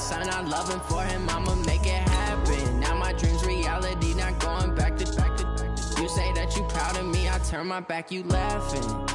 son, I love him. For him, I'ma make it happen. Now my dream's reality, not going back to. You say that you proud of me, I turn my back, you laughing.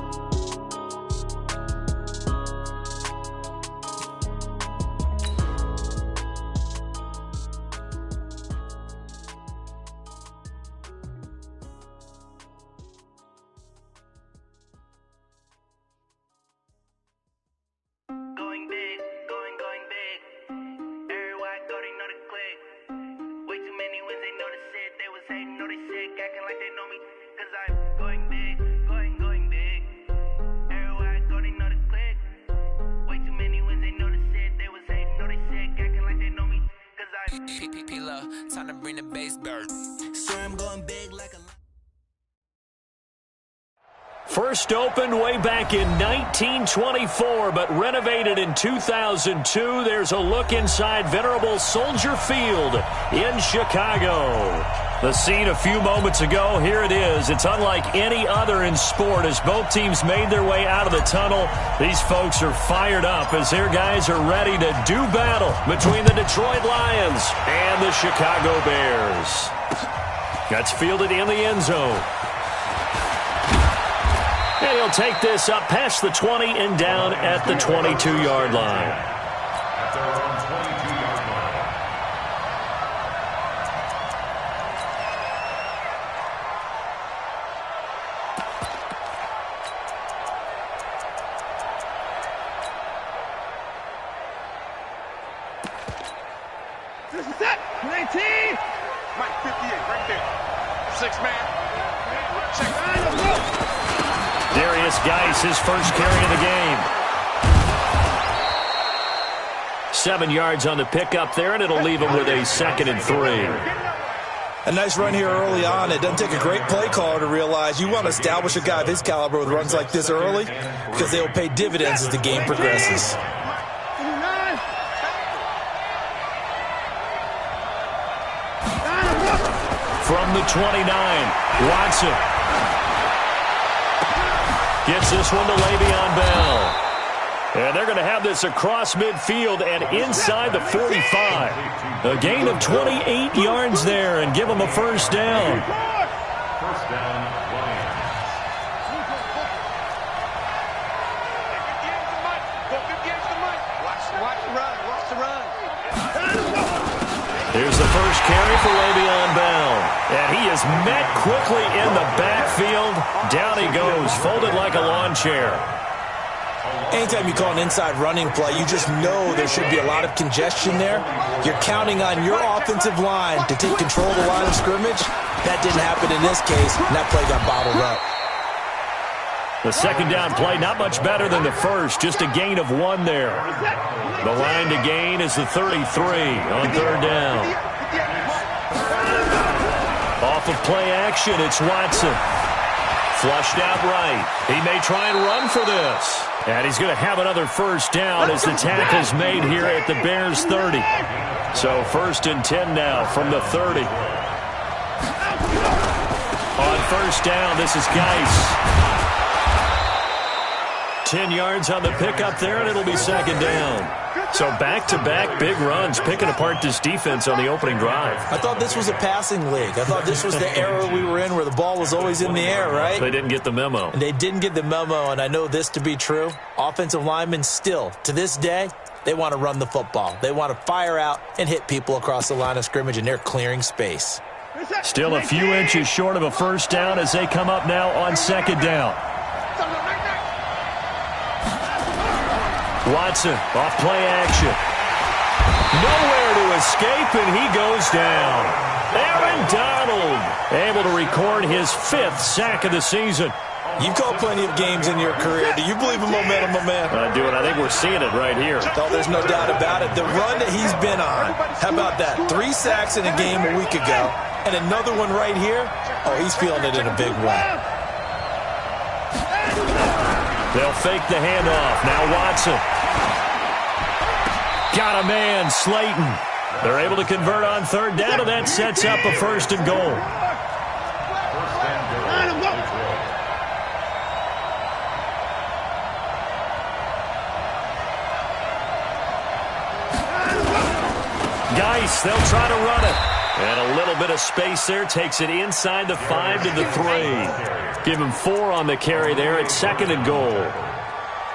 Time to bring the bass bird. So I'm going big like a... First opened way back in 1924, but renovated in 2002. There's a look inside venerable Soldier Field in Chicago. The scene a few moments ago, here it is. It's unlike any other in sport as both teams made their way out of the tunnel. These folks are fired up as their guys are ready to do battle between the Detroit Lions and the Chicago Bears. That's fielded in the end zone. And he'll take this up past the 20 and down at the 22-yard line. This is it. 19. Mike 58 right there. 6-man. Check. Darius Geis, his first carry of the game. 7 yards on the pickup there, and it'll leave him with a 2nd and 3. A nice run here early on. It doesn't take a great play caller to realize you want to establish a guy of his caliber with runs like this early because they will pay dividends as the game progresses. From the 29, Watson gets this one to Le'Veon Bell. And they're going to have this across midfield and inside the 45. A gain of 28 yards there and give them a first down. First down, Lions. Watch the run. Here's the first carry for Le'Veon Bell. And he is met quickly in the backfield. Down he goes, folded like a lawn chair. Anytime you call an inside running play, you just know there should be a lot of congestion there. You're counting on your offensive line to take control of the line of scrimmage. That didn't happen in this case, and that play got bottled up. The second down play, not much better than the first, just a gain of 1 there. The line to gain is the 33 on third down. Off of play action, it's Watson. Flushed out right. He may try and run for this. And he's going to have another first down as the tackle's made here at the Bears' 30. So 1st and 10 now from the 30. On first down, this is Geis. 10 yards on the pickup there, and it'll be 2nd down. So back-to-back big runs, picking apart this defense on the opening drive. I thought this was a passing league. I thought this was the era we were in where the ball was always in the air, right? They didn't get the memo. And they didn't get the memo, and I know this to be true. Offensive linemen still, to this day, they want to run the football. They want to fire out and hit people across the line of scrimmage, and they're clearing space. Still a few inches short of a first down as they come up now on 2nd down. Watson off play action. Nowhere to escape, and he goes down. Aaron Donald able to record his 5th sack of the season. You've called plenty of games in your career. Do you believe in momentum, my man? I do, and I think we're seeing it right here. Oh, there's no doubt about it. The run that he's been on, how about that? 3 sacks in a game a week ago, and another one right here. Oh, he's feeling it in a big way. They'll fake the handoff. Now Watson. Got a man, Slayton. They're able to convert on third down, and that sets up a 1st and goal. Geis, they'll try to run it. And a little bit of space there takes it inside the 5 to the 3. Give him 4 on the carry there at 2nd and goal.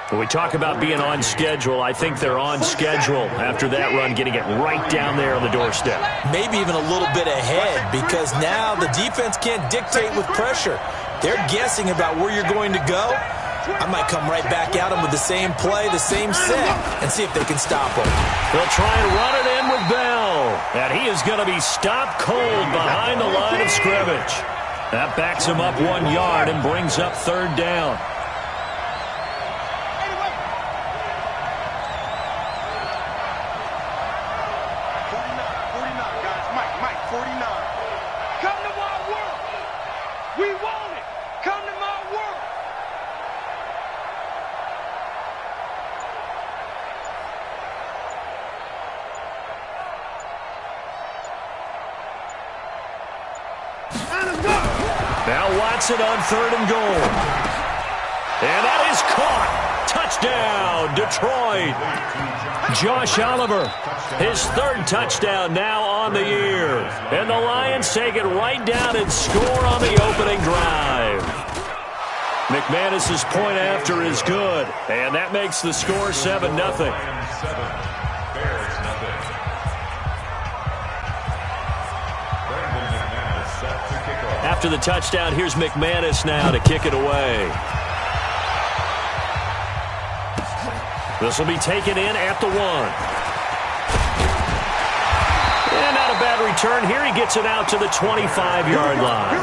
When we talk about being on schedule, I think they're on schedule after that run, getting it right down there on the doorstep. Maybe even a little bit ahead, because now the defense can't dictate with pressure. They're guessing about where you're going to go. I might come right back at them with the same play, the same set, and see if they can stop them. They'll try and run it in with Bell. And he is going to be stopped cold behind the line of scrimmage. That backs him up 1 yard and brings up 3rd down. Now Watson on 3rd and goal. And that is caught. Touchdown, Detroit. Josh Oliver, his 3rd touchdown now on the year. And the Lions take it right down and score on the opening drive. McManus's point after is good. And that makes the score 7-0. After the touchdown, here's McManus now to kick it away. This will be taken in at the 1. And not a bad return. Here he gets it out to the 25-yard line.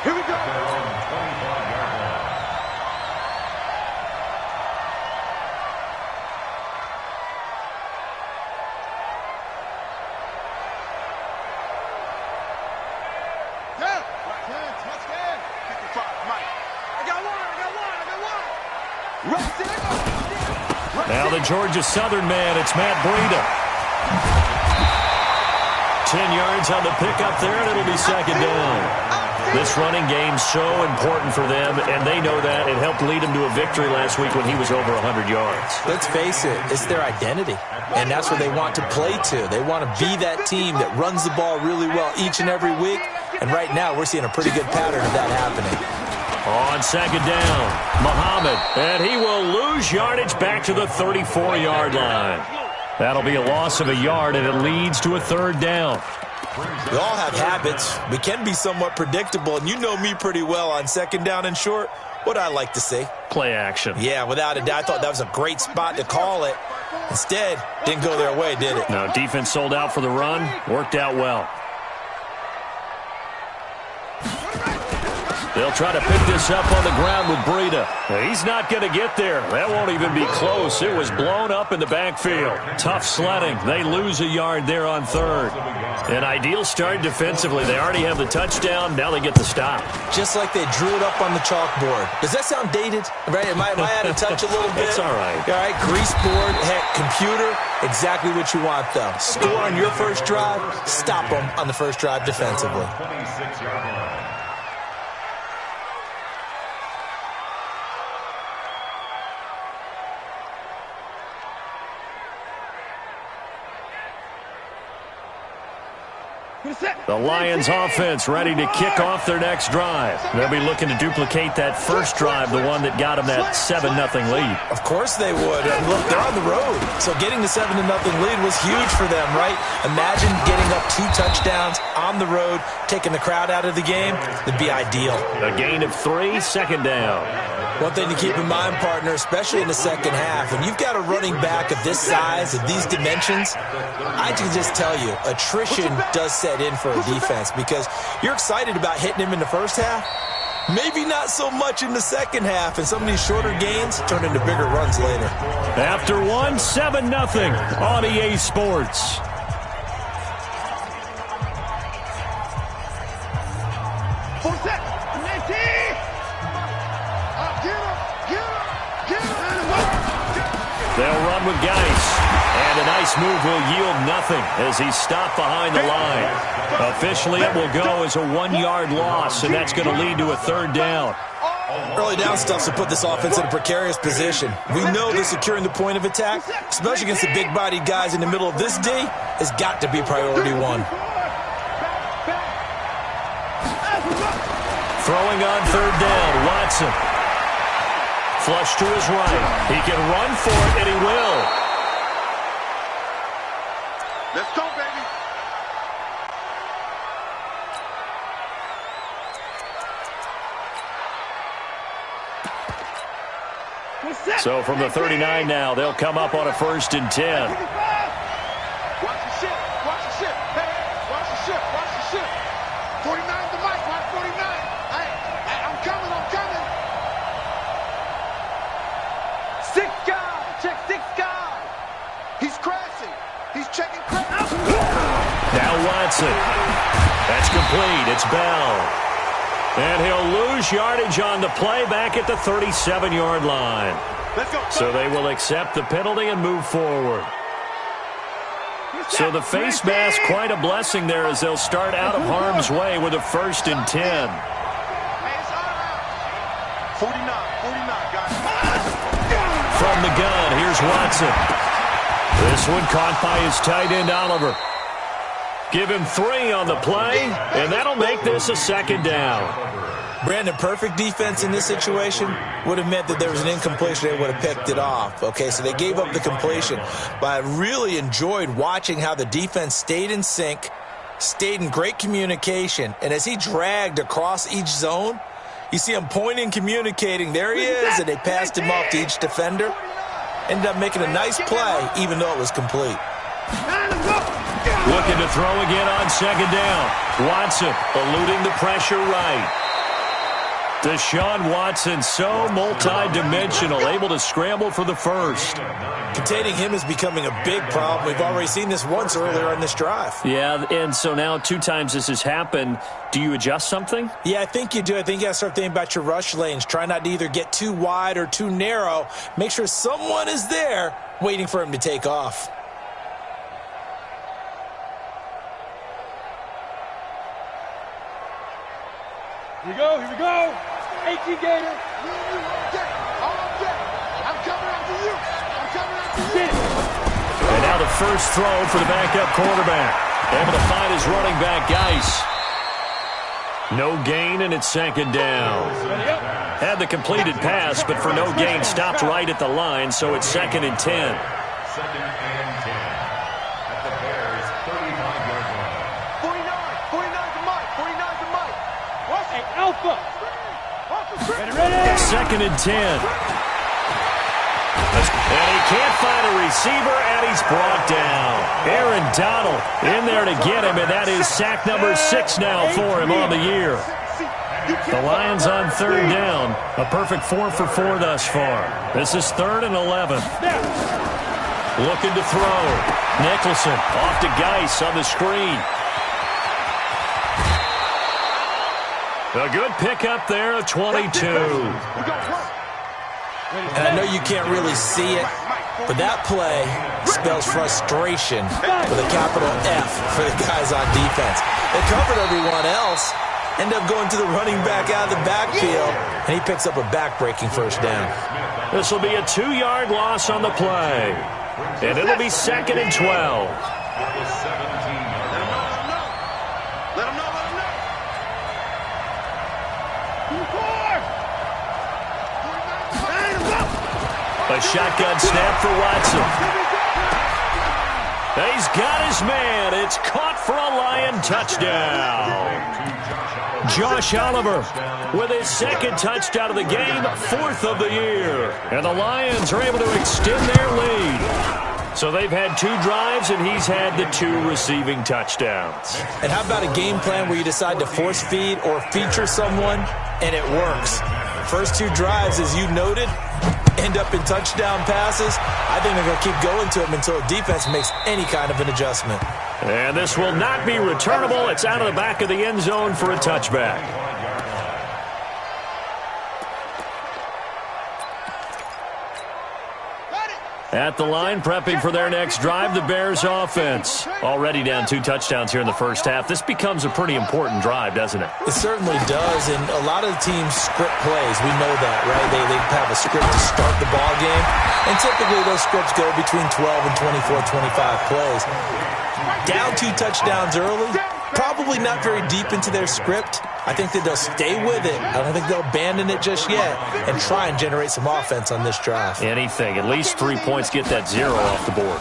Here we go. Now the Georgia Southern man, it's Matt Breida. 10 yards on the pickup there, and it'll be 2nd down. This running game's so important for them, and they know that. It helped lead them to a victory last week when he was over 100 yards. Let's face it, it's their identity, and that's what they want to play to. They want to be that team that runs the ball really well each and every week, and right now we're seeing a pretty good pattern of that happening. On 2nd down, Muhammad, and he will lose yardage back to the 34-yard line. That'll be a loss of a yard, and it leads to a 3rd down. We all have habits. We can be somewhat predictable, and you know me pretty well on 2nd down and short. What I like to see? Play action. Yeah, without a doubt. I thought that was a great spot to call it. Instead, didn't go their way, did it? No, defense sold out for the run. Worked out well. They'll try to pick this up on the ground with Breida. He's not going to get there. That won't even be close. It was blown up in the backfield. Tough sledding. They lose a yard there on 3rd. An ideal start defensively. They already have the touchdown. Now they get the stop. Just like they drew it up on the chalkboard. Does that sound dated? Right? Am I out of touch a little bit? It's all right. All right, grease board, heck, computer, exactly what you want, though. Score on your first drive, stop them on the first drive defensively. The Lions offense ready to kick off their next drive. They'll be looking to duplicate that first drive, the one that got them that 7-0 lead. Of course they would. Look, they're on the road. So getting the 7-0 lead was huge for them, right? Imagine getting up 2 touchdowns on the road, taking the crowd out of the game. It'd be ideal. A gain of 3, 2nd down. One thing to keep in mind, partner, especially in the second half, when you've got a running back of this size, of these dimensions, I can just tell you, attrition does set in for a defense because you're excited about hitting him in the first half. Maybe not so much in the second half, and some of these shorter gains turn into bigger runs later. After 7-0 on EA Sports. They'll run with Geis. And a nice move will yield nothing as he's stopped behind the line. Officially, it will go as a 1-yard loss, and that's going to lead to a 3rd down. Early down stuffs to put this offense in a precarious position. We know that securing the point of attack, especially against the big-bodied guys in the middle of this D, has got to be priority one. Throwing on third down, Watson. Flush to his right. He can run for it, and he will. Let's go, baby. So from the 39 now, they'll come up on a 1st and 10. Watch the ship. Watch the ship. Hey, watch the ship. Watch the ship. 49 to Mike. Watch 49. I'm coming. I'm coming. 6 guys. Check 6 guys. He's crashing. He's checking crash. Now Watson. That's complete. It's Bell. And he'll lose yardage on the play back at the 37-yard line. Let's go. So they will accept the penalty and move forward. So the face mask, quite a blessing there as they'll start out of harm's way with a 1st and 10. 49, guys. From the gun, here's Watson. This one caught by his tight end, Oliver. Give him 3 on the play, and that'll make this a 2nd down. Brandon, perfect defense in this situation would have meant that there was an incompletion. They would have picked it off. Okay, so they gave up the completion. But I really enjoyed watching how the defense stayed in sync, stayed in great communication, and as he dragged across each zone, you see him pointing, communicating. There he is, and they passed him off to each defender. Ended up making a nice play, even though it was complete. Looking to throw again on 2nd down. Watson eluding the pressure right. Deshaun Watson, so multi-dimensional, able to scramble for the 1st. Containing him is becoming a big problem. We've already seen this once earlier in this drive. Yeah, and so now 2 times this has happened. Do you adjust something? Yeah, I think you do. I think you got to start thinking about your rush lanes. Try not to either get too wide or too narrow. Make sure someone is there waiting for him to take off. Here we go, here we go. 18 Gator. I'm coming after you. I'm coming after you. And now the first throw for the backup quarterback. Able to find his running back, Geis. No gain, and it's 2nd down. Had the completed pass, but for no gain, stopped right at the line, so it's 2nd and 10. 2nd and 10 at the Bears' 35-yard line. 49 to Mike. 49 to Mike. Hey, Alpha. Ready. 2nd and 10. And he can't find a receiver, and he's brought down. Aaron Donald in there to get him, and that is sack number 6 now for him on the year. The Lions on 3rd down. A perfect 4 for 4 thus far. This is 3rd and 11. Looking to throw. Nicholson off to Geis on the screen. A good pickup there of 22. And I know you can't really see it, but that play spells frustration with a capital F for the guys on defense. They covered everyone else, end up going to the running back out of the backfield, and he picks up a back-breaking 1st down. This will be a 2-yard loss on the play, and it'll be 2nd and 12. Let him know. A shotgun snap for Watson. He's got his man. It's caught for a Lion touchdown. Josh Oliver with his 2nd touchdown of the game, 4th of the year. And the Lions are able to extend their lead. So they've had 2 drives, and he's had the 2 receiving touchdowns. And how about a game plan where you decide to force feed or feature someone, and it works? First 2 drives, as you noted, end up in touchdown passes. I think they're going to keep going to them until the defense makes any kind of an adjustment. And this will not be returnable. It's out of the back of the end zone for a touchback. At the line, prepping for their next drive, the Bears offense. Already down 2 touchdowns here in the first half. This becomes a pretty important drive, doesn't it? It certainly does, and a lot of the teams script plays. We know that, right? They have a script to start the ball game, and typically those scripts go between 12 and 24, 25 plays. Down 2 touchdowns early, probably not very deep into their script. I think that they'll stay with it. I don't think they'll abandon it just yet and try and generate some offense on this drive. Anything. At least 3 points, get that 0 off the board.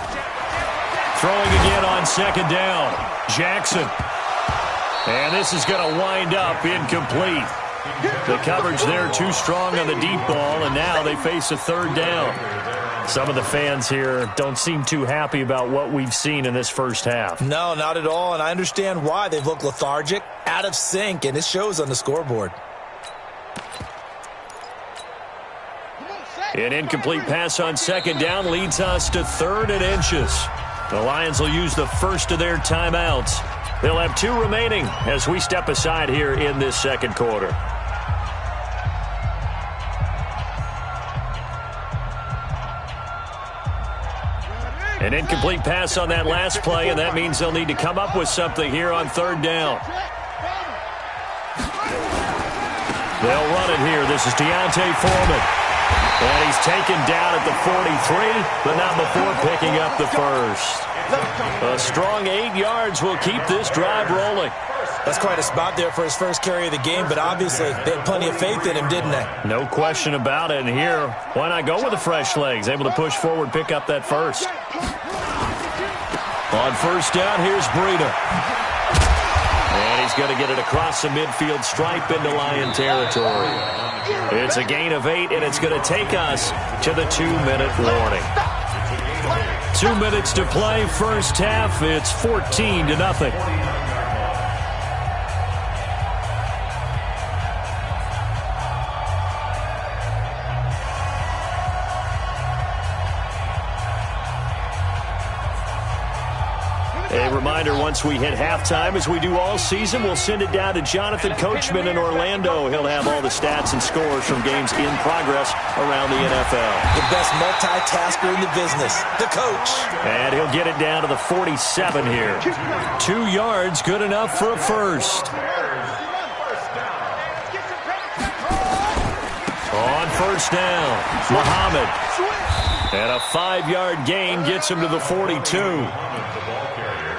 Throwing again on second down. Jackson. And this is going to wind up incomplete. The coverage there too strong on the deep ball, and now they face a third down. Some of the fans here don't seem too happy about what we've seen in this first half. No, not at all, and I understand why. They've looked lethargic, out of sync, and it shows on the scoreboard. An incomplete pass on second down leads us to 3rd and inches. The Lions will use the first of their timeouts. They'll have 2 remaining as we step aside here in this second quarter. An incomplete pass on that last play, and that means they'll need to come up with something here on 3rd down. They'll run it here. This is Deontay Foreman. And he's taken down at the 43, but not before picking up the first. A strong 8 yards will keep this drive rolling. That's quite a spot there for his first carry of the game, but obviously they had plenty of faith in him, didn't they? No question about it. And here, why not go with the fresh legs? Able to push forward, pick up that first. On first down, here's Breida. And he's going to get it across the midfield stripe into Lion territory. It's a gain of 8, and it's going to take us to the 2-minute warning. 2 minutes to play, first half. It's 14-0. A reminder, once we hit halftime, as we do all season, we'll send it down to Jonathan Coachman in Orlando. He'll have all the stats and scores from games in progress around the NFL. The best multitasker in the business, the coach. And he'll get it down to the 47 here. 2 yards, good enough for a first. On first down, Muhammad. And a 5-yard gain gets him to the 42.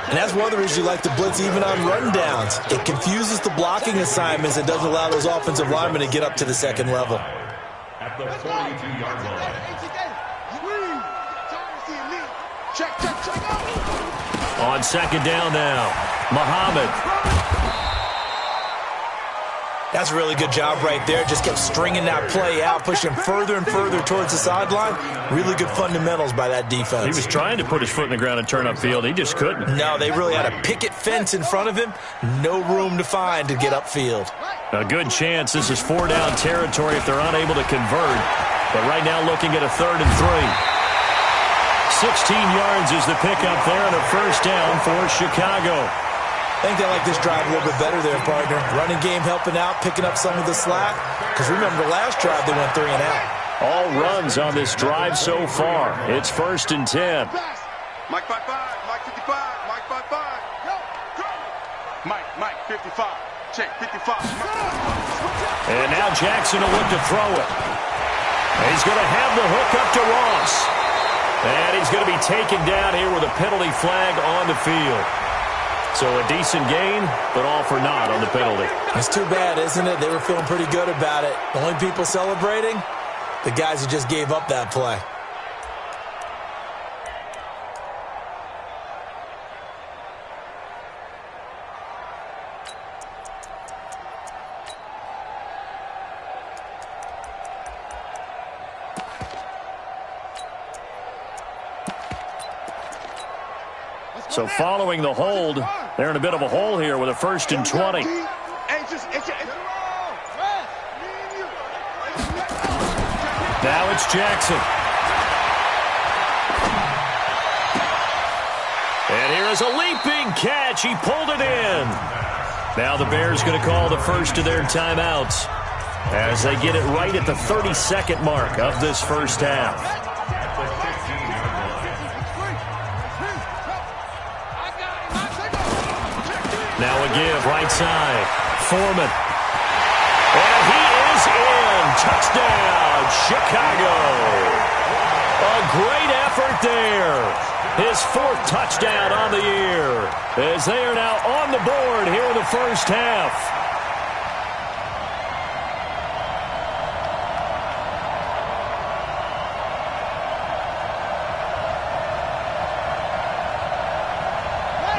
And that's one of the reasons you like to blitz even on rundowns. It confuses the blocking assignments. It doesn't allow those offensive linemen to get up to the second level. At the 42-yard line. On second down now, Muhammad. That's a really good job right there. Just kept stringing that play out, pushing further and further towards the sideline. Really good fundamentals by that defense. He was trying to put his foot in the ground and turn upfield. He just couldn't. No, they really had a picket fence in front of him. No room to find to get upfield. A good chance this is 4-down territory if they're unable to convert. But right now looking at a 3rd and 3. 16 yards is the pickup there and a first down for Chicago. I think they like this drive a little bit better there, partner. Running game helping out, picking up some of the slack. Because remember, the last drive they went 3 and out. All runs on this drive so far. It's 1st and 10. Mike 55, Mike 55, Mike 55. Mike 55. Check 55. And now Jackson will look to throw it. And he's going to have the hook up to Ross. And he's going to be taken down here with a penalty flag on the field. So a decent gain, but all for naught on the penalty. It's too bad, isn't it? They were feeling pretty good about it. The only people celebrating, the guys who just gave up that play. So following the hold, they're in a bit of a hole here with a 1st and 20. Now it's Jackson. And here is a leaping catch. He pulled it in. Now the Bears going to call the first of their timeouts as they get it right at the 32nd mark of this first half. Now a give, right side. Foreman. And he is in. Touchdown, Chicago. A great effort there. His 4th touchdown on the year, as they are now on the board here in the first half.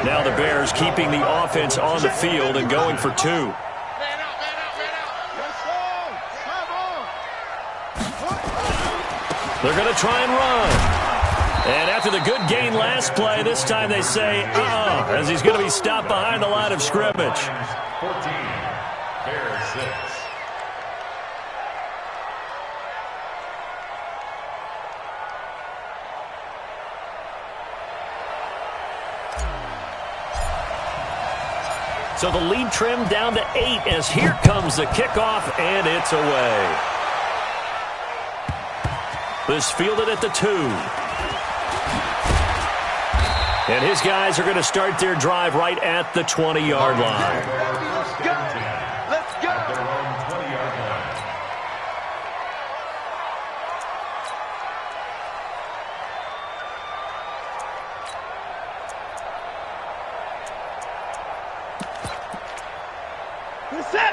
Now the Bears keeping the offense on the field and going for 2. Man out, man out, man out. They're going to try and run. And after the good gain last play, this time they say, as he's going to be stopped behind the line of scrimmage. 14, Bears 6. So the lead trimmed down to 8 as here comes the kickoff, and it's away. This fielded at the 2. And his guys are going to start their drive right at the 20-yard line. Let's go. Let's go. At their own 20-yard line.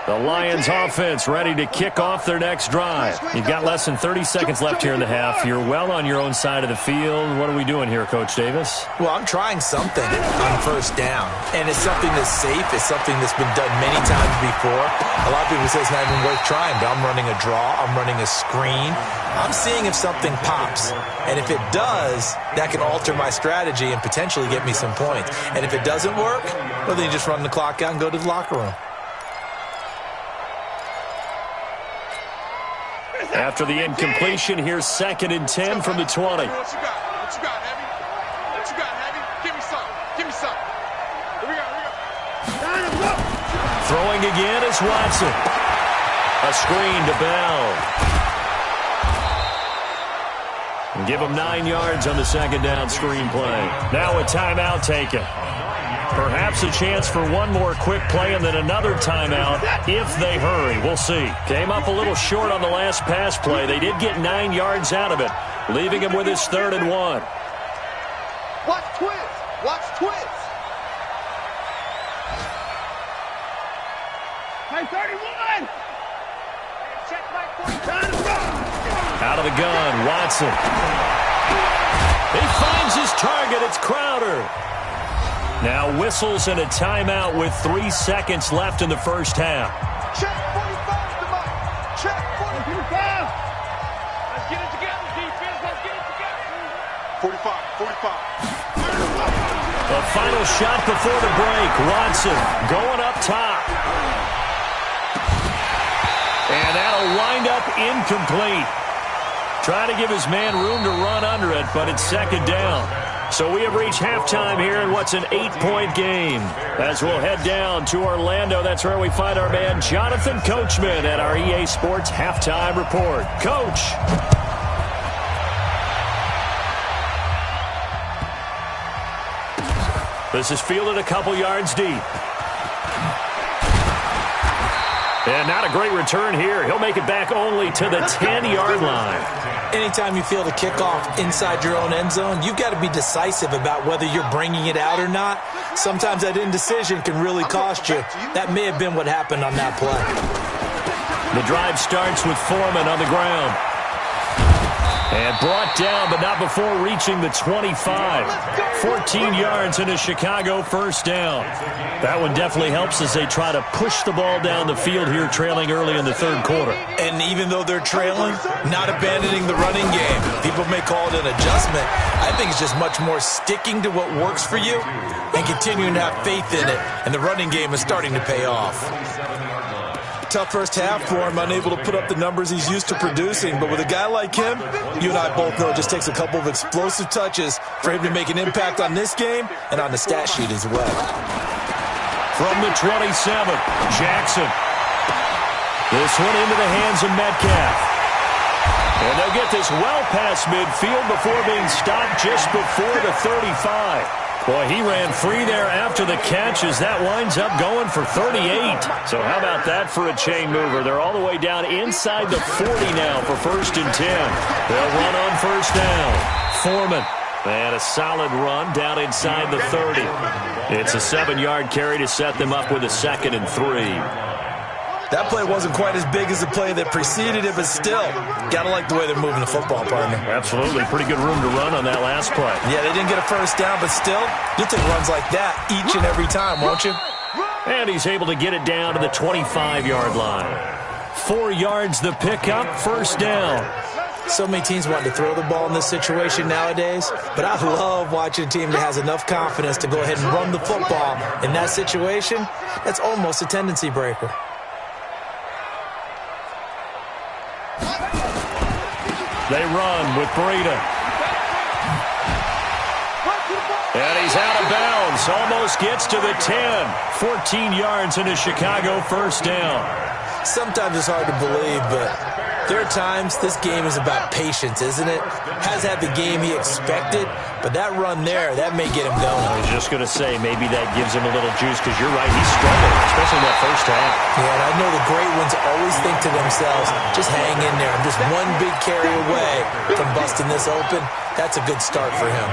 The Lions offense ready to kick off their next drive. You've got less than 30 seconds left here in the half. You're well on your own side of the field. What are we doing here, Coach Davis? Well, I'm trying something on first down, and it's something that's safe. It's something that's been done many times before. A lot of people say it's not even worth trying, but I'm running a draw. I'm running a screen. I'm seeing if something pops, and if it does, that can alter my strategy and potentially get me some points. And if it doesn't work, well, then you just run the clock out and go to the locker room. After the incompletion, here's 2nd and 10 from the 20. What you got? What you got, Heavy? What you got, Heavy? Give me some. Give me some. Here we go. Throwing again is Watson. A screen to Bell. And give him 9 yards on the 2nd down screen play. Now a timeout taken. Perhaps a chance for one more quick play and then another timeout if they hurry. We'll see. Came up a little short on the last pass play. They did get 9 yards out of it, leaving him with his 3rd and 1. Watch twist. Watch twist. Hey, 31. Check my 40. Out of the gun, Watson. He finds his target. It's Crowder. Now whistles and a timeout with 3 seconds left in the first half. Check 45, Demar. Check 45. Let's get it together, defense. Let's get it together. 45. The final shot before the break. Watson going up top. And that'll wind up incomplete. Trying to give his man room to run under it, but it's 2nd down. So we have reached halftime here in what's an 8-point game. As we'll head down to Orlando, that's where we find our man Jonathan Coachman at our EA Sports Halftime Report. Coach. This is fielded a couple yards deep. And not a great return here. He'll make it back only to the 10-yard line. Anytime you field a kickoff inside your own end zone, you've got to be decisive about whether you're bringing it out or not. Sometimes that indecision can really cost you. That may have been what happened on that play. The drive starts with Foreman on the ground. And brought down, but not before reaching the 25. 14 yards and a Chicago first down. That one definitely helps as they try to push the ball down the field here, trailing early in the 3rd quarter. And even though they're trailing, not abandoning the running game. People may call it an adjustment. I think it's just much more sticking to what works for you and continuing to have faith in it. And the running game is starting to pay off. Tough first half for him, unable to put up the numbers he's used to producing. But with a guy like him, you and I both know it just takes a couple of explosive touches for him to make an impact on this game and on the stat sheet as well. From the 27, Jackson. This one into the hands of Metcalf. And they'll get this well past midfield before being stopped just before the 35. Boy, he ran free there after the catch as that winds up going for 38. So how about that for a chain mover? They're all the way down inside the 40 now for 1st and 10. They'll run on 1st down. Foreman. And a solid run down inside the 30. It's a 7-yard carry to set them up with a 2nd and 3. That play wasn't quite as big as the play that preceded it, but still, got to like the way they're moving the football, partner. Absolutely. Pretty good room to run on that last play. Yeah, they didn't get a 1st down, but still, you'll take runs like that each and every time, won't you? And he's able to get it down to the 25-yard line. 4 yards the pickup, 1st down. So many teams want to throw the ball in this situation nowadays, but I love watching a team that has enough confidence to go ahead and run the football. In that situation, that's almost a tendency breaker. They run with Breida. And he's out of bounds. Almost gets to the 10. 14 yards into Chicago, 1st down. Sometimes it's hard to believe, but there are times this game is about patience, isn't it? Has had the game he expected, but that run there, that may get him going. I was just going to say, maybe that gives him a little juice because you're right, he's struggling, especially in that 1st half. Yeah, and I know the great ones always think to themselves, just hang in there. I'm just one big carry away from busting this open. That's a good start for him.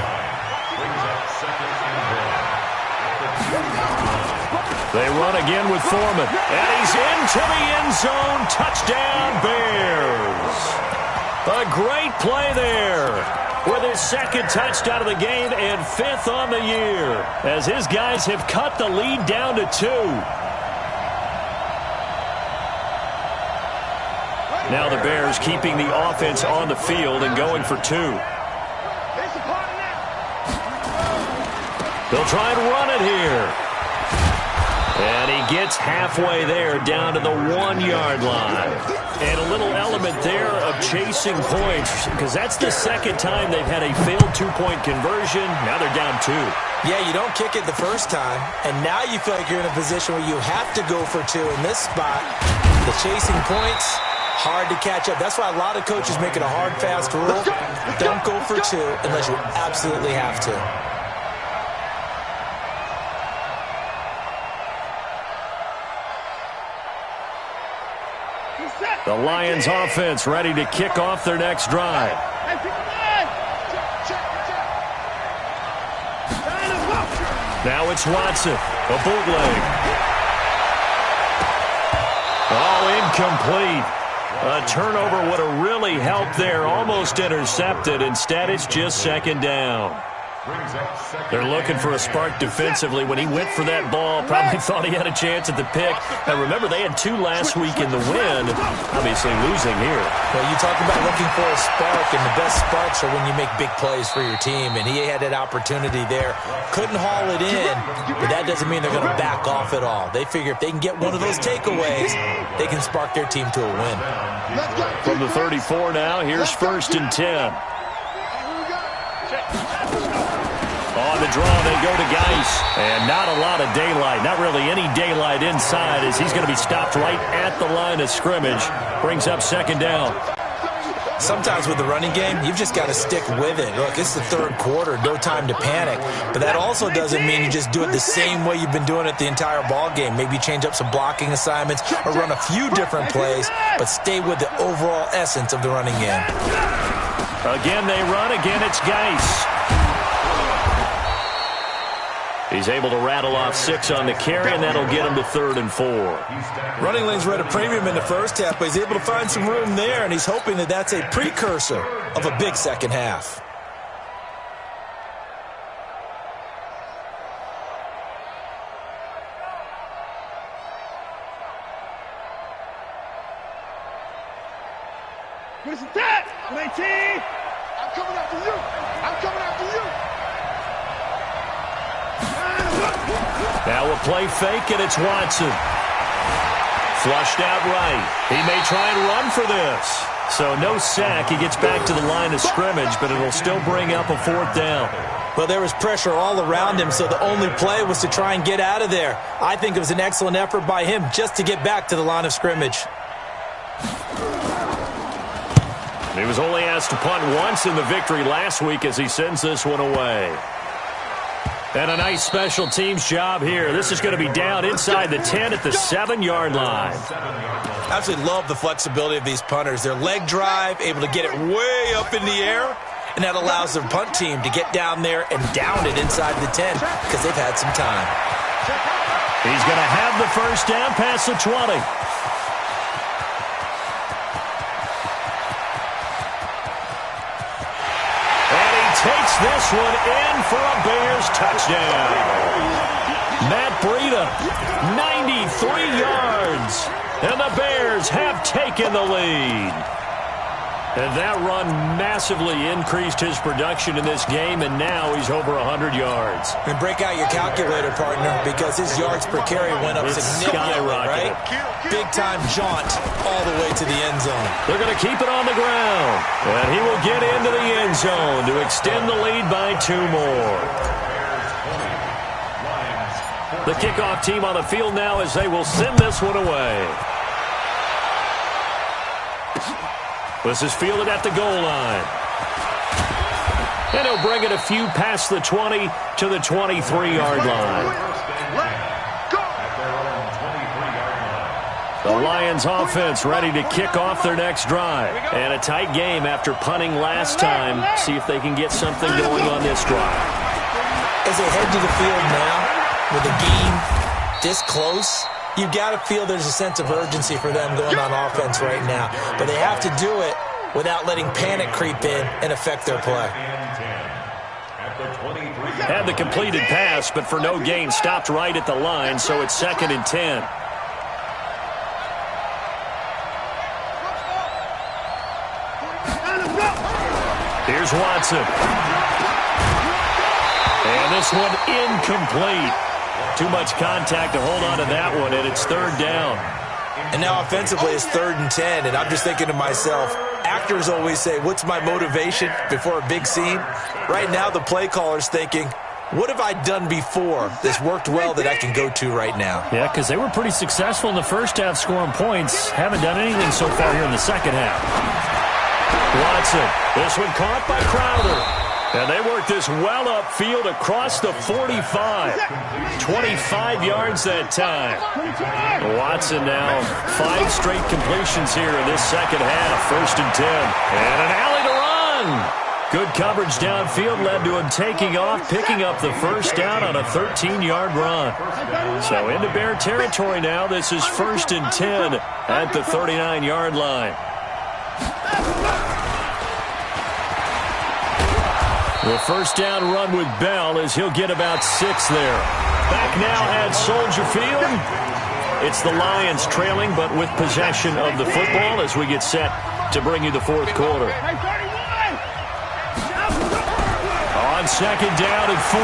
They run again with Foreman. And he's into the end zone. Touchdown, Bears. A great play there with his 2nd touchdown of the game and 5th on the year as his guys have cut the lead down to 2. Now the Bears keeping the offense on the field and going for 2. They'll try and run it here. And he gets halfway there down to the 1-yard line. And a little element there of chasing points because that's the 2nd time they've had a failed 2-point conversion. Now they're down 2. Yeah, you don't kick it the first time, and now you feel like you're in a position where you have to go for 2 in this spot. The chasing points, hard to catch up. That's why a lot of coaches make it a hard, fast rule. Don't go for 2 unless you absolutely have to. The Lions offense ready to kick off their next drive. Now it's Watson, a bootleg. Oh, incomplete. A turnover would have really helped there, almost intercepted. Instead, it's just 2nd down. They're looking for a spark defensively. When he went for that ball, probably thought he had a chance at the pick. Now, remember, they had 2 last week in the win, obviously losing here. Well, you talk about looking for a spark, and the best sparks are when you make big plays for your team, and he had that opportunity there. Couldn't haul it in, but that doesn't mean they're going to back off at all. They figure if they can get one of those takeaways, they can spark their team to a win. From the 34 now, here's 1st and 10. On the draw, they go to Geis. And not a lot of daylight. Not really any daylight inside as he's going to be stopped right at the line of scrimmage. Brings up 2nd down. Sometimes with the running game, you've just got to stick with it. Look, it's the 3rd quarter, no time to panic. But that also doesn't mean you just do it the same way you've been doing it the entire ball game. Maybe change up some blocking assignments or run a few different plays, but stay with the overall essence of the running game. Again, they run. Again, it's Geis. He's able to rattle off 6 on the carry, and that'll get him to 3rd and 4. Running lanes were at a premium in the 1st half, but he's able to find some room there, and he's hoping that that's a precursor of a big 2nd half. Good attack! 19! I'm coming after you! I'm coming after you! Now a play fake, and it's Watson. Flushed out right. He may try and run for this. So no sack. He gets back to the line of scrimmage, but it'll still bring up a 4th down. Well, there was pressure all around him, so the only play was to try and get out of there. I think it was an excellent effort by him just to get back to the line of scrimmage. He was only asked to punt once in the victory last week as he sends this one away. And a nice special teams job here. This is going to be down inside the 10 at the 7-yard line. I absolutely love the flexibility of these punters. Their leg drive, able to get it way up in the air, and that allows their punt team to get down there and down it inside the 10 because they've had some time. He's going to have the first down past the 20. Takes this one in for a Bears touchdown. Matt Breida, 93 yards. And the Bears have taken the lead. And that run massively increased his production in this game, and now he's over 100 yards. And break out your calculator, partner, because his yards per carry went up significantly, right? Big-time jaunt all the way to the end zone. They're going to keep it on the ground, and he will get into the end zone to extend the lead by 2 more. The kickoff team on the field now as they will send this one away. This is fielded at the goal line. And he'll bring it a few past the 20 to the 23-yard line. The Lions offense ready to kick off their next drive. And a tight game after punting last time. See if they can get something going on this drive. As they head to the field now, with the game this close, you've got to feel there's a sense of urgency for them going on offense right now. But they have to do it without letting panic creep in and affect their play. Had the completed pass, but for no gain, stopped right at the line, so it's 2nd and 10. Here's Watson. And this one incomplete. Too much contact to hold on to that one, and it's 3rd down. And now offensively it's 3rd and 10, and I'm just thinking to myself, actors always say, what's my motivation before a big scene? Right now the play caller's thinking, what have I done before that's worked well that I can go to right now? Yeah, because they were pretty successful in the first half scoring points. Haven't done anything so far here in the second half. Watson, this one caught by Crowder. And they work this well upfield across the 45. 25 yards that time. Watson now 5 straight completions here in this second half. 1st and 10. And an alley to run. Good coverage downfield led to him taking off, picking up the first down on a 13-yard run. So into Bear territory now. This is 1st and 10 at the 39-yard line. The first down run with Bell as he'll get about 6 there. Back now at Soldier Field. It's the Lions trailing, but with possession of the football as we get set to bring you the 4th quarter. On 2nd down and 4.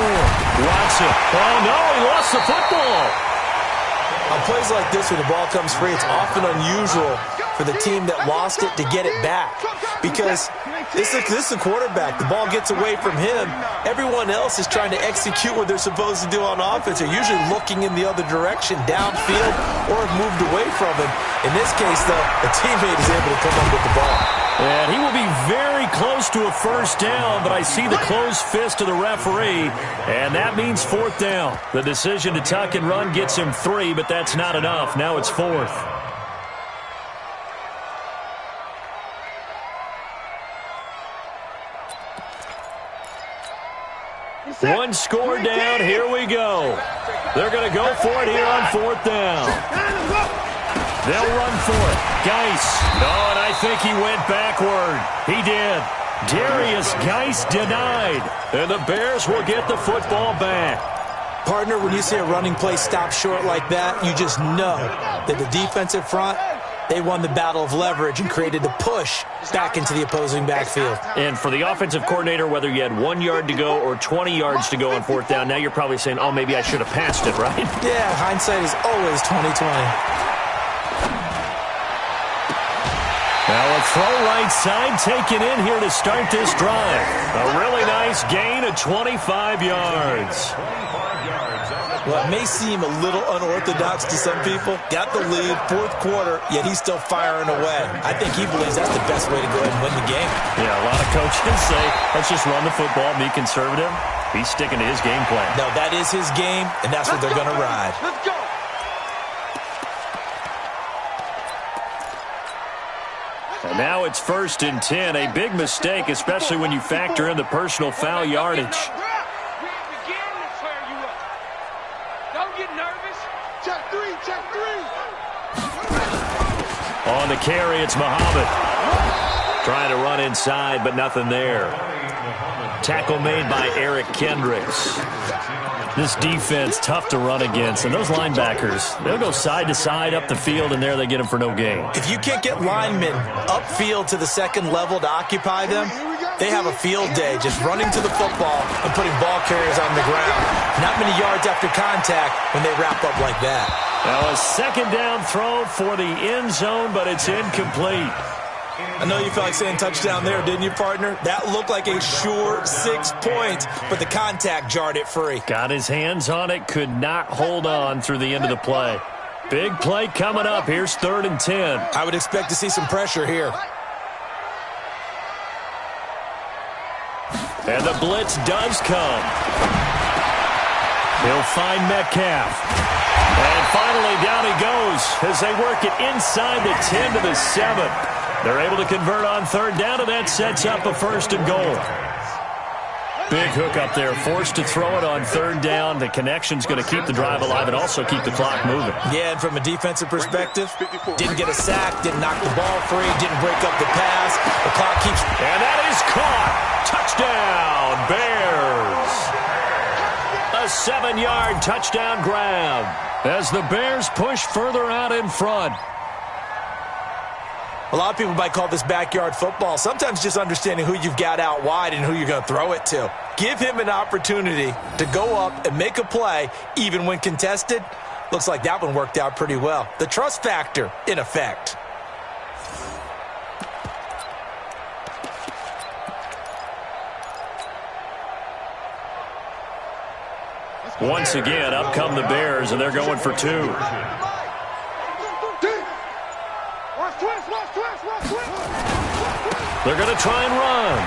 Watson. Oh, no, he lost the football. On plays like this where the ball comes free, it's often unusual for the team that lost it to get it back. Because this is the quarterback. The ball gets away from him. Everyone else is trying to execute what they're supposed to do on offense. They're usually looking in the other direction, downfield, or have moved away from him. In this case, though, a teammate is able to come up with the ball. And he will be very close to a first down, but I see the closed fist of the referee, and that means 4th down. The decision to tuck and run gets him 3, but that's not enough. Now it's 4th. One score down. Here we go. They're going to go for it here on 4th down. They'll run for it. Geis. No, and I think he went backward. He did. Darius Geis denied. And the Bears will get the football back. Partner, when you see a running play stop short like that, you just know that the defensive front, they won the battle of leverage and created a push back into the opposing backfield. And for the offensive coordinator, whether you had 1 yard to go or 20 yards to go on 4th down, now you're probably saying, oh, maybe I should have passed it, right? Yeah, hindsight is always 20/20. Now a throw right side taken in here to start this drive. A really nice gain of 25 yards. Well, it may seem a little unorthodox to some people. Got the lead, fourth quarter, yet he's still firing away. I think he believes that's the best way to go ahead and win the game. Yeah, a lot of coaches say, let's just run the football, be conservative. He's sticking to his game plan. No, that is his game, and that's what they're going to ride. Let's go. And now it's 1st and 10. A big mistake, especially when you factor in the personal foul yardage. We ain't beginning to tear you up. Don't get nervous. Check three, check three. On the carry, it's Muhammad. Trying to run inside, but nothing there. Tackle made by Eric Kendricks. This defense, tough to run against. And those linebackers, they'll go side to side up the field, and there they get them for no gain. If you can't get linemen upfield to the second level to occupy them, they have a field day just running to the football and putting ball carriers on the ground. Not many yards after contact when they wrap up like that. Now a second down throw for the end zone, but it's incomplete. I know you felt like saying touchdown there, didn't you, partner? That looked like a sure 6 points, but the contact jarred it free. Got his hands on it, could not hold on through the end of the play. Big play coming up. Here's 3rd and 10. I would expect to see some pressure here. And the blitz does come. He'll find Metcalf. And finally down he goes as they work it inside the 10 to the 7. They're able to convert on 3rd down, and that sets up a 1st and goal. Big hook up there, forced to throw it on 3rd down. The connection's going to keep the drive alive and also keep the clock moving. Yeah, and from a defensive perspective, didn't get a sack, didn't knock the ball free, didn't break up the pass. The clock keeps... And that is caught. Touchdown, Bears. A 7-yard touchdown grab as the Bears push further out in front. A lot of people might call this backyard football. Sometimes just understanding who you've got out wide and who you're going to throw it to. Give him an opportunity to go up and make a play, even when contested. Looks like that one worked out pretty well. The trust factor in effect. Once again, up come the Bears, and they're going for 2. They're going to try and run.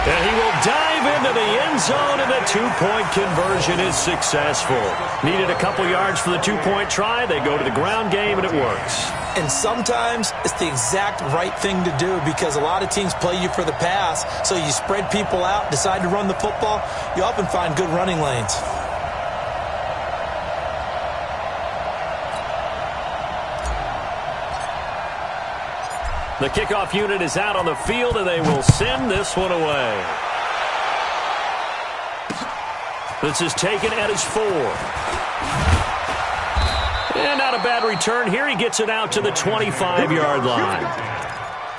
And he will dive into the end zone, and the 2-point conversion is successful. Needed a couple yards for the 2-point try. They go to the ground game, and it works. And sometimes it's the exact right thing to do because a lot of teams play you for the pass. So you spread people out, decide to run the football. You often find good running lanes. The kickoff unit is out on the field, and they will send this one away. This is taken at his 4. And not a bad return here. He gets it out to the 25-yard line.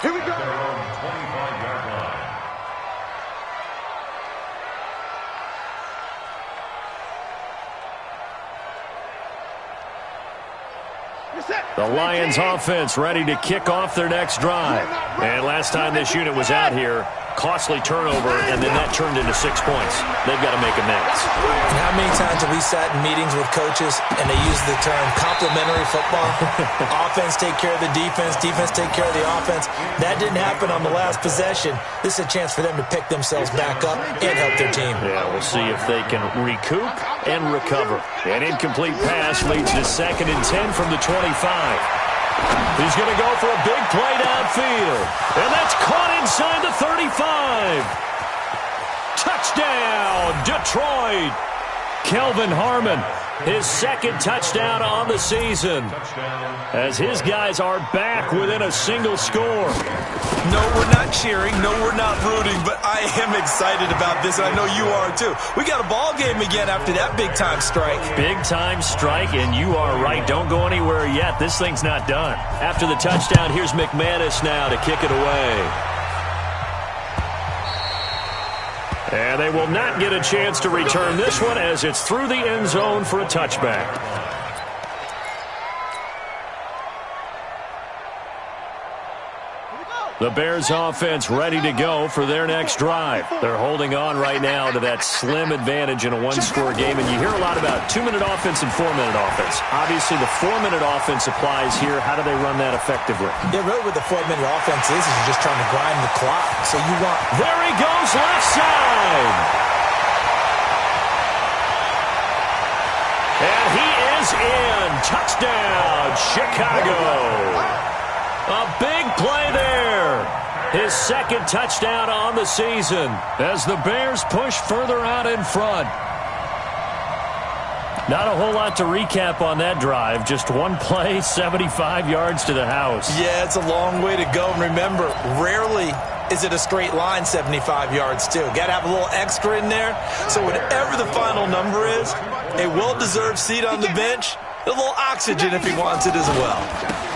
Here we go. The Lions offense ready to kick off their next drive. And last time this unit was out here, costly turnover, and then that turned into 6 points. They've got to make amends. And how many times have we sat in meetings with coaches and they use the term complementary football? Offense take care of the defense, defense take care of the offense. That didn't happen on the last possession. This is a chance for them to pick themselves back up and help their team. Yeah, we'll see if they can recoup and recover. An incomplete pass leads to 2nd and 10 from the 25. He's going to go for a big play downfield. And that's caught inside the 35. Touchdown, Detroit. Kelvin Harmon, his 2nd touchdown on the season. As his guys are back within a single score. No, we're not cheering. No, we're not rooting. But I am excited about this, and I know you are too. We got a ball game again after that big-time strike. Big-time strike, and you are right. Don't go anywhere yet. This thing's not done. After the touchdown, here's McManus now to kick it away. And they will not get a chance to return this one as it's through the end zone for a touchback. The Bears offense ready to go for their next drive. They're holding on right now to that slim advantage in a one-score game, and you hear a lot about 2-minute offense and 4-minute offense. Obviously, the 4-minute offense applies here. How do they run that effectively? Yeah, really what the 4-minute offense is you're just trying to grind the clock. So you want... There he goes, left side! And he is in. Touchdown, Chicago. A big play there. His second touchdown on the season as the Bears push further out in front. Not a whole lot to recap on that drive. Just one play, 75 yards to the house. Yeah, it's a long way to go. And remember, rarely is it a straight line 75 yards, too. Got to have a little extra in there. So whatever the final number is, a well-deserved seat on the bench, a little oxygen if he wants it as well.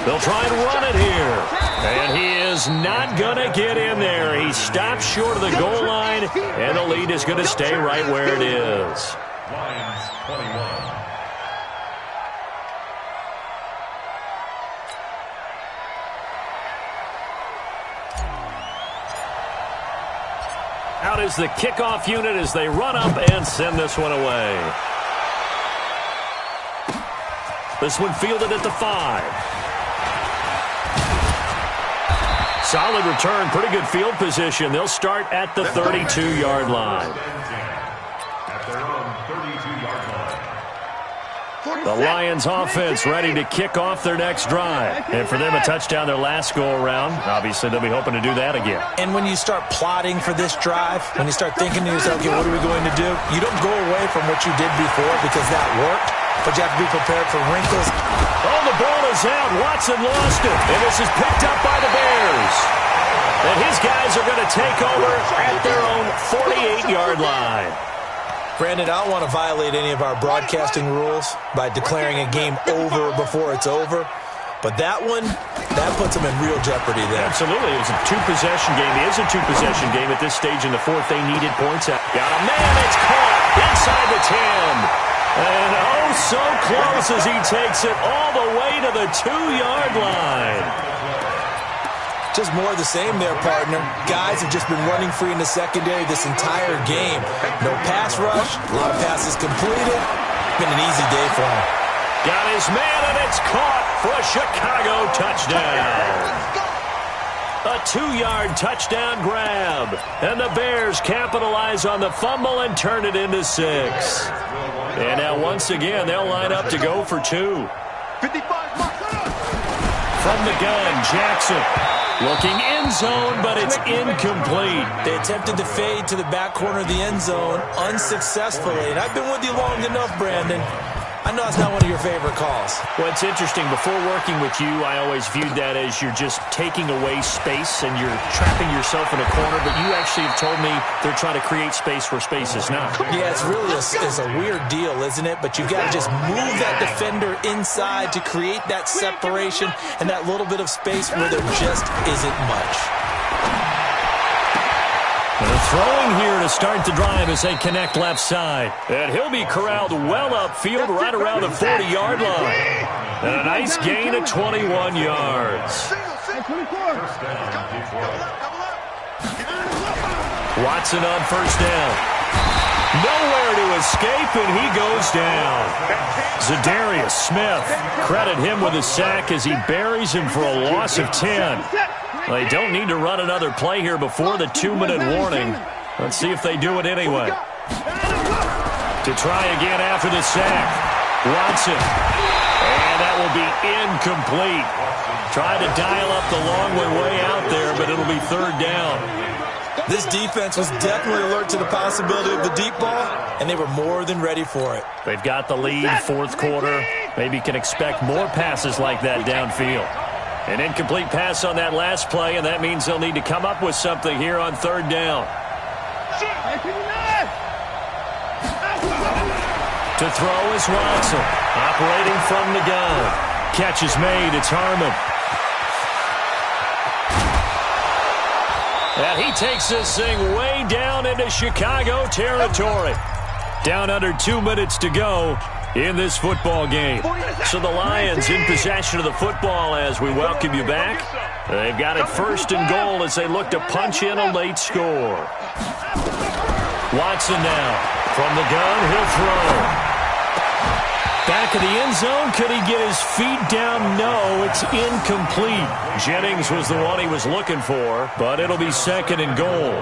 They'll try and run it here. And he is not going to get in there. He stops short of the goal line, and the lead is going to stay right where it is. Lions 21. Out is the kickoff unit as they run up and send this one away. This one fielded at the 5. Solid return, pretty good field position. They'll start at the 32-yard line. At their own 32-yard line. The Lions offense ready to kick off their next drive. And for them, a touchdown their last go-around. Obviously, they'll be hoping to do that again. And when you start plotting for this drive, when you start thinking to yourself, okay, what are we going to do? You don't go away from what you did before because that worked, but you have to be prepared for wrinkles. Oh, the ball is out. Watson lost it. And this is picked up by the Bears. And his guys are going to take over at their own 48-yard line. Brandon, I don't want to violate any of our broadcasting rules by declaring a game over before it's over. But that one, that puts them in real jeopardy there. Absolutely. It was a two-possession game. It is a two-possession game at this stage in the fourth. They needed points out. Got a man. It's caught inside the 10. And oh, so close as he takes it all the way to the 2-yard line. Just more of the same there, partner. Guys have just been running free in the secondary this entire game. No pass rush, a lot of passes completed. Been an easy day for him. Got his man, and it's caught for a Chicago touchdown. A 2-yard touchdown grab. And the Bears capitalize on the fumble and turn it into 6. And now once again, they'll line up to go for 2. From the gun, Jackson. Looking end zone, but it's incomplete. They attempted to fade to the back corner of the end zone unsuccessfully. And I've been with you long enough, Brandon. I know it's not one of your favorite calls. Well, it's interesting. Before working with you, I always viewed that as you're just taking away space and you're trapping yourself in a corner. But you actually have told me they're trying to create space where space is not. Yeah, it's really it's a weird deal, isn't it? But you've got to just move that defender inside to create that separation and that little bit of space where there just isn't much. They're throwing here to start the drive as they connect left side. And he'll be corralled well upfield right around the 40-yard line. And a nice gain of 21 yards. Watson on first down. Nowhere to escape, and he goes down. Zadarius Smith, credit him with a sack as he buries him for a loss of 10. They don't need to run another play here before the 2-minute warning. Let's see if they do it anyway. To try again after the sack. Watson. And that will be incomplete. Tried to dial up the long way out there, but it'll be third down. This defense was definitely alert to the possibility of the deep ball, and they were more than ready for it. They've got the lead, fourth quarter. Maybe can expect more passes like that downfield. An incomplete pass on that last play, and that means they'll need to come up with something here on third down. To throw is Watson, operating from the gun. Catch is made, it's Harmon. And he takes this thing way down into Chicago territory. Down under 2 minutes to go. in this football game. So the Lions in possession of the football as we welcome you back. They've got it 1st and goal as they look to punch in a late score. Watson now from the gun. He'll throw. Back of the end zone. Could he get his feet down? No, it's incomplete. Jennings was the one he was looking for, but it'll be 2nd and goal.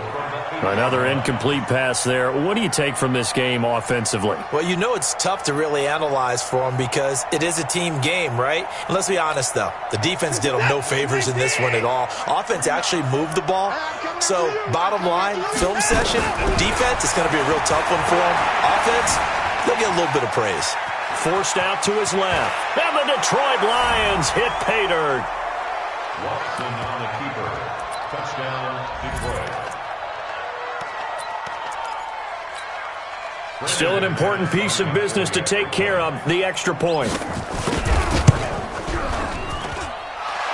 Another incomplete pass there. What do you take from this game offensively? Well, you know it's tough to really analyze for them because it is a team game, right? And let's be honest, though. The defense did them no favors in this one at all. Offense actually moved the ball. So, bottom line, film session, defense, it's going to be a real tough one for them. Offense, they'll get a little bit of praise. Forced out to his left. And the Detroit Lions hit pay dirt. Watson on the keeper. Touchdown, Detroit. Still an important piece of business to take care of, the extra point.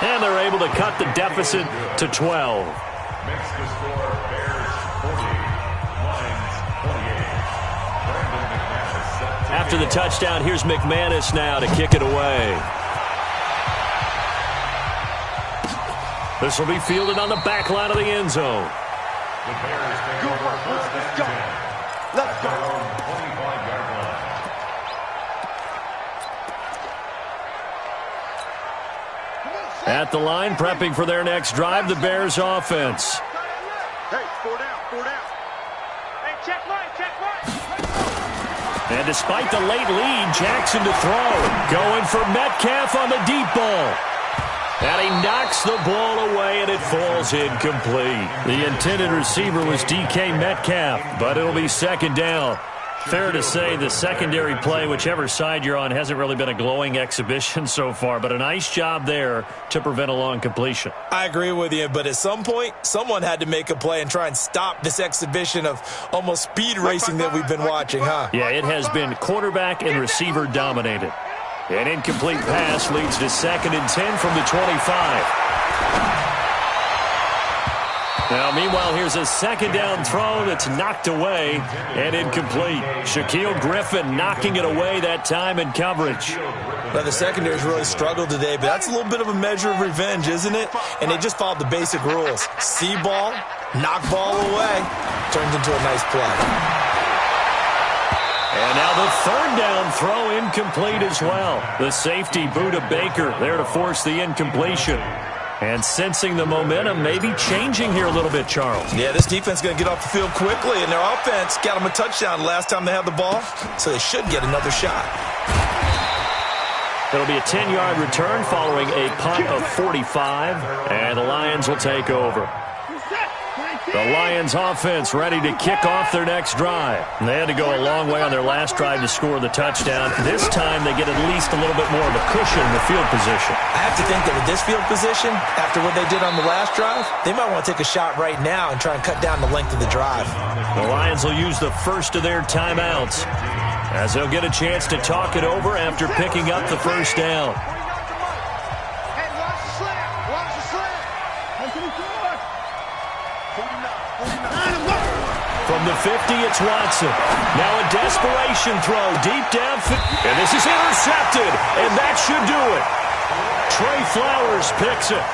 And they're able to cut the deficit to 12. Makes the score Bears 40, Lions 28. After the touchdown, here's McManus now to kick it away. This will be fielded on the back line of the end zone. The Bears take over 1st and 10. Let's go. 25-yard line. At the line, prepping for their next drive, the Bears offense. Hey, 4 down, 4 down. Hey, check right, check right. And despite the late lead, Jackson to throw. Going for Metcalf on the deep ball. And he knocks the ball away, and it falls incomplete. The intended receiver was DK Metcalf, but it'll be 2nd down. Fair to say the secondary play, whichever side you're on, hasn't really been a glowing exhibition so far, but a nice job there to prevent a long completion. I agree with you, but at some point, someone had to make a play and try and stop this exhibition of almost speed racing that we've been watching, huh? Yeah, it has been quarterback and receiver dominated. An incomplete pass leads to 2nd and 10 from the 25. Now, meanwhile, here's a 2nd down throw that's knocked away and incomplete. Shaquille Griffin knocking it away that time in coverage. Well, the secondary's really struggled today, but that's a little bit of a measure of revenge, isn't it? And they just followed the basic rules. See ball, knock ball away, turns into a nice play. And now the 3rd down throw incomplete as well. The safety, Buda Baker, there to force the incompletion. And sensing the momentum maybe changing here a little bit, Charles. Yeah, this defense is going to get off the field quickly, and their offense got them a touchdown last time they had the ball, so they should get another shot. It'll be a 10-yard return following a punt of 45, and the Lions will take over. The Lions offense ready to kick off their next drive. They had to go a long way on their last drive to score the touchdown. This time they get at least a little bit more of a cushion in the field position. I have to think that with this field position, after what they did on the last drive, they might want to take a shot right now and try and cut down the length of the drive. The Lions will use the first of their timeouts as they'll get a chance to talk it over after picking up the 1st down. Hey, watch the slant. Watch the slant. From the 50, it's Watson. Now a desperation throw deep downfield. And this is intercepted, and that should do it. Trey Flowers picks it.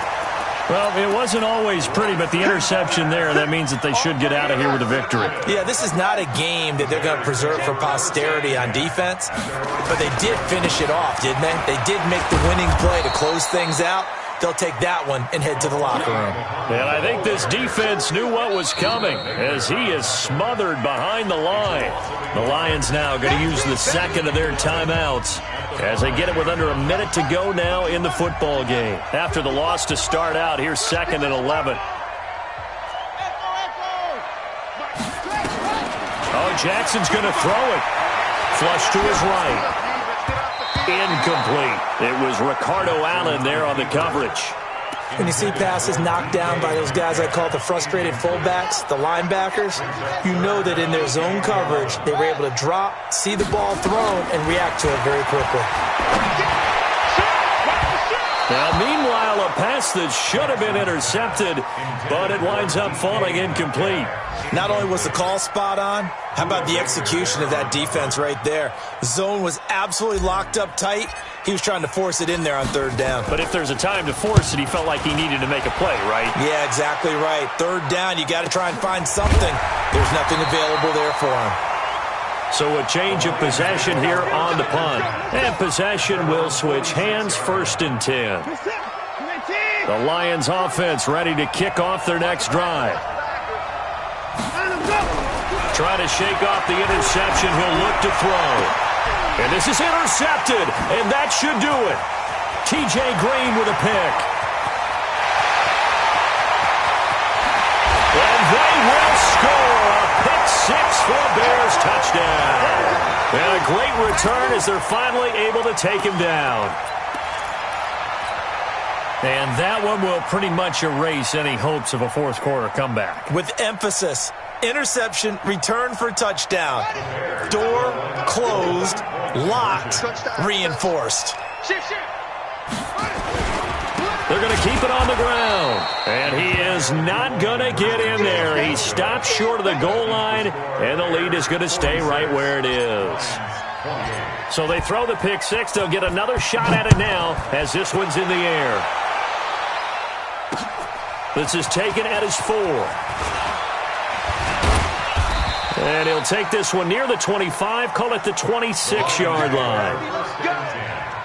Well, it wasn't always pretty, but the interception there, that means that they should get out of here with a victory. Yeah, this is not a game that they're going to preserve for posterity on defense, but they did finish it off, didn't they? They did make the winning play to close things out. They'll take that one and head to the locker room. And I think this defense knew what was coming as he is smothered behind the line. The Lions now going to use the 2nd of their timeouts as they get it with under a minute to go now in the football game. After the loss to start out, here's 2nd and 11. Oh, Jackson's going to throw it. Flush to his right. Incomplete. It was Ricardo Allen there on the coverage. When you see passes knocked down by those guys I call the frustrated fullbacks, the linebackers, you know that in their zone coverage, they were able to drop, see the ball thrown, and react to it very quickly. Now, meanwhile, a pass that should have been intercepted, but it winds up falling incomplete. Not only was the call spot on, how about the execution of that defense right there? The zone was absolutely locked up tight. He was trying to force it in there on third down. But if there's a time to force it, he felt like he needed to make a play, right? Yeah, exactly right. Third down, you got to try and find something. There's nothing available there for him. So a change of possession here on the punt. And possession will switch hands, 1st and 10. The Lions offense ready to kick off their next drive. Try to shake off the interception. He'll look to throw. And this is intercepted, and that should do it. T.J. Green with a pick. And they will score a pick 6 for a Bears touchdown. And a great return as they're finally able to take him down. And that one will pretty much erase any hopes of a fourth quarter comeback. With emphasis. Interception, return for touchdown. Door closed, locked, reinforced. They're going to keep it on the ground. And he is not going to get in there. He stopped short of the goal line, and the lead is going to stay right where it is. So they throw the pick 6. They'll get another shot at it now as this one's in the air. This is taken at his 4. And he'll take this one near the 25, call it the 26-yard line. Let's go.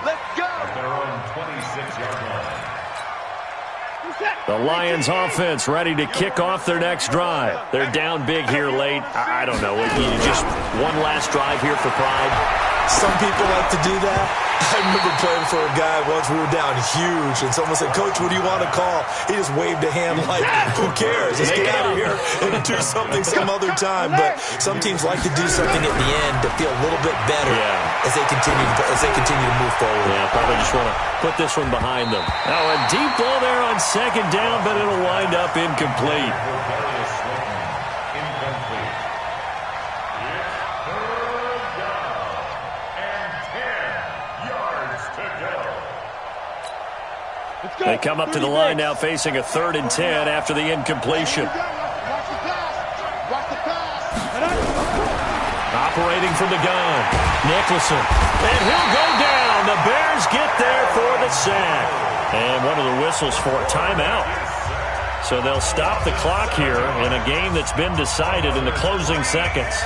Let's go. Their own 26-yard line. The Lions offense ready to kick off their next drive. They're down big here late. I don't know. Just one last drive here for pride. Some people like to do that. I remember playing for a guy once. We were down huge, and someone said, "Coach, what do you want to call?" He just waved a hand like, "Who cares? Let's get out of here and do something some other time." But some teams like to do something at the end to feel a little bit better as they continue to move forward. Yeah, probably just want to put this one behind them. Now a deep ball there on 2nd down, but it'll wind up incomplete. They come up to the line now facing a 3rd and 10 after the incompletion. Operating from the gun, Nicholson. And he'll go down. The Bears get there for the sack. And one of the whistles for a timeout. So they'll stop the clock here in a game that's been decided in the closing seconds.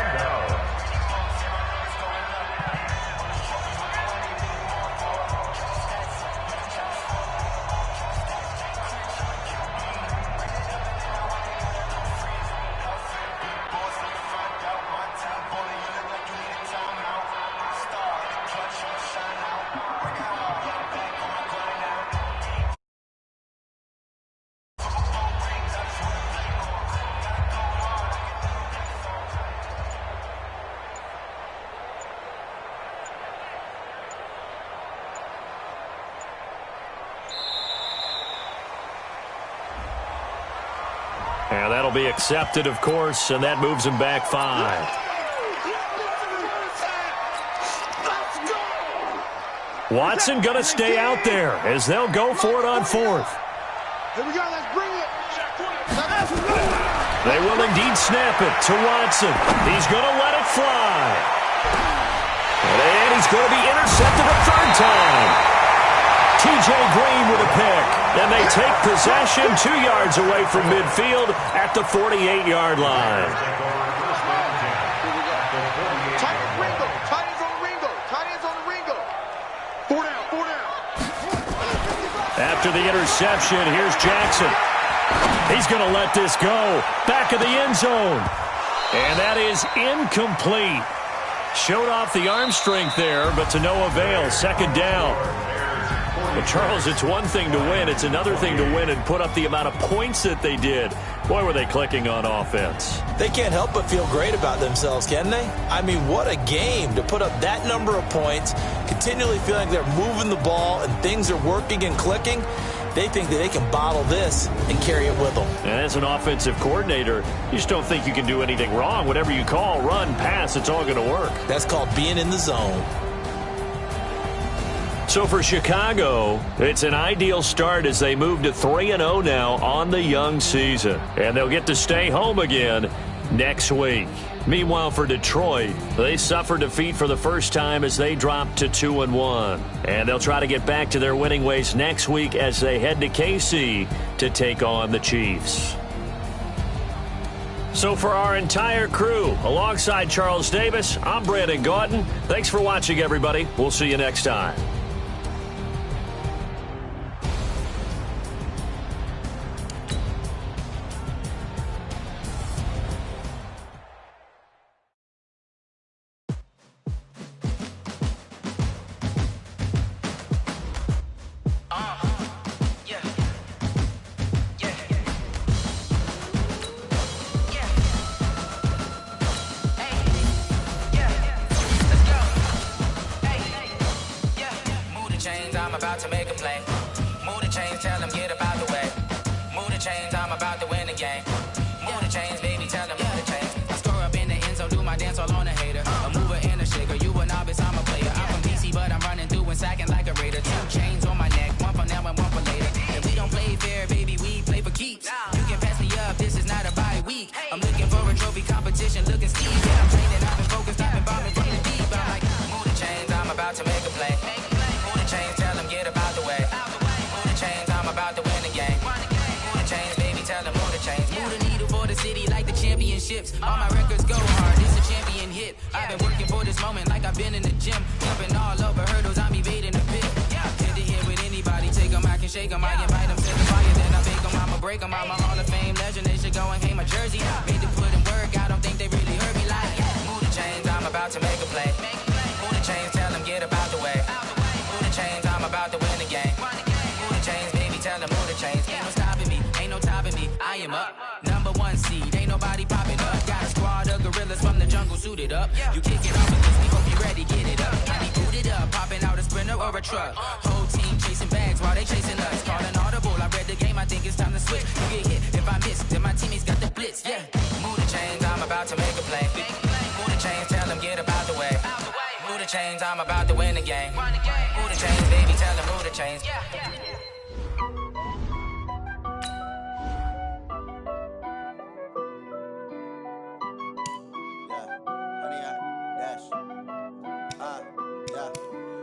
And that'll be accepted, of course, and that moves him back 5. Watson going to stay out there as they'll go for it on 4th. Here we go. Let's bring it. They will indeed snap it to Watson. He's going to let it fly. And he's going to be intercepted a 3rd time. T.J. Green with a pick. Then they take possession 2 yards away from midfield at the 48-yard line. Tight ends on the Ringo. Tight ends on the Ringo. 4 down. 4 down. After the interception, here's Jackson. He's going to let this go. Back of the end zone. And that is incomplete. Showed off the arm strength there, but to no avail. 2nd down. Well, Charles, it's one thing to win. It's another thing to win and put up the amount of points that they did. Boy, were they clicking on offense. They can't help but feel great about themselves, can they? I mean, what a game to put up that number of points, continually feeling like they're moving the ball and things are working and clicking. They think that they can bottle this and carry it with them. And as an offensive coordinator, you just don't think you can do anything wrong. Whatever you call, run, pass, it's all going to work. That's called being in the zone. So for Chicago, it's an ideal start as they move to 3-0 now on the young season. And they'll get to stay home again next week. Meanwhile, for Detroit, they suffered defeat for the first time as they dropped to 2-1. And they'll try to get back to their winning ways next week as they head to KC to take on the Chiefs. So for our entire crew, alongside Charles Davis, I'm Brandon Gaudin. Thanks for watching, everybody. We'll see you next time. All my records go hard, it's a champion hit. I've been working for this moment like I've been in the gym. Jumping all over hurdles, I'm evading the pit. Head to head with anybody, take them, I can shake them. I invite them, set the fire, then I bake them, I'ma break them. I'm a Hall of Fame legend, they should go and hang my jersey. Made to put in work, I don't think they really heard me like, move the chains, I'm about to make a play. Move the chains, tell them get about the way. Move the chains, I'm about to win the game. Move the chains, baby, tell them move the chains. Ain't no stopping me, ain't no topping me, I am up. Number 1 seed, ain't nobody popping up. Got a squad of gorillas from the jungle suited up. You kick it off with this, we hope you ready, get it up. I be booted up, popping out a Sprinter or a truck. Whole team chasing bags while they chasing us. Calling audible, I read the game, I think it's time to switch. You get hit, if I miss, then my teammates got the blitz, yeah. Move the chains, I'm about to make a play. Move the chains, tell them get about the way. Move the chains, I'm about to win the game. Move the chains, baby, tell them move the chains.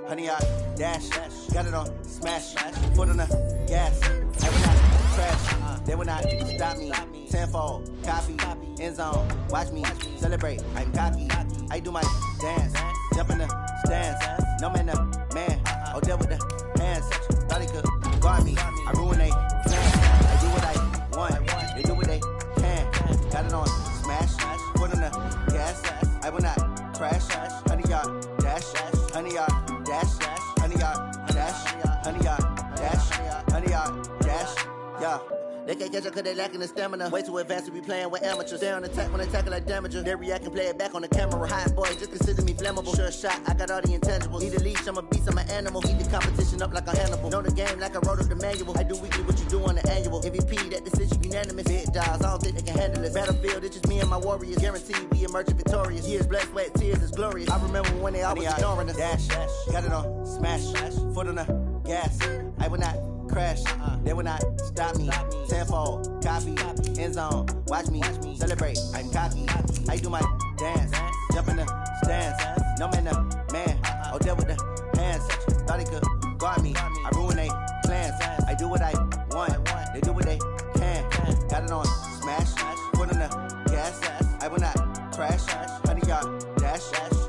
Honey, I dash, got it on smash, foot on the gas. I will not crash, they will not stop me. Tenfold, copy, end zone, watch me celebrate. I'm cocky, I do my dance, jump in the stands. No man, the man, oh there with the hands. Thought he could guard me, I ruin they plans. I do what I want, they do what they can. Got it on smash, foot on the gas. I will not crash, honey, y'all dash, honey, y'all dash, honey, y'all dash, honey, y'all dash, honey, y'all dash, yeah. They can't catch up cause they lacking the stamina. Way too advanced to be playing with amateurs. They on attack when they tackle like damager. They react and play it back on the camera. Hot boy, just consider me flammable. Sure shot, I got all the intangibles. Need a leash, I'm a beast, I'm an animal. Eat the competition up like a Hannibal. Know the game like I wrote up the manual. I do weekly what you do on the annual. MVP, that decision unanimous. Big dogs, I don't think they can handle it. Battlefield, it's just me and my warriors. Guaranteed we emerge victorious. Years, blood, sweat, tears, is glorious. I remember when they always ignoring us. Dash, got it on smash, foot on the gas. I will not crash, they will not stop me. Tenfold, copy, end zone, watch me celebrate. I'm cocky, I do my dance, jump in the stands. No man, the man, oh there with the hands. Thought he could guard me, I ruin they plans. I do what I want, they do what they can. Got it on smash, foot on the gas. I will not crash, honey, y'all dash,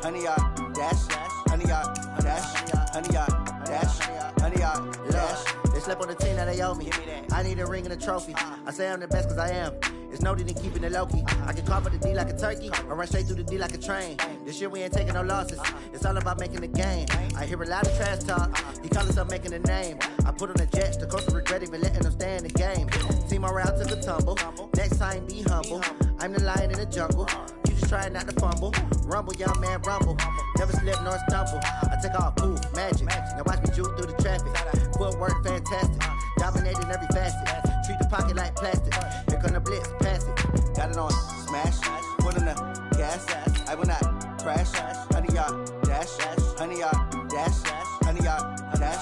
honey, y'all dash, honey, y'all dash, honey, y'all dash, honey, y'all dash. They slept on the team that they owe me. I need a ring and a trophy. I say I'm the best cause I am. It's no need in keeping it low-key. I can carve up the D like a turkey or run straight through the D like a train. This year we ain't taking no losses. It's all about making the game. I hear a lot of trash talk. He call himself making a name. I put on the Jets. The coach will regret even letting them stay in the game. Team morale took a tumble. Next time be humble. I'm the lion in the jungle. You just try not to fumble. Rumble, young man, rumble. Never slip nor stumble. I take off, poof, magic. Now watch me juke through the traffic. Footwork fantastic. Dominating every facet. Treat the pocket like plastic. Here come the blitz, pass it. Got it on smash. Foot on the gas. I will not crash. Honey, y'all dash. Honey, y'all dash. Honey, y'all dash.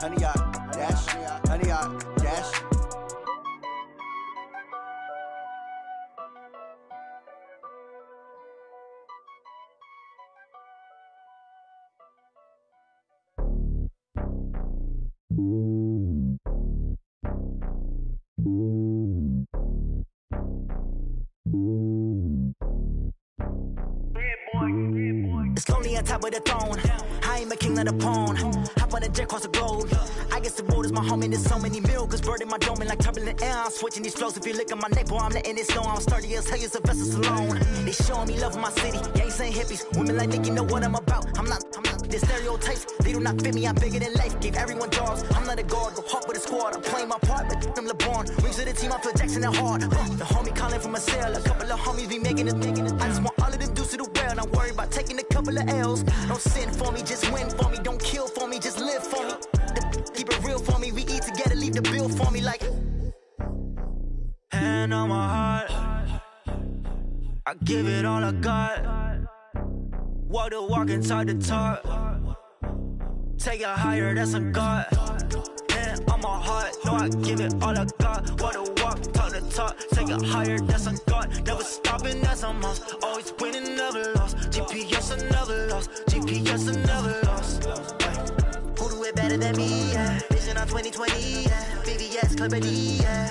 100 yard dash, 100 yard dash. It's lonely on top of the throne. I ain't a king of the pawn. Hop on a jet across the globe. I guess the road is my home and there's so many milks. Bird in my dome and like turbulent air. I'm switching these flows. If you look at my neck, boy, I'm letting it snow. I'm sturdy as hell, it's a vessel alone. They showing me love in my city. Gangs ain't hippies. Women like Nicky know what I'm about. I'm not the stereotypes. They do not fit me. I'm bigger than life. Gave everyone jobs. I'm not a guard. Go hard with a squad. I'm playing my part, but them LeBron. Rings to the team. I feel Jackson and hard. The homie calling from a cell. A couple of homies be making it. I just want all of them dudes to the well. Not worry about taking a couple of L's. Don't sin for me, just win for me. Don't kill for me, just live for me. Keep it real for me. We eat together, leave the bill for me like. Hand on my heart, I give it all I got. Walk the walk and talk the talk. Take it higher, that's a God. Hand on my heart, no, I give it all I got. Walk the walk, talk the talk. Take it higher, that's a God. Never stopping, that's a must. Always winning, never lost. GPS, I never lost. GPS, I never lost. Who do it better than me? Yeah. Vision on 2020. Yeah. BVS, Clippity. Yeah.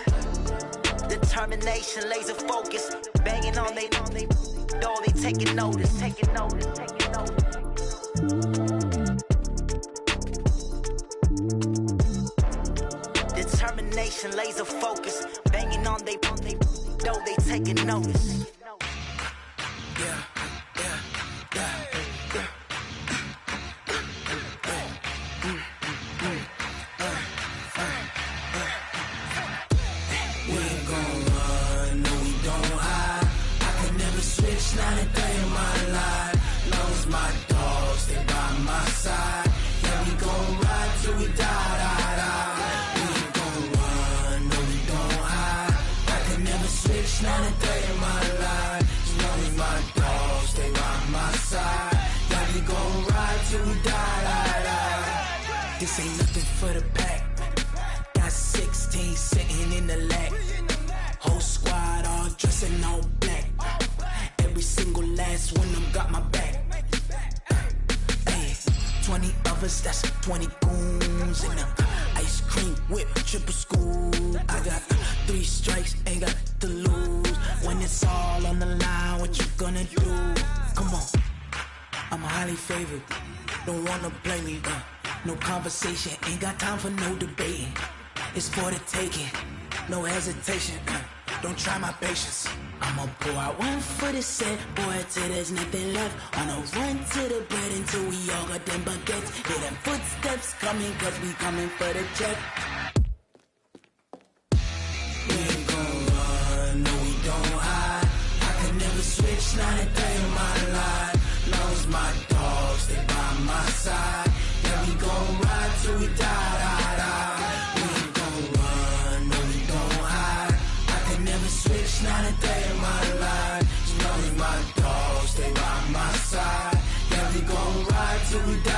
Determination, laser focus. Banging on they door, they taking notice. Taking notice, taking notice. Determination, laser focus. Banging on they door, they taking notice. Yeah. Not a day in my life. Lost my dogs, they by my side. Yeah, we gon' ride till we die. We ain't gon' run, no, we don't hide. I can never switch, not a day in my life. As long as my dogs, they by my side. Yeah, we gon' ride till we die. This ain't nothing for the pack. Got 16 sitting in the lap. Whole squad all dressing all black. Every single last one of them got my back. Hey, 20 of us, that's 20 goons. And ice cream whip, triple school. I got 3 strikes, ain't got to lose. When it's all on the line, what you gonna do? Come on, I'm highly favored. Don't wanna blame me, no conversation, ain't got time for no debating. It's for the taking, no hesitation. Don't try my patience. I'ma pour out one for the set, boy, till there's nothing left. On a run to the bread until we all got them baguettes. Hear them footsteps coming, cause we coming for the check. We ain't gon' run, no, we don't hide. I can never switch, not a day in my life. Lost my dogs, they by my side. Yeah, we gon' ride till we die. We ain't gon' run, no, we don't hide. I can never switch, not a day in my life. As long as my dogs, they by my side. Yeah, we gon' ride till we die.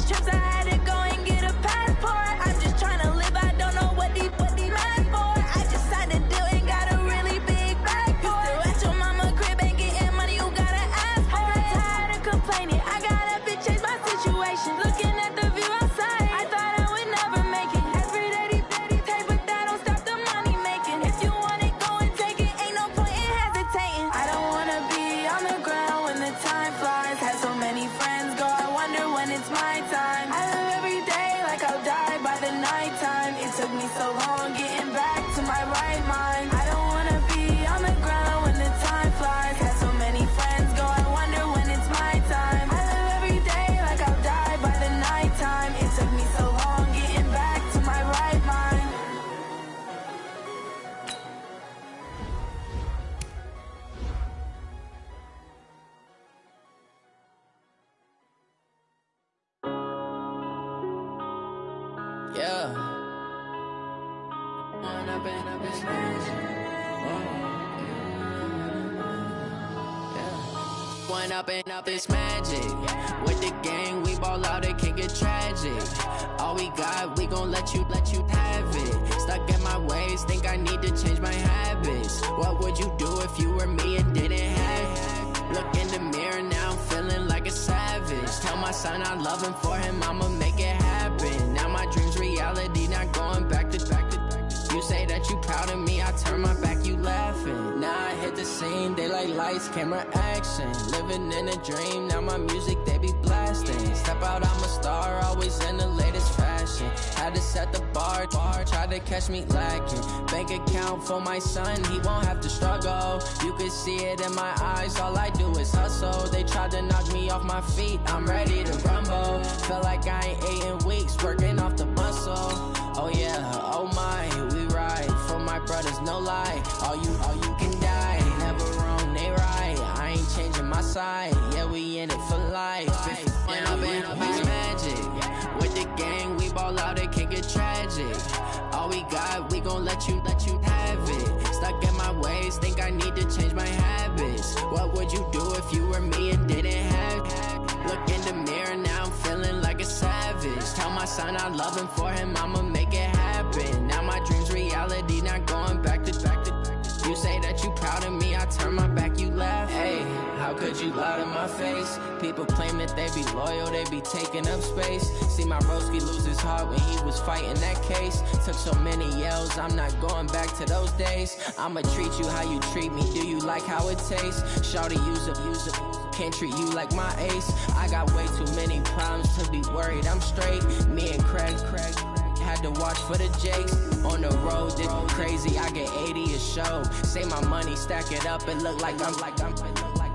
trips, I had to go and get a passport. I'm just trying to live, I don't know what these mad for. I just signed a deal and got a really big bag for it. Still at your mama crib ain't getting money, you gotta ask for it. I'm tired of complaining, I got up and changed my situation. Looking at the view outside, I thought I would never make it. Every day they pay, but that don't stop the money making. If you want it, go and take it, ain't no point in hesitating. I don't wanna be on the ground when the time flies. Had so many friends go, I wonder when it's my time. I live every day like I'll die by the nighttime. It took me so long getting back to my right mind. I don't wanna be on the ground when the time flies. Had so many friends go, I wonder when it's my time. I live every day like I'll die by the nighttime. It took me so long getting back to my right mind. Yeah. One up and up is magic. With the gang, we ball out, it can get tragic. All we got, we gon' let you have it. Stuck in my ways, think I need to change my habits. What would you do if you were me and didn't have it? Look in the mirror now, I'm feeling like a savage. Tell my son I love him, for him I'ma make it happen. Now my dream's reality, not going back to. You say that you proud of me, I turn my back, you laughing. Now I hit the scene, they like lights, camera, action. Living in a dream, now my music, they be blasting. Step out, I'm a star, always in the latest fashion. Had to set the bar, try to catch me lacking. Bank account for my son, he won't have to struggle. You can see it in my eyes, all I do is hustle. They tried to knock me off my feet, I'm ready to rumble. Feel like I ain't ate in weeks, working off the muscle. Oh yeah, oh my, we ride for my brothers, no lie. All you can die, never wrong, they right. I ain't changing my side, yeah, we in it for life. When up is magic. With the gang, we ball out, it can get tragic. All we got, we gon' let you have it. Stuck in my ways, think I need to change my habits. What would you do if you were me and didn't have it? Look in the mirror, now I'm feeling like a savage. Tell my son I love him, for him I'ma make it happen. Now my dream's reality, not going back to. You say that you proud of me, I turn my back, you laugh. Hey, how could you lie to my face? People claim that they be loyal, they be taking up space. See my broski lose his heart when he was fighting that case. Took so many yells, I'm not going back to those days. I'ma treat you how you treat me, do you like how it tastes? Shawty, use it, can't treat you like my ace. I got way too many problems to be worried, I'm straight. Me and Craig had to watch for the Jakes. On the road, this crazy, I get 80 a show. Say my money, stack it up, it look like I'm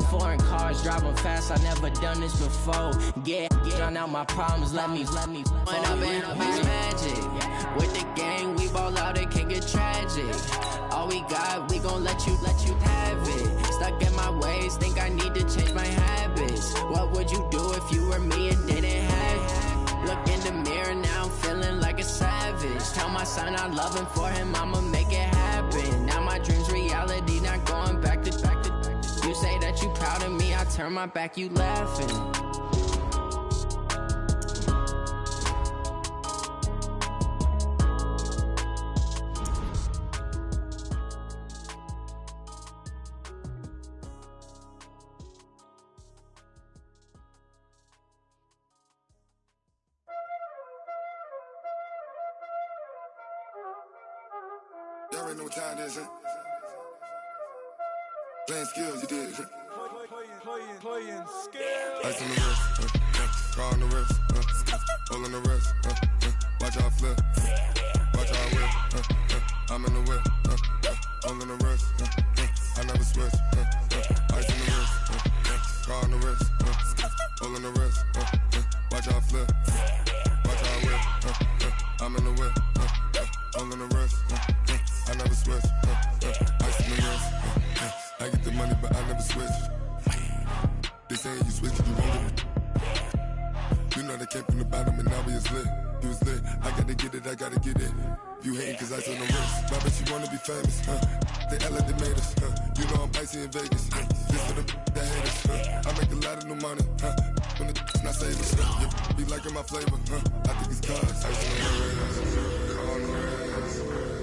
foreign cars, driving fast, I never done this before. Get drown out my problems, let me When up is magic. With the gang, we ball out, it can get tragic. All we got, we gon' let you have it. Stuck in my ways, think I need to change my habits. What would you do if you were me and didn't have it? Look in the mirror, now I'm feeling like a savage. Tell my son I love him, for him I'ma make it happen. Now my dream's reality, not going back to. You say that you proud of me, I turn my back, you laughing. Y'all already know what time it is, huh? Playing skills, you did, huh? Playing skills. Ice on the wrist, car on the wrist, hole on the wrist, watch how I flip, watch how I whip, I'm in the whip, hole on the wrist, I never switch, ice on the wrist, car on the wrist, hole on the wrist, watch how I flip, watch how I whip, I'm in the whip, hole on the wrist, I never switch, ice on the wrist, I get the money but I never switch. They saying you switch, you won't get it. You know they came from the bottom and now we is lit. You was lit, I gotta get it, I gotta get it. You hating cause ice on the wrist. But I bet you wanna be famous, They act like they made us, You know I'm icy in Vegas, This for the that hate us, I make a lot of new money, when it's not saving. Yeah, be liking my flavor, I think it's cause. Ice on the wrist, on the wrist,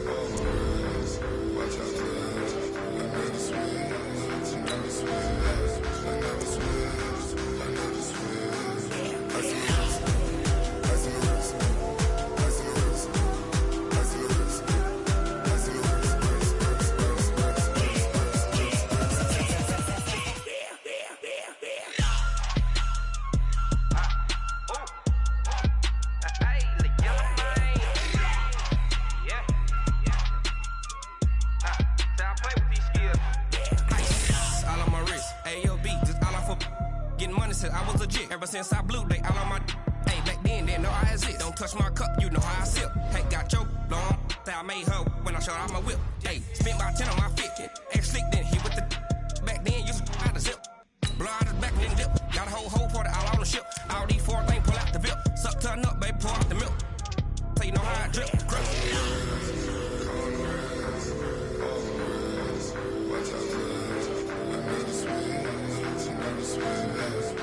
on the wrist. Watch out, please. I never switch, I never switch, I never switch, I never switch. Ice on the wrist, ice on the wrist, ice on the wrist, ice on the wrist, ice on the wrist. I was legit ever since I blew they all on my hey back then didn't know I exist. Don't touch my cup, you know how I sip. Hey, got your long that I made her when I showed off my whip. Hey, spent about 10 on my fit. X slick then hit with the back then used to out the zip. Blow out his back and then dip. Got a whole party all on the ship. All these four things pull out the VIP. Suck turn up, baby, pour out the milk. So you know how I drip. Grip. Watch out, I never switch, I never switch.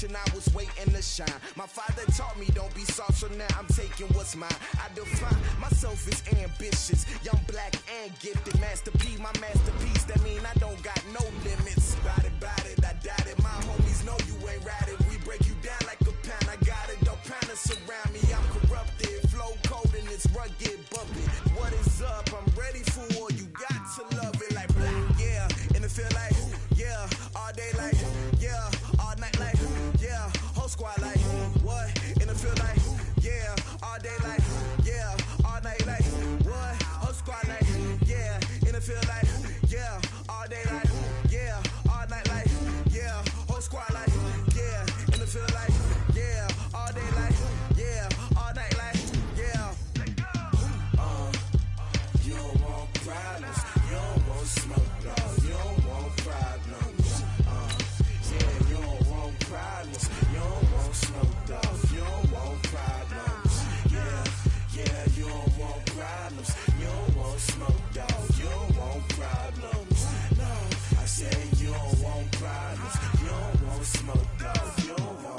I was waiting to shine. My father taught me don't be soft, so now I'm taking what's mine. I define myself as ambitious, young, black, and gifted. Master P, my masterpiece. That mean I don't got no limits. Bout it, I doubt it. My homies know you ain't ratted. We break you down like a pound. I got it, don't pound us around me. I'm corrupted, flow cold and it's rugged, bumpy. What is up? I'm ready for war. You got to love it like black, yeah. And it feel like, yeah, all day like, yeah, all night like, yeah, whole squad like, what? And it feel like, yeah, all day like, yeah, all night like, what? Whole squad like, yeah, and it feel like, yeah. All day like, yeah. All night like, yeah. Whole squad like, yeah. In the field like, yeah. All day like, yeah. All night like, yeah. You don't want problems. You don't want smoke, dog. You don't want problems. Yeah, you don't want problems. You don't want smoke, dog. You don't want problems. Yeah, you don't want problems. You don't want smoke, dog. You don't want problems. No, I said you don't want problems. You don't want smoke, dog. You don't want.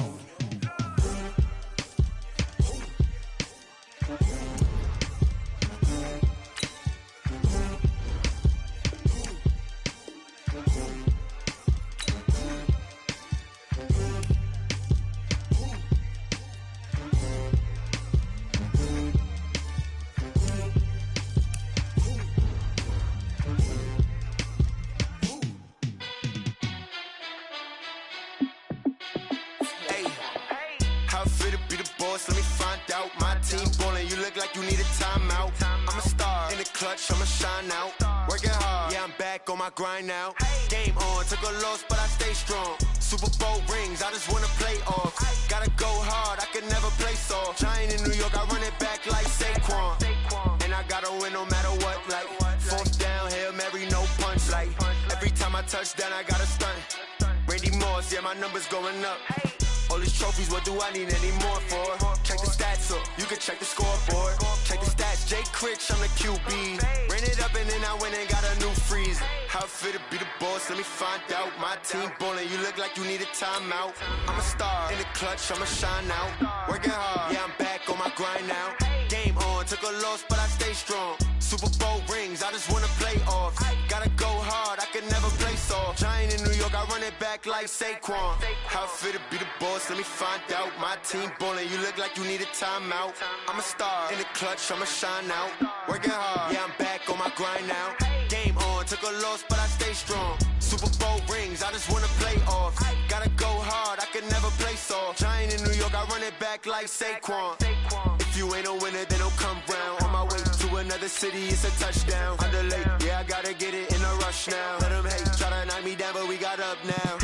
Let me find out. My team ballin', you look like you need a timeout. I'm a star in the clutch, I'ma shine out. Working hard, yeah, I'm back on my grind now. Game on, took a loss, but I stay strong. Super Bowl rings, I just wanna play off. Gotta go hard, I can never play soft. Giant in New York, I run it back like Saquon. And I gotta win no matter what, like fourth down, Hail Mary, no punch. Like every time I touch down, I gotta stunt. Randy Moss, yeah, my numbers going up. All these trophies, what do I need any more for? Check the stats up, you can check the scoreboard. Check the stats, Jake Critch, I'm the QB. Ran it up and then I went and got a new freeze. How it feel to be the boss, let me find out. My team ballin', you look like you need a timeout. I'm a star in the clutch, I'ma shine out. Working hard, yeah, I'm back on my grind now. Game on, took a loss, but I stay strong. Super Bowl rings, I just wanna play off. Gotta go hard, I can never play soft. Giant in New York, I run it back like Saquon. How it feel to be the boss, let me find out. My team ballin', you look like you need a timeout. I'm a star in the clutch, I'ma shine out. Working hard, yeah, I'm back on my grind now. Game on, took a loss, but I stay strong. Super Bowl rings, I just wanna play off. Gotta go hard, I can never play soft. Giant in New York, I run it back like Saquon. If you ain't a winner, then don't come round. On my way to another city, it's a touchdown. Underlay, yeah, I gotta get it in a rush now. Let them hate, try to knock me down, but we got up now.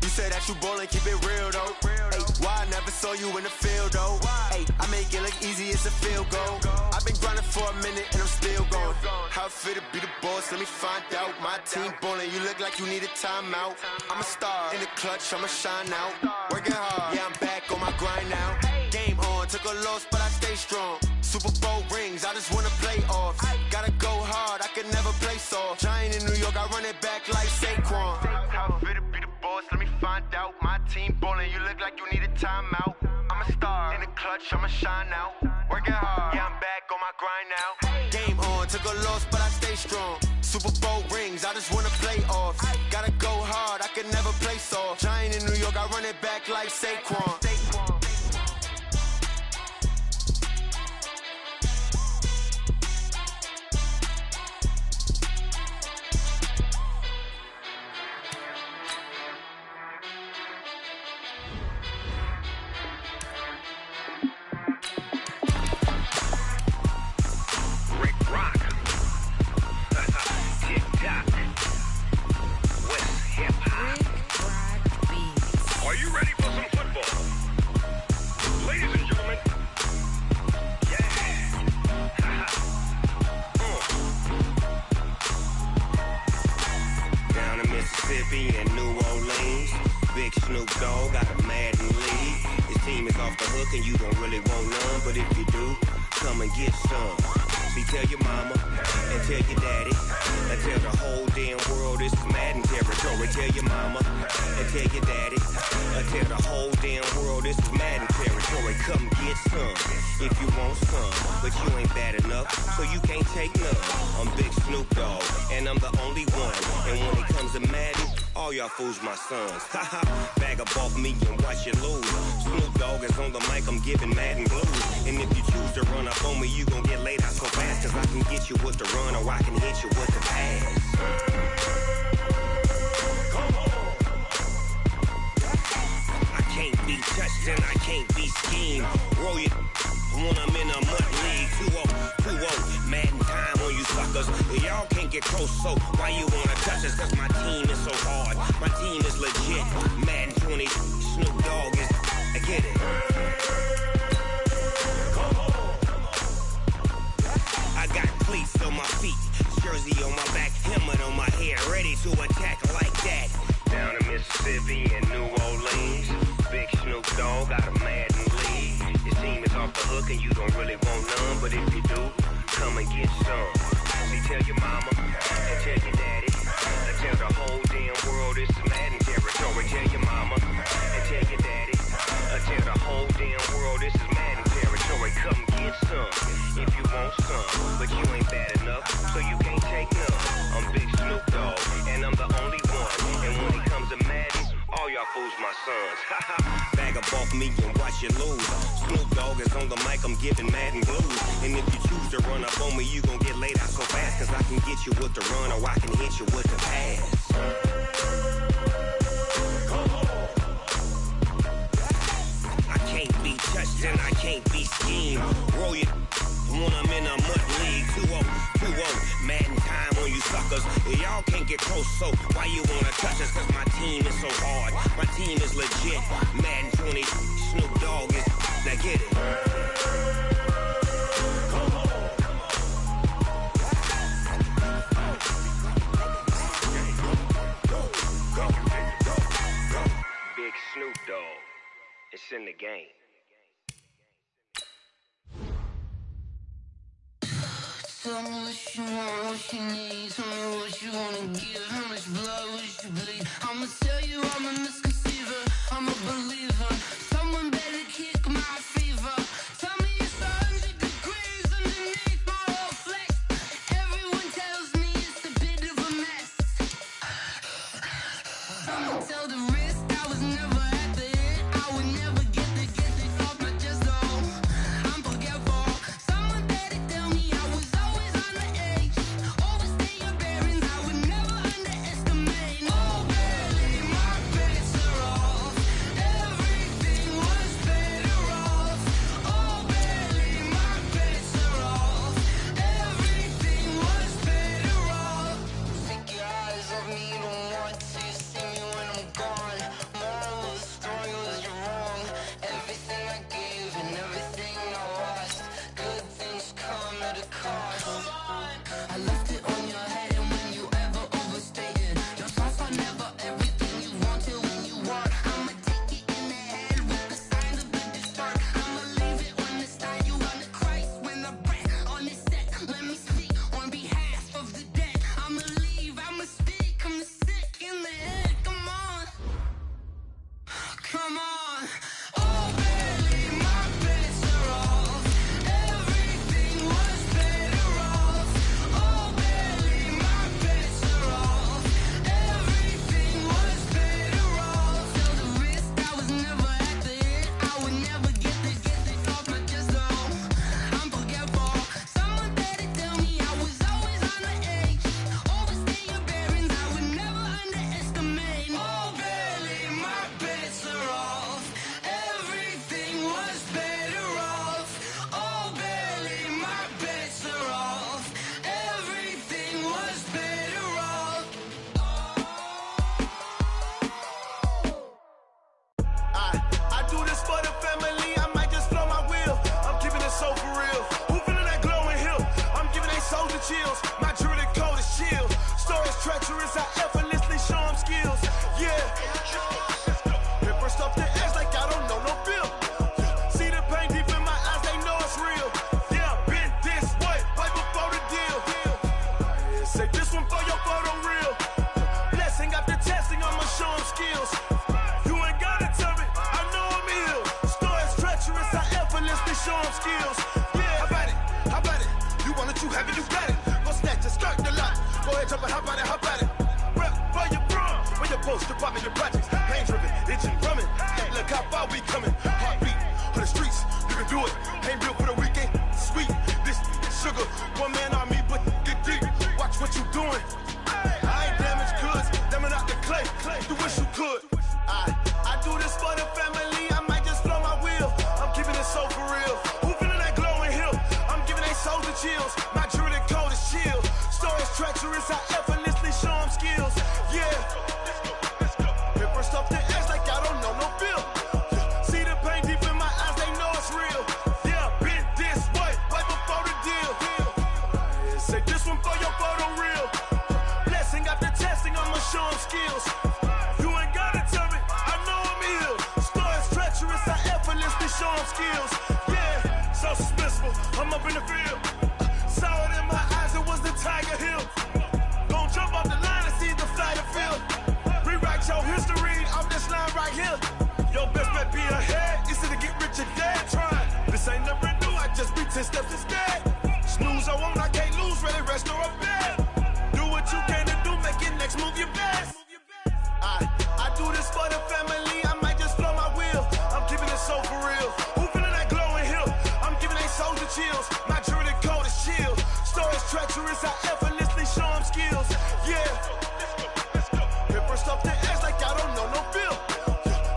You say that you ballin', keep it real though. Hey, why I never saw you in the field though? Hey, I make it look easy, it's a field goal. I've been grinding for a minute and I'm still going. How it feel to be the boss, let me find out. My team ballin', you look like you need a timeout. I'm a star in the clutch, I'ma shine out. Working hard, yeah, I'm back on my grind now. Game on, took a loss, but I stay strong. Super Bowl rings, I just wanna play off. Gotta go hard, I can never play soft. Giant in New York, I run it back like Saquon. How it feel to be the boss, let me find out. My team ballin', you look like you need a timeout. I'm a star in the clutch, I'ma shine out. Working hard, yeah, I'm back on my grind now. Game on, took a loss, but I stay strong. Super Bowl rings, I just wanna play off. Gotta go hard, I can never play soft. Giant in New York, I run it back like Saquon. Are you ready for some football? Ladies and gentlemen, yeah. Down in Mississippi and New Orleans, Big Snoop Dogg got a Madden league. His team is off the hook and you don't really want none, but if you do, come and get some. See, tell your mama and tell your daddy and tell the whole damn world this is Madden territory. Tell your mama and tell your daddy and tell the whole damn world this is Madden territory. Come get some if you want some, but you ain't bad enough, so you can't take none. I'm Big Snoop Dogg and I'm the only one. And when it comes to Madden, all y'all fools my sons. Haha, bag up off me and watch you lose. Snoop Dogg is on the mic, I'm giving Madden blues. And if you choose to run up on me, you gon' get laid out so fast, cause I can get you with the run or I can hit you with the pass. Come on. I can't be touched and I can't be schemed. Roll it when I'm in a mud league. 2-0, Madden time on you sucker suckers. Y'all can't get close, so why you wanna touch us? Cause my team is so hard, my team is legit. Madden 20, Snoop Dogg is, I get it. I got cleats on my feet, jersey on my back, helmet on my head, ready to attack like that. Down in Mississippi and New Orleans, Big Snoop Dogg got a Madden league. His team is off the hook and you don't really want none, but if you do, come and get some. See, tell your mama and tell your daddy, and tell the whole damn world it's Madden territory. Tell your mama and tell your daddy, and tell the whole damn world this is Madden territory. Come get some if you want some, but you ain't bad enough, so you can't take none. I'm Big Snoop Dogg, and I'm the only one. And when it comes to Madden, all y'all fools my sons. Bag up off me and watch you lose. Snoop Dogg is on the mic, I'm giving Madden blues. And if you choose to run up on me, you gon' get laid out so fast. Cause I can get you with the run or I can hit you with the pass. I can't be touched and I can't be schemed. Roll you when I'm in a mud league. 2-0, Madden time on you suckers. Y'all can't get close, so why you wanna touch us? Cause my team is so hard, my team is legit. Madden 20, Snoop Dogg is, now get it. Big Snoop Dogg, it's in the game. Tell me what you want, what you need. Tell me what you wanna give. How much blood would you bleed? I'ma tell you I'm a misconceiver. I'm a believer. Someone better kick my fever. Tell me it's 100 degrees underneath my whole flesh. Everyone tells me it's a bit of a mess. I'ma tell the risk I was never at the end. I would never get this off my chest though. I'm forgetful. Someone better tell me I was always on the edge. Overstay your bearings, I would never underestimate. Oh, barely, my bets are off. Everything was better off. Oh, barely, my bets are off. Everything was better off. Take your eyes off me, don't want to see me when I'm gone. Moral of the story was you're wrong. Everything I gave and everything I lost. Good things come at a cost. I left it on your head, and when you ever overstated, your thoughts are never everything you wanted when you want. I'ma take it in the head with the signs of the distort. I'ma leave it on the side. You on the Christ when the breath on the set. Let me speak on behalf of the dead. I'ma leave, I'ma speak. I'm sick in the head. Come on, come on. Oh, barely, my bets are off. Everything was better off. Oh, barely, my bets are off. Everything was better off. Till the risk I was never at the end. I would never get this off my chest though. I'm forgetful. Someone better tell me I was always on the edge. Overstay your bearings, I would never underestimate. Oh, barely, my bets are off. Everything was better off. Oh, barely, my bets are off. Everything was better off. I do this for the family, I might just blow my wheel. I'm keeping it so for real. Who feeling that glowing hill? I'm giving they soldier chills. My jewelry code is chill. Stories treacherous, I effortlessly show them skills. Yeah. It burst off the edge like I don't know no feel. See the pain deep in my eyes, they know it's real. Yeah, I've been this way, right before the deal. Say this one for your photo reel. Blessing after testing, I'ma show them skills. You ain't gotta tell me, I know I'm ill. Stories treacherous, I effortlessly show them skills. Yeah, how about it? How about it? You want it, you have it, you got it. Go snatch it, skirt the lot. Go ahead, jump it, how about it? How about it? Rep for your brum, for your post, department, your projects. Pain driven, itching, drumming. Hey, look how far we coming. Heartbeat on the streets, you can do it. Ain't built for the weekend, sweet. This sugar, one man army, but get deep. Watch what you doing. I ain't damaged goods, damn out the clay. You wish you could. I do this for the family, I might just blow my wheel. I'm keeping it so for real. Who feeling that glowing hill? I'm giving they soldier chills. My jewelry code is chill. treacherous, I effortlessly show them skills. Yeah. Hit first off the edge like I don't know no feel. See the pain deep in my eyes, they know it's real. Yeah, been this way, right before the deal. Say this one for your photo reel. Blessing after testing, I'ma show them skills. You ain't gotta tell me, I know I'm ill. Story's treacherous, I effortlessly show them skills. Yeah, so suspenseful, I'm up in the field. Saw it in my eyes, it was the Tiger Hill. Gon' jump off the line and see the flight of field. Rewrite your history off this line right here. Your best bet be ahead, easy to get rich or dead. Trying, this ain't never new, I just be 10 steps instead. Snooze I won't, I can't lose, ready, rest or up bed. Do what you can to do, make your next move your best. I do this for the family, I might just flow my wheel. I'm keeping it so for real. Who feeling that glowing hill? I'm giving they souls the chills. My jewelry coat is chill. Story's treacherous, I effortlessly show them skills. Yeah. Hit first off the edge like I don't know no feel.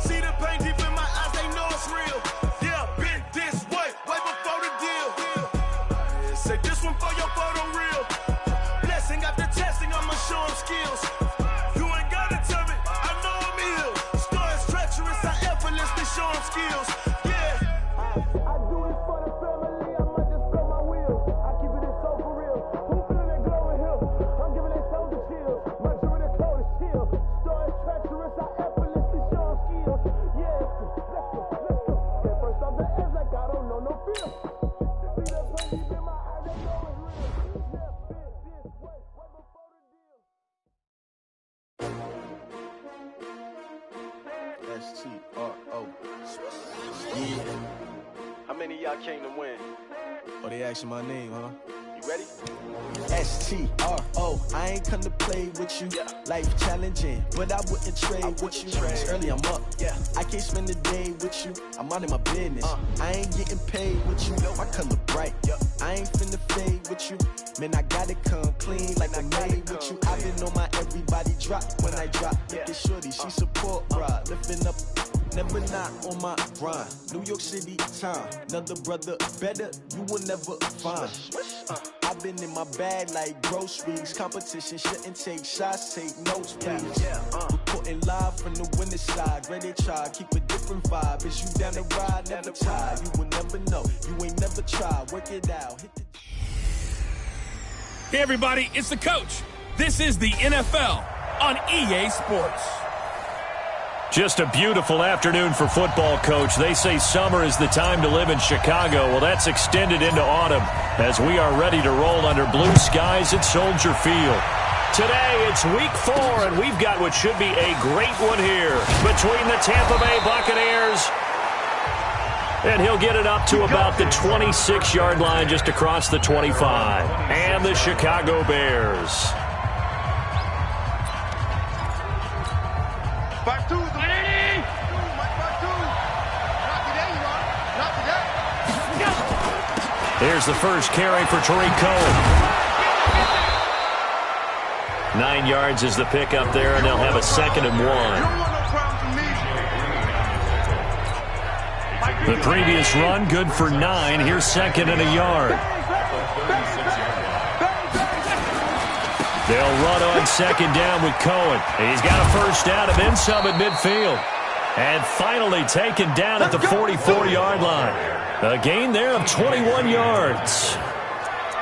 See the pain deep in my eyes, they know it's real. Yeah, been this way, way before the deal. Say this one for your photo reel. Blessing after testing, I'ma show them skills. You ain't gotta tell me, I know I'm ill. Story's treacherous, I effortlessly show them skills. Yeah. I do this for the family, I might just blow my wheel. I keep it so for real. Who feeling that glowing hill? I'm giving they souls the chills. My jewelry coat is chill. Story's treacherous, I effortlessly show them skills. Yeah, let's go. Get first off the edge like I don't know no feel. See the pain deep in my eyes, they know it's real. Yeah, been this way, way before the deal. S-T-R-O. Yeah. How many of y'all came to win? Oh, they asking my name, huh? You ready? S-T-R-O. I ain't come to play with you. Life challenging, but I wouldn't trade with you. It's early, I'm up. Yeah. I can't spend the day with you. I'm minding my business. I ain't getting paid with you. I color bright. I ain't finna fade with you. Man, I gotta come clean like I made with you. I've been on my everybody drop when I drop. Look at shorty, she support ride. Lifting up, never not on my grind. New York City time. Another brother better, you will never find. I've been in my bag like groceries. Competition shouldn't take shots, take notes, please. Reporting live from the winning side. Ready to try, keep a different vibe. Is you down the ride, never tired. You will never know, you ain't never tried. Work it out, hit the... Hey everybody, it's the coach. This is the NFL on EA Sports. Just a beautiful afternoon for football, Coach. They say summer is the time to live in Chicago. Well, that's extended into autumn as we are ready to roll under blue skies at Soldier Field. Today, it's week 4, and we've got what should be a great one here between the Tampa Bay Buccaneers. And he'll get it up to about the 26-yard line just across the 25. And the Chicago Bears. 5-2 is the ready. Mike 5-2. Not today, you are. Not today. Here's the first carry for Tariq Cohen. 9 yards is the pickup there, and they'll have a 2nd and 1. The previous run, good for 9. Here's 2nd and a yard. They'll run on 2nd down with Cohen. He's got a first down and then some at midfield. And finally taken down at the 44-yard line. A gain there of 21 yards.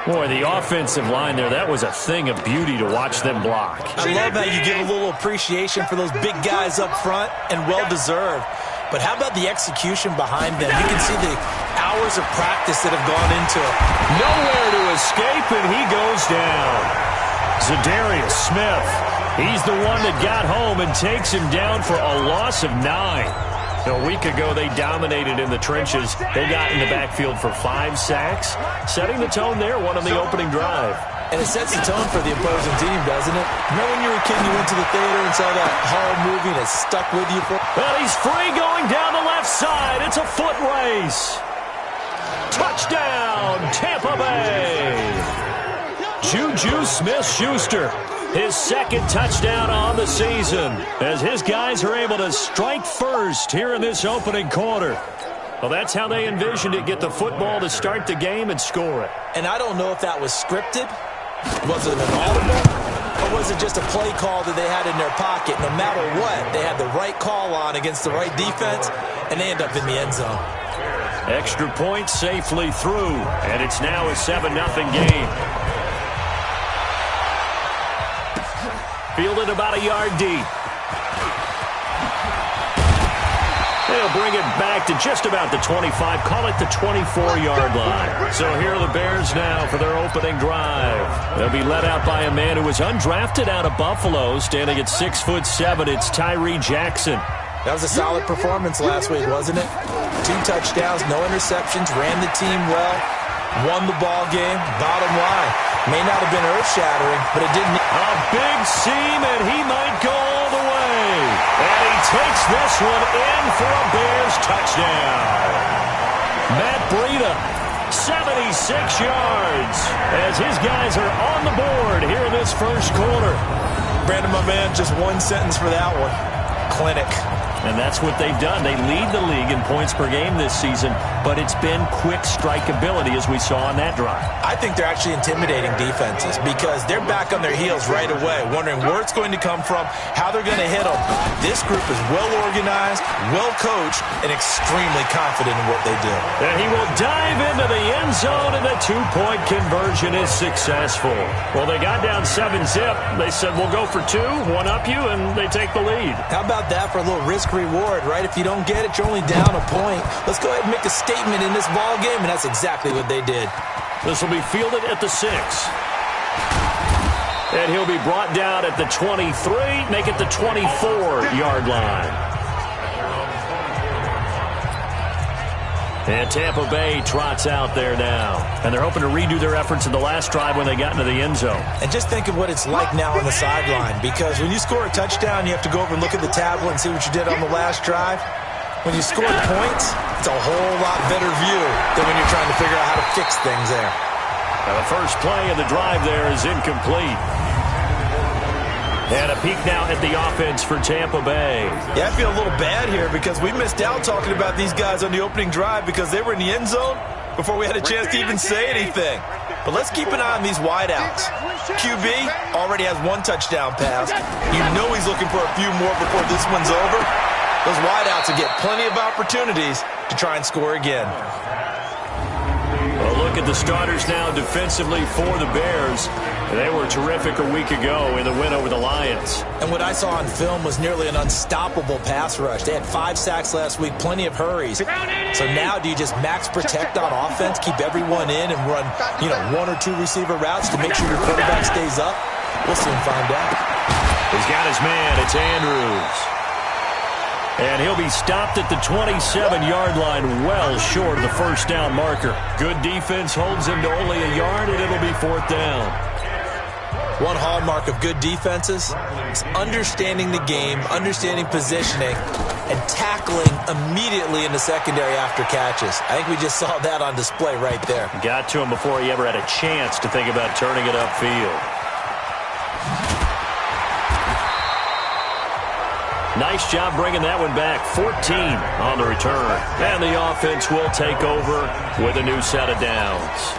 Boy, the offensive line there, that was a thing of beauty to watch them block. I love how you give a little appreciation for those big guys up front, and well-deserved. But how about the execution behind them? You can see the hours of practice that have gone into it. Nowhere to escape, and he goes down. Zadarius Smith, he's the one that got home and takes him down for a loss of 9. A week ago, they dominated in the trenches. They got in the backfield for 5 sacks, setting the tone there, one on the opening drive. And it sets the tone for the opposing team, doesn't it? Remember when you were a kid, you went to the theater and saw that horror movie and it stuck with you for... Well, he's free going down the left side. It's a foot race. Touchdown, Tampa Bay. Juju Smith-Schuster, his 2nd touchdown on the season, as his guys are able to strike first here in this opening quarter. Well, that's how they envisioned it, get the football to start the game and score it. And I don't know if that was scripted. Was it an audible? wasn't just a play call that they had in their pocket. No matter what, they had the right call on against the right defense, and they end up in the end zone. Extra point safely through, and it's now a 7-0 game. Fielded about a yard deep. They'll bring it back to just about the 25, call it the 24-yard line. So here are the Bears now for their opening drive. They'll be led out by a man who was undrafted out of Buffalo, standing at 6'7". It's Tyree Jackson. That was a solid performance last week, wasn't it? 2 touchdowns, no interceptions, ran the team well, won the ball game. Bottom line, may not have been earth-shattering, but it didn't. A big seam, and he might go all the way. And he takes this one in for a Bears touchdown. Matt Breida, 76 yards, as his guys are on the board here in this first quarter. Brandon, my man, just one sentence for that one. Clinic. And that's what they've done. They lead the league in points per game this season, but it's been quick strikeability as we saw on that drive. I think they're actually intimidating defenses because they're back on their heels right away, wondering where it's going to come from, how they're going to hit them. This group is well organized, well coached, and extremely confident in what they do. And he will dive into the end zone, and the 2-point conversion is successful. Well, they got down 7-zip. They said, we'll go for 2, one up you, and they take the lead. How about that for a little risk-reward, right? If you don't get it, you're only down a point. Let's go ahead and make a statement in this ball game, and that's exactly what they did. This will be fielded at the 6. And he'll be brought down at the 23, make it the 24-yard line. And Tampa Bay trots out there now. And they're hoping to redo their efforts in the last drive when they got into the end zone. And just think of what it's like now on the sideline, because when you score a touchdown, you have to go over and look at the tablet and see what you did on the last drive. When you score points, it's a whole lot better view than when you're trying to figure out how to fix things there. Now the first play of the drive there is incomplete. And a peek now at the offense for Tampa Bay. Yeah, I feel a little bad here because we missed out talking about these guys on the opening drive because they were in the end zone before we had a chance to even say anything. But let's keep an eye on these wideouts. QB already has 1 touchdown pass. You know he's looking for a few more before this one's over. Those wideouts will get plenty of opportunities to try and score again. Well, look at the starters now defensively for the Bears. They were terrific a week ago in the win over the Lions. And what I saw on film was nearly an unstoppable pass rush. They had 5 sacks last week, plenty of hurries. So now do you just max protect on offense, keep everyone in, and run 1 or 2 receiver routes to make sure your quarterback stays up? We'll soon find out. He's got his man. It's Andrews. And he'll be stopped at the 27-yard line, well short of the first down marker. Good defense holds him to only a yard, and it'll be 4th down. One hallmark of good defenses is understanding the game, understanding positioning, and tackling immediately in the secondary after catches. I think we just saw that on display right there. Got to him before he ever had a chance to think about turning it upfield. Nice job bringing that one back. 14 on the return. And the offense will take over with a new set of downs.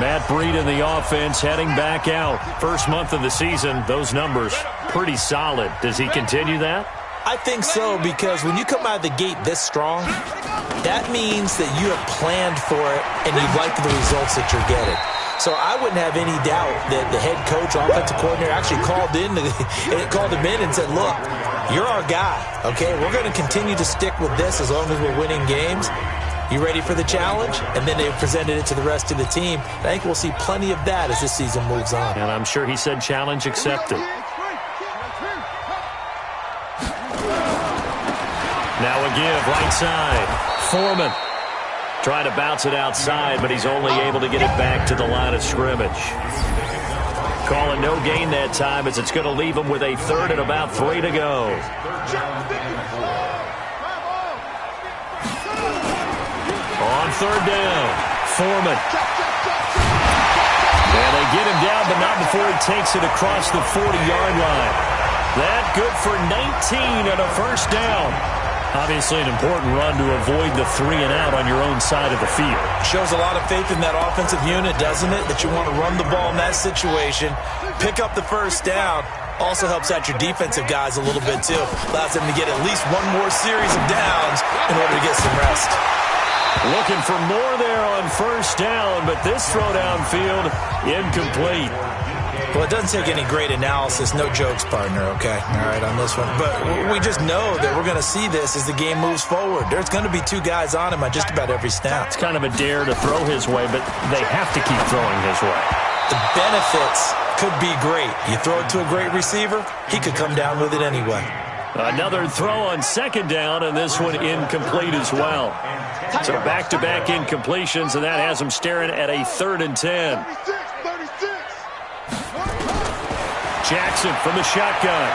Matt Breida in the offense heading back out. First month of the season, those numbers pretty solid. Does he continue that? I think so, because when you come out of the gate this strong, that means that you have planned for it and you like the results that you're getting. So I wouldn't have any doubt that the head coach, offensive coordinator, actually called him in and said, look, you're our guy, okay? We're going to continue to stick with this as long as we're winning games. You ready for the challenge? And then they presented it to the rest of the team. I think we'll see plenty of that as this season moves on. And I'm sure he said challenge accepted. Now a give, right side. Foreman trying to bounce it outside, but he's only able to get it back to the line of scrimmage. Calling no gain that time as it's going to leave him with a 3rd and about 3 to go. On 3rd down, Foreman. And they get him down, but not before he takes it across the 40-yard line. That good for 19 and a first down. Obviously an important run to avoid the 3-and-out on your own side of the field. Shows a lot of faith in that offensive unit, doesn't it? That you want to run the ball in that situation, pick up the first down. Also helps out your defensive guys a little bit, too. Allows them to get at least one more series of downs in order to get some rest. Looking for more there on first down, but this throw downfield incomplete. Well, it doesn't take any great analysis. No jokes, partner, okay? All right, on this one. But we just know that we're going to see this as the game moves forward. There's going to be two guys on him on just about every snap. It's kind of a dare to throw his way, but they have to keep throwing his way. The benefits could be great. You throw it to a great receiver, he could come down with it anyway. Another throw on second down, and this one incomplete as well. So back-to-back incompletions, and that has him staring at a 3rd and 10. Jackson from the shotgun.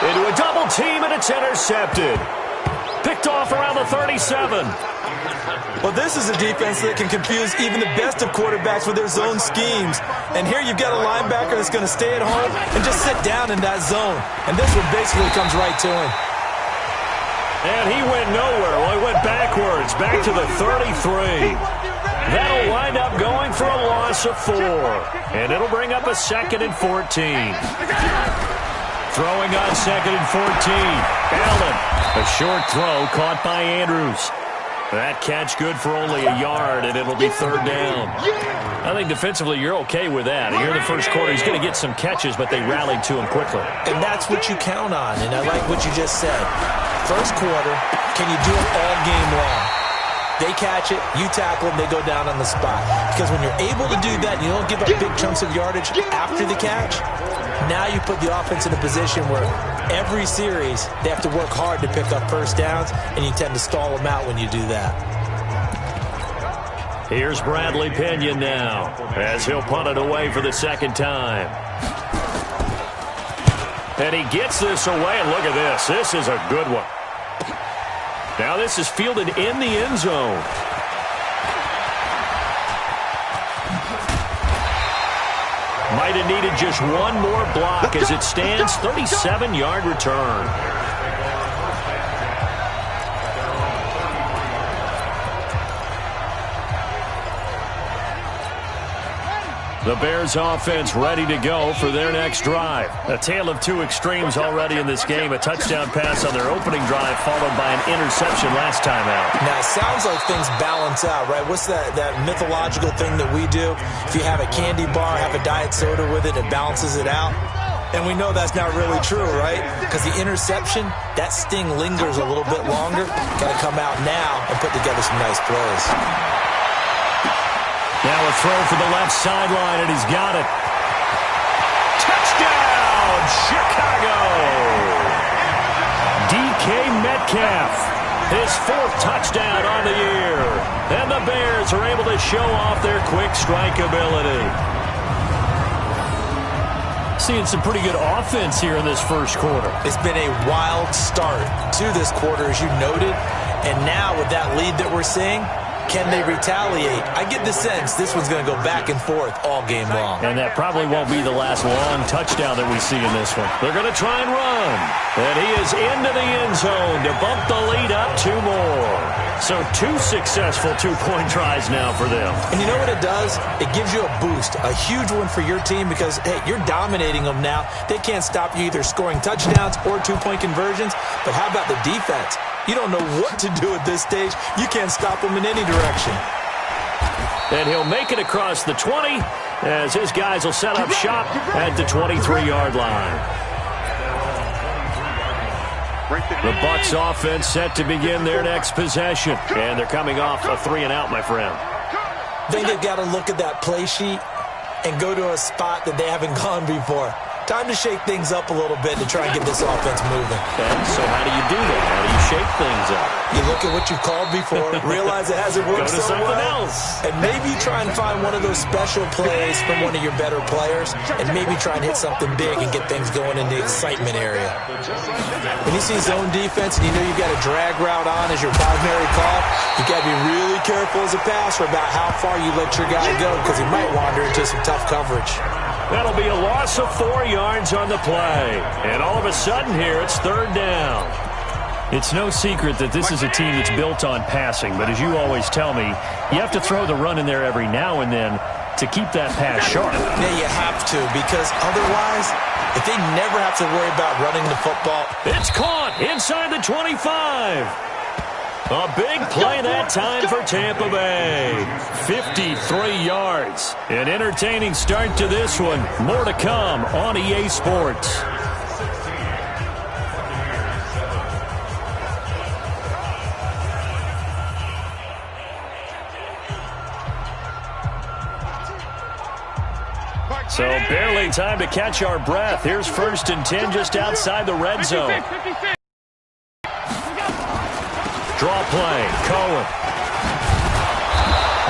Into a double team, and it's intercepted. Picked off around the 37. Well, this is a defense that can confuse even the best of quarterbacks with their zone schemes. And here you've got a linebacker that's going to stay at home and just sit down in that zone. And this one basically comes right to him. And he went nowhere. Well, he went backwards, back to the 33. That'll wind up going for a loss of 4. And it'll bring up a 2nd and 14. Throwing on 2nd and 14. Allen, a short throw caught by Andrews. That catch good for only a yard, and it'll be 3rd down. I think defensively you're okay with that. Here in the first quarter, he's going to get some catches, but they rallied to him quickly. And that's what you count on, and I like what you just said. First quarter, can you do it all game long? They catch it, you tackle them, they go down on the spot. Because when you're able to do that and you don't give up big chunks of yardage after the catch, now you put the offense in a position where every series they have to work hard to pick up first downs, and you tend to stall them out when you do that. Here's Bradley Pinion now as he'll punt it away for the 2nd time. And he gets this away, and look at this. This is a good one. Now this is fielded in the end zone. Might have needed just one more block as it stands. 37-yard return. The Bears offense ready to go for their next drive. A tale of two extremes already in this game. A touchdown pass on their opening drive followed by an interception last time out. Now, it sounds like things balance out, right? What's that mythological thing that we do? If you have a candy bar, have a diet soda with it, it balances it out. And we know that's not really true, right? Because the interception, that sting lingers a little bit longer. Got to come out now and put together some nice plays. Now a throw for the left sideline, and he's got it. Touchdown, Chicago! DK Metcalf, his 4th touchdown on the year. And the Bears are able to show off their quick strike ability. Seeing some pretty good offense here in this first quarter. It's been a wild start to this quarter, as you noted. And now with that lead that we're seeing, can they retaliate? I get the sense this one's going to go back and forth all game long. And that probably won't be the last long touchdown that we see in this one. They're going to try and run. And he is into the end zone to bump the lead up 2 more. So 2 successful 2-point tries now for them. And you know what it does? It gives you a boost, a huge one for your team because, hey, you're dominating them now. They can't stop you either scoring touchdowns or 2-point conversions. But how about the defense? You don't know what to do at this stage. You can't stop them in any direction. And he'll make it across the 20 as his guys will set up shop at the 23-yard line. The Bucs offense set to begin their next possession. And they're coming off a 3-and-out, my friend. I think they've got to look at that play sheet and go to a spot that they haven't gone before. Time to shake things up a little bit to try and get this offense moving. And so how do you do that? How do you shake things up? You look at what you've called before, realize it hasn't worked so well. Go to something else. And maybe try and find one of those special plays from one of your better players, and maybe try and hit something big and get things going in the excitement area. When you see zone defense and you know you've got a drag route on as your primary call, you've got to be really careful as a passer about how far you let your guy go because he might wander into some tough coverage. That'll be a loss of 4 yards on the play. And all of a sudden here, it's 3rd down. It's no secret that this is a team that's built on passing, but as you always tell me, you have to throw the run in there every now and then to keep that pass sharp. Yeah, you have to, because otherwise, if they never have to worry about running the football. It's caught inside the 25. A big play that time for Tampa Bay. 53 yards. An entertaining start to this one. More to come on EA Sports. So barely time to catch our breath. Here's 1st and 10 just outside the red zone. Draw play, Cohen.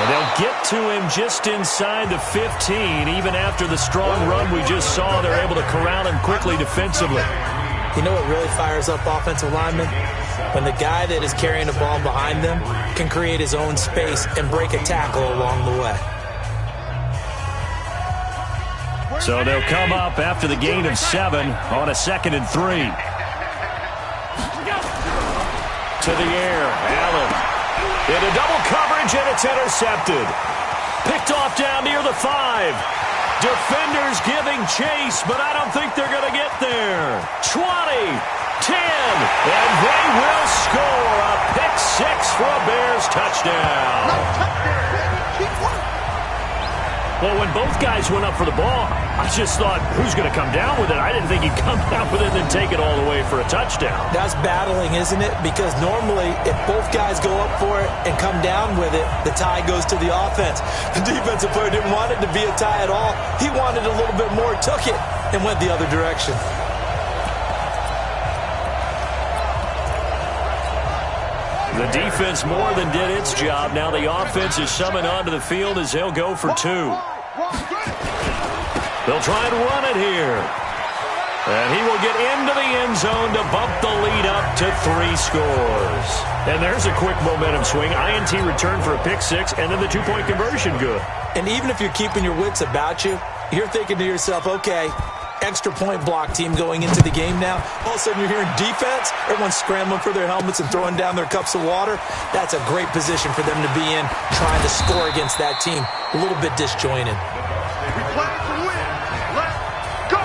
And they'll get to him just inside the 15. Even after the strong run we just saw, they're able to corral him quickly defensively. You know what really fires up offensive linemen? When the guy that is carrying the ball behind them can create his own space and break a tackle along the way. So they'll come up after the gain of 7 on a 2nd and 3. To the air, Allen. Into double coverage, and it's intercepted. Picked off down near the 5. Defenders giving chase, but I don't think they're going to get there. 20, 10, and they will score a pick 6 for a Bears touchdown. Well, when both guys went up for the ball, I just thought, who's going to come down with it? I didn't think he'd come down with it and then take it all the way for a touchdown. That's battling, isn't it? Because normally, if both guys go up for it and come down with it, the tie goes to the offense. The defensive player didn't want it to be a tie at all. He wanted a little bit more, took it, and went the other direction. The defense more than did its job. Now the offense is summoned onto the field as they'll go for 2. They'll try and run it here. And he will get into the end zone to bump the lead up to 3 scores. And there's a quick momentum swing. INT return for a pick 6, and then the 2-point conversion good. And even if you're keeping your wits about you, you're thinking to yourself, okay, extra point block team going into the game now. All of a sudden you're hearing defense. Everyone's scrambling for their helmets and throwing down their cups of water. That's a great position for them to be in, trying to score against that team. A little bit disjointed. We play to win. Let's go.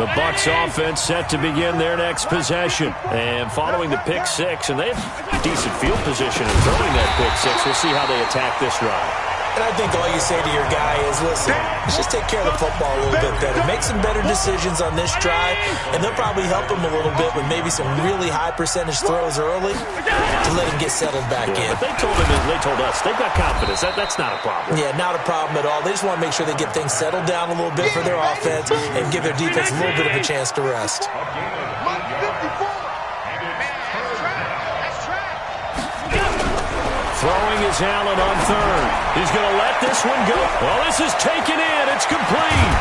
The Bucs offense set to begin their next possession. And following the pick 6, and they have decent field position in throwing that pick 6. We'll see how they attack this drive. And I think all you say to your guy is, listen, let's just take care of the football a little bit better. Make some better decisions on this drive, and they'll probably help him a little bit with maybe some really high percentage throws early to let him get settled back in. But they told us, they've got confidence. That's not a problem. Yeah, not a problem at all. They just want to make sure they get things settled down a little bit for their offense and give their defense a little bit of a chance to rest. Throwing is Allen on 3rd. He's going to let this one go. Well, this is taken in. It's complete.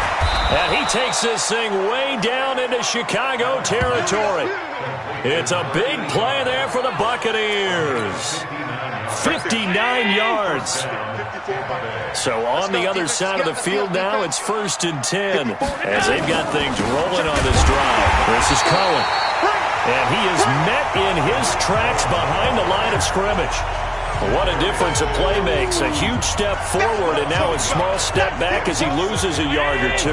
And he takes this thing way down into Chicago territory. It's a big play there for the Buccaneers. 59 yards. So on the other side of the field now, it's 1st and 10 as they've got things rolling on this drive. This is Cohen. And he is met in his tracks behind the line of scrimmage. What a difference a play makes. A huge step forward and now a small step back as he loses a yard or 2.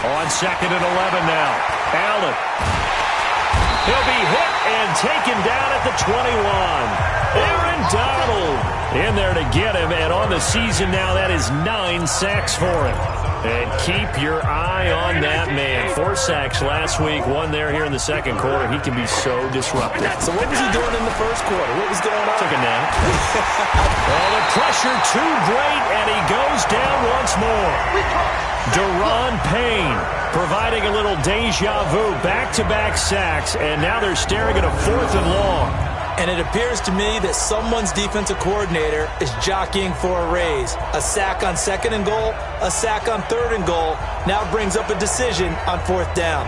On 2nd and 11 now. Allen. He'll be hit and taken down at the 21. Aaron Donald in there to get him. And on the season now, that is 9 sacks for him. And keep your eye on that man. 4 sacks last week, 1 there here in the second quarter. He can be so disruptive. So what was he doing in the first quarter? What was going on? Took a nap. Well, the pressure too great, and he goes down once more. Deron Payne providing a little deja vu. Back-to-back sacks, and now they're staring at a 4th and long. And it appears to me that someone's defensive coordinator is jockeying for a raise. A sack on 2nd and goal, a sack on 3rd and goal, now brings up a decision on 4th down.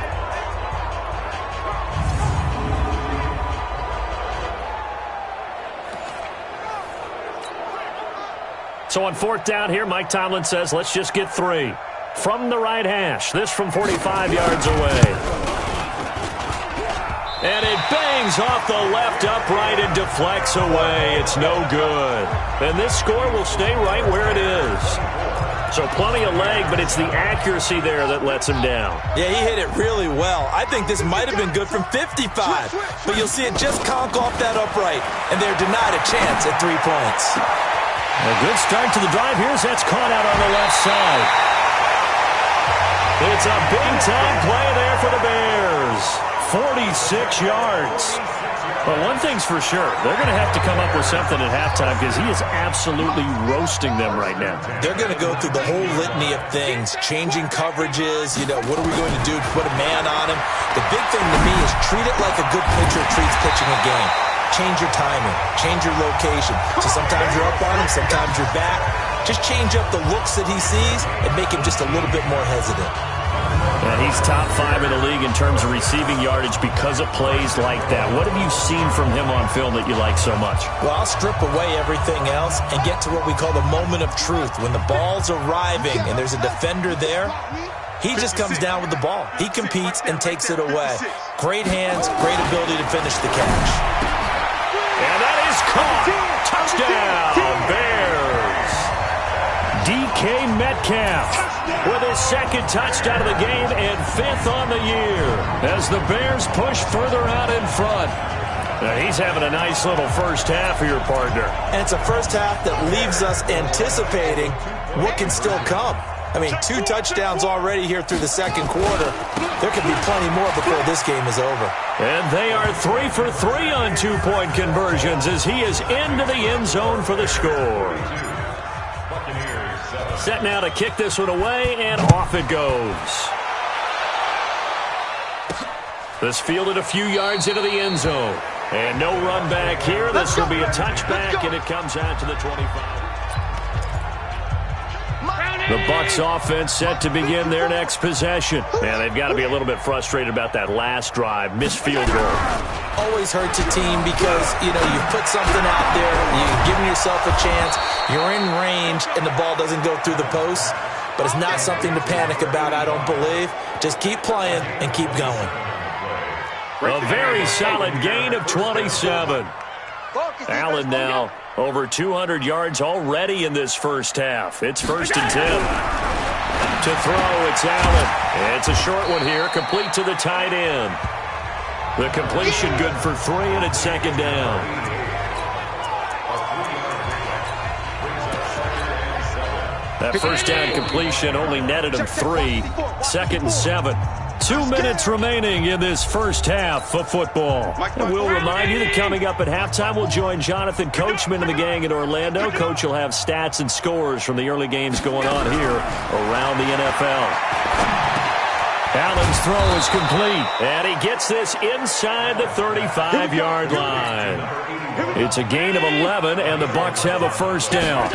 So on 4th down here, Mike Tomlin says, let's just get 3. From the right hash, this from 45 yards away. And it bangs off the left upright and deflects away. It's no good. And this score will stay right where it is. So plenty of leg, but it's the accuracy there that lets him down. Yeah, he hit it really well. I think this might have been good from 55, but you'll see it just conk off that upright, and they're denied a chance at 3 points. A good start to the drive. Here's that's caught out on the left side. It's a big-time play there for the Bears. 46 yards. But one thing's for sure, they're going to have to come up with something at halftime because he is absolutely roasting them right now. They're going to go through the whole litany of things, changing coverages, what are we going to do to put a man on him? The big thing to me is treat it like a good pitcher treats pitching a game. Change your timing, change your location. So sometimes you're up on him, sometimes you're back. Just change up the looks that he sees and make him just a little bit more hesitant. And he's top 5 in the league in terms of receiving yardage because of plays like that. What have you seen from him on film that you like so much? Well, I'll strip away everything else and get to what we call the moment of truth. When the ball's arriving and there's a defender there, he just comes down with the ball. He competes and takes it away. Great hands, great ability to finish the catch. And that is caught. Touchdown, Bears. DK Metcalf with his 2nd touchdown of the game and 5th on the year as the Bears push further out in front. Now he's having a nice little first half for your partner. And it's a first half that leaves us anticipating what can still come. I mean, 2 touchdowns already here through the 2nd quarter. There could be plenty more before this game is over. And they are 3 for 3 on 2-point conversions as he is into the end zone for the score. Set now to kick this one away, and off it goes. This fielded a few yards into the end zone. And no run back here. This will be a touchback, and it comes out to the 25. The Bucs offense set to begin their next possession. Man, they've got to be a little bit frustrated about that last drive. Missed field goal. Always hurts a team because, you've put something out there, you've given yourself a chance, you're in range, and the ball doesn't go through the posts. But it's not something to panic about, I don't believe. Just keep playing and keep going. A very solid gain of 27. Allen now over 200 yards already in this first half. It's 1st and 10. To throw, it's Allen. It's a short one here, complete to the tight end. The completion good for 3, and it's 2nd down. That first down completion only netted him 3. 2nd and 7. 2 minutes remaining in this first half of football. And we'll remind you that coming up at halftime, we'll join Jonathan Coachman and the gang in Orlando. Coach will have stats and scores from the early games going on here around the NFL. Allen's throw is complete, and he gets this inside the 35-yard line. It's a gain of 11, and the Bucs have a first down.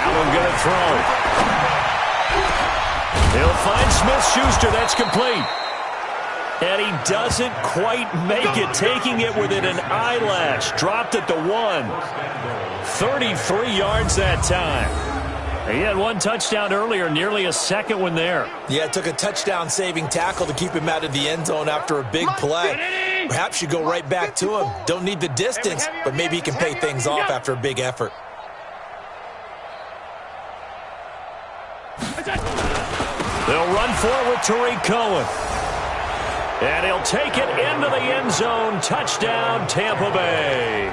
Allen going to throw. He'll find Smith-Schuster. That's complete. And he doesn't quite make it, taking it within an eyelash. Dropped at the 1. 33 yards that time. He had 1 touchdown earlier, nearly a 2nd one there. Yeah, it took a touchdown-saving tackle to keep him out of the end zone after a big play. Perhaps you go right back to him. Don't need the distance, but maybe he can pay things off after a big effort. They'll run forward with Tariq Cohen. And he'll take it into the end zone. Touchdown, Tampa Bay.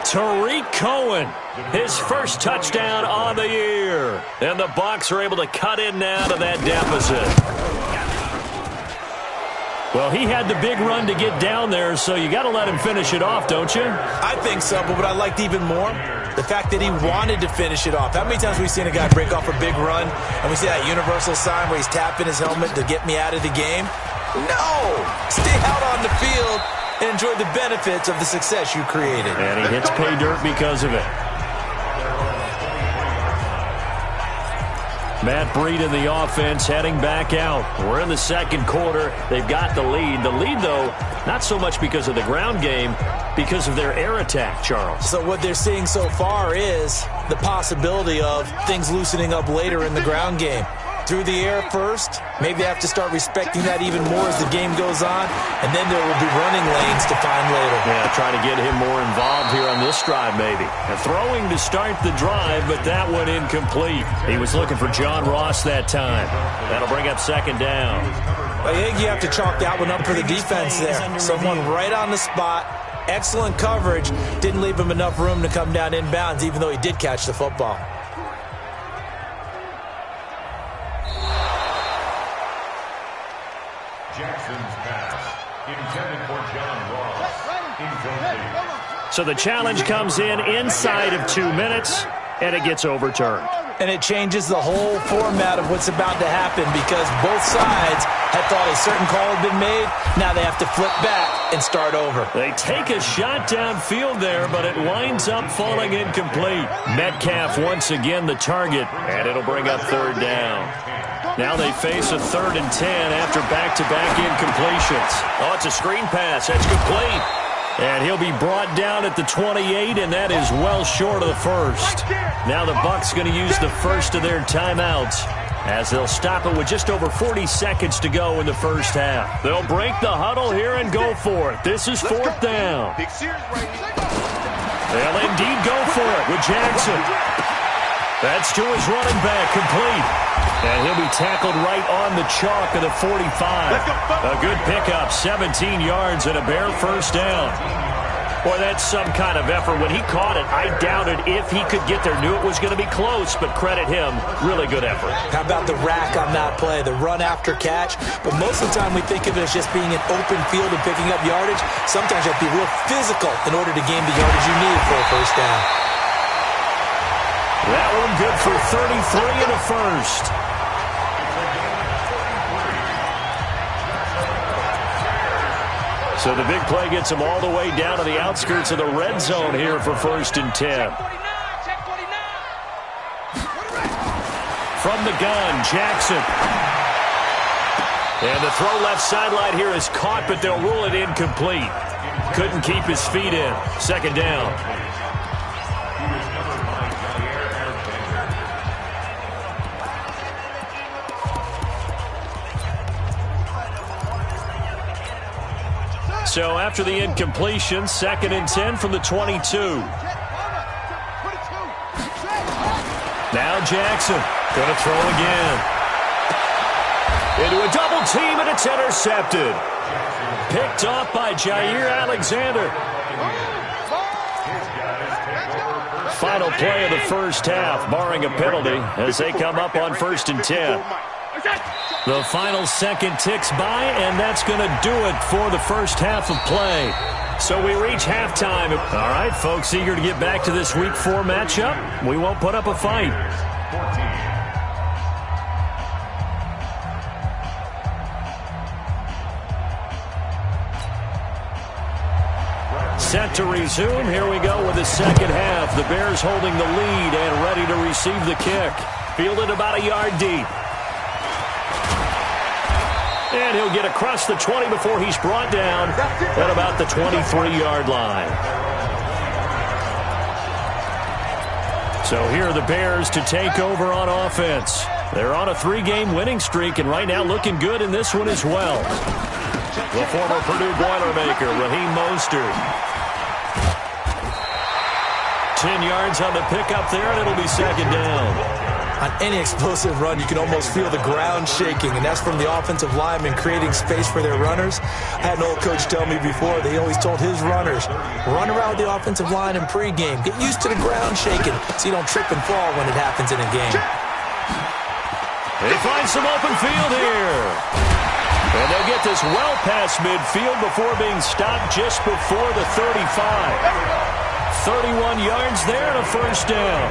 Tariq Cohen, his first touchdown on the year. And the Bucs are able to cut in now to that deficit. Well, he had the big run to get down there, so you got to let him finish it off, don't you? I think so, but what I liked even more, the fact that he wanted to finish it off. How many times have we seen a guy break off a big run, and we see that universal sign where he's tapping his helmet to get me out of the game? No! Stay out on the field and enjoy the benefits of the success you created. And he hits pay dirt because of it. Matt Breed in the offense heading back out. We're in the second quarter. They've got the lead. The lead, though, not so much because of the ground game, because of their air attack, Charles. So what they're seeing so far is the possibility of things loosening up later in the ground game. Through the air first, maybe they have to start respecting that even more as the game goes on, and then there will be running lanes to find later. Yeah, trying to get him more involved here on this drive, maybe. And throwing to start the drive, but that one incomplete. He was looking for John Ross that time. That'll bring up second down. I think you have to chalk that one up for the defense there. Someone right on the spot. Excellent coverage. Didn't leave him enough room to come down inbounds, even though he did catch the football. Jackson's pass, intended for John Ross. Incomplete. So the challenge comes in inside of 2 minutes, and it gets overturned. And it changes the whole format of what's about to happen because both sides had thought a certain call had been made. Now they have to flip back and start over. They take a shot downfield there, but it winds up falling incomplete. Metcalf once again the target, and it'll bring up third down. Now they face a 3rd and 10 after back-to-back incompletions. Oh, it's a screen pass. That's complete. And he'll be brought down at the 28, and that is well short of the first. Now the Bucs going to use the first of their timeouts as they'll stop it with just over 40 seconds to go in the first half. They'll break the huddle here and go for it. This is 4th down. They'll indeed go for it with Jackson. That's to his running back, complete. And he'll be tackled right on the chalk of the 45. A good pickup, 17 yards and a bare first down. Boy, that's some kind of effort. When he caught it, I doubted if he could get there. Knew it was going to be close, but credit him. Really good effort. How about the rack on that play, the run after catch? But most of the time we think of it as just being an open field and picking up yardage. Sometimes you have to be real physical in order to gain the yardage you need for a first down. That one good for 33 and a first. So the big play gets him all the way down to the outskirts of the red zone here for 1st and 10. From the gun, Jackson. And the throw left sideline here is caught, but they'll rule it incomplete. Couldn't keep his feet in. 2nd down. So after the incompletion, 2nd and 10 from the 22. Now Jackson going to throw again. Into a double team, and it's intercepted. Picked off by Jair Alexander. Final play of the first half, barring a penalty, as they come up on 1st and 10. The final second ticks by, and that's going to do it for the first half of play. So we reach halftime. All right, folks, eager to get back to this Week 4 matchup. We won't put up a fight. Set to resume. Here we go with the second half. The Bears holding the lead and ready to receive the kick. Fielded about a yard deep. And he'll get across the 20 before he's brought down at about the 23-yard line. So here are the Bears to take over on offense. They're on a 3-game winning streak, and right now looking good in this one as well. The former Purdue Boilermaker, Raheem Mostert. 10 yards on the pickup there, and it'll be 2nd down. On any explosive run, you can almost feel the ground shaking, and that's from the offensive linemen creating space for their runners. I had an old coach tell me before that he always told his runners, run around with the offensive line in pregame. Get used to the ground shaking so you don't trip and fall when it happens in a game. They find some open field here. And they'll get this well past midfield before being stopped just before the 35. 31 yards there and a first down.